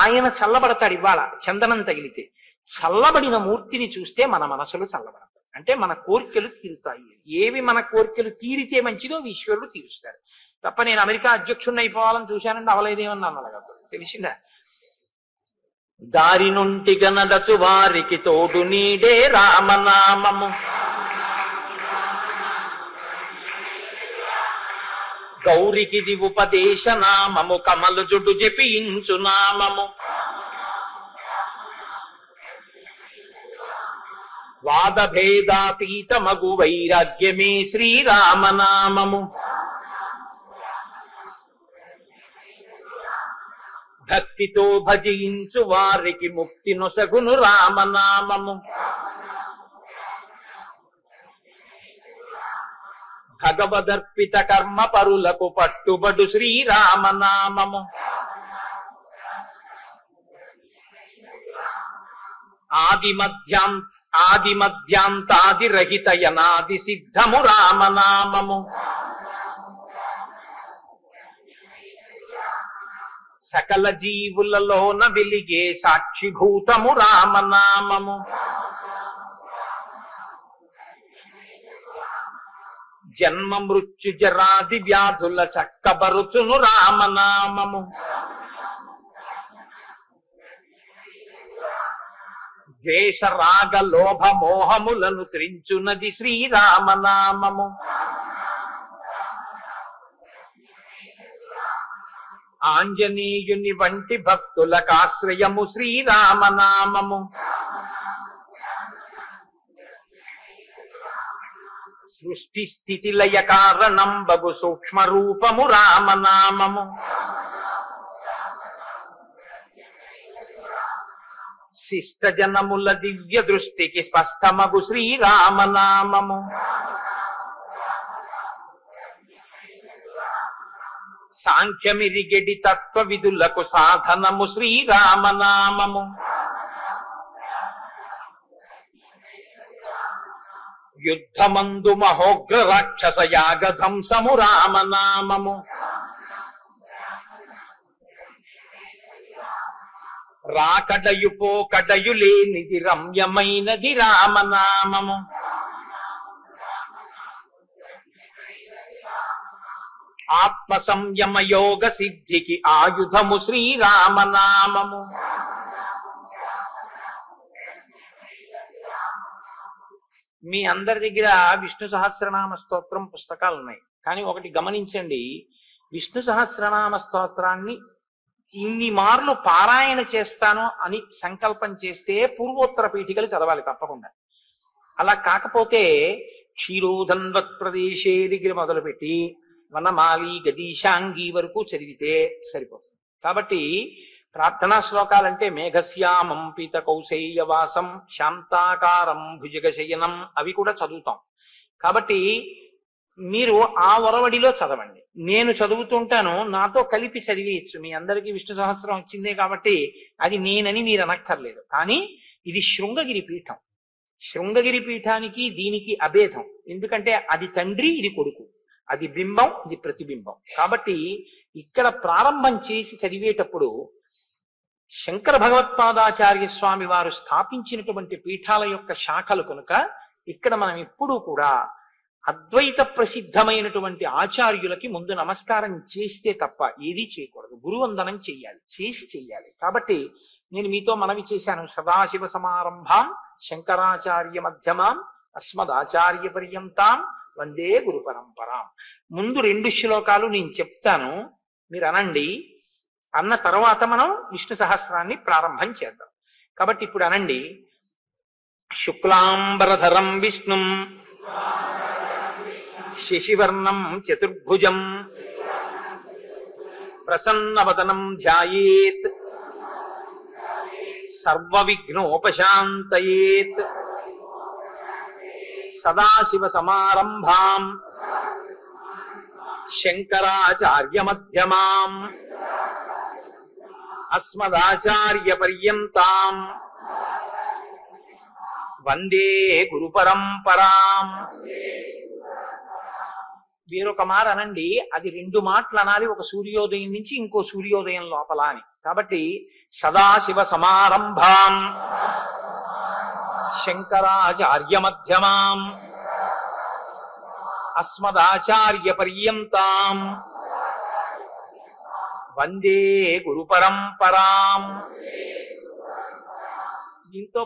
ఆయన చల్లబడతాడు. ఇవాళ చందనం తగిలితే చల్లబడిన మూర్తిని చూస్తే మన మనసులు చల్లబడతాయి. అంటే మన కోరికలు తీరుతాయి. ఏవి మన కోరికలు తీరితే మంచిదో ఈశ్వరుడు తీరుస్తాడు. తప్ప నేను అమెరికా అధ్యక్షుడిని అయిపోవాలని చూశానండి, అవలేదేమన్నా అలాగా తెలిసిందా. దారి నుంటిగా నడచు వారికి తోడు నీడే రామనామము, గౌరికిది ఉపదేశ నామము, కమలు జుడు జపించు నామము, వాద భేదాతీతమగు వైరాగ్యమే శ్రీరామనామము, భక్తితో భజించు వారికి ముక్తి నొసగును రామనామము, భగవదర్పిత కర్మ పరులకు పట్టుబడు శ్రీరామనామము, ఆది మధ్యాంతాది రహిత యనాది సిద్ధము రామనామము, సకల జీవులలోన వెలిగే సాక్షిభూతము రామనామము, జన్మ మృత్యు జరాది వ్యాధుల చక్కబరుచును రామనామము, ద్వేష రాగ లోభ మోహములను త్రించునది శ్రీరామనామము, ఆంజనేయుని వంటి భక్తులకాశ్రయము శ్రీరామనామము, సృష్టి స్థితి లయ కారణం బగు సూక్ష్మ రూపము రామనామము, శిష్ట జనముల దివ్య దృష్టికి స్పష్టమగు శ్రీరామనామము, సాంఖ్యమిరిగెడి తత్వ విధులకు సాధనము శ్రీరామనామము, యుద్ధమందు మహోగ్ర రాక్షస యాగధంసము రామనామము, రాకడయు పోకడయు లేనిది రమ్యమైనది రామనామము, ఆత్మ సంయమ యోగ సిద్ధికి ఆయుధము శ్రీరామనామము, మీ అందరి దగ్గర విష్ణు సహస్రనామ స్తోత్రం పుస్తకాలు ఉన్నాయి. కానీ ఒకటి గమనించండి, విష్ణు సహస్రనామ స్తోత్రాన్ని ఇన్ని మార్లు పారాయణ చేస్తాను అని సంకల్పం చేస్తే పూర్వోత్తర పీఠికలు చదవాలి తప్పకుండా. అలా కాకపోతే క్షీరోధన్వత్ ప్రదేశే దగ్గర మొదలుపెట్టి వనమాలి గదీశాంగి వరకు చదివితే సరిపోతుంది. కాబట్టి ప్రార్థనా శ్లోకాలంటే మేఘశ్యామం పీత కౌశేయవాసం శాంతాకారం భుజగశయనం అవి కూడా చదువుతాం. కాబట్టి మీరు ఆ ఒరవడిలో చదవండి. నేను చదువుతుంటాను, నాతో కలిపి చదివేయచ్చు. మీ అందరికీ విష్ణు సహస్రం వచ్చిందే కాబట్టి అది నేనని మీరు అనక్కర్లేదు. కానీ ఇది శృంగగిరి పీఠం. శృంగగిరి పీఠానికి దీనికి అభేదం. ఎందుకంటే అది తండ్రి, ఇది కొడుకు, అది బింబం, ఇది ప్రతిబింబం. కాబట్టి ఇక్కడ ప్రారంభం చేసి చదివేటప్పుడు శంకర భగవత్పాదాచార్య స్వామి వారు స్థాపించినటువంటి పీఠాల యొక్క శాఖలు కనుక ఇక్కడ మనం ఎప్పుడూ కూడా అద్వైత ప్రసిద్ధమైనటువంటి ఆచార్యులకి ముందు నమస్కారం చేస్తే తప్ప ఏదీ చేయకూడదు. గురువందనం చెయ్యాలి. కాబట్టి నేను మీతో మనవి చేశాను, సదాశివ సమారంభాం శంకరాచార్య మధ్యమాం అస్మదాచార్య పర్యంతాం వందే గురు పరంపరాం. ముందు 2 శ్లోకాలు నేను చెప్తాను, మీరు అనండి. అన్న తర్వాత మనం విష్ణు సహస్రాన్ని ప్రారంభం చేద్దాం. కాబట్టి ఇప్పుడు అనండి. శుక్లాంబరధరం విష్ణుం శశివర్ణం చతుర్భుజం ప్రసన్నవదనం ధ్యాయేత్ సర్వవిఘ్నోపశాంతయేత్ సదాశివ సమారంభాం శంకరాచార్య మధ్యమాం అస్మదాచార్య పర్యంతాం వందే గురు పరంపరాం. వేరొక మాట అనండి, అది 2 మాటలు అనాలి, ఒక సూర్యోదయం నుంచి ఇంకో సూర్యోదయం లోపల అని. కాబట్టి సదాశివ సమారంభాం శంకరాచార్య మధ్యమాం అస్మదాచార్య పర్యంతాం వందే గురు పరంపరాం. దీంతో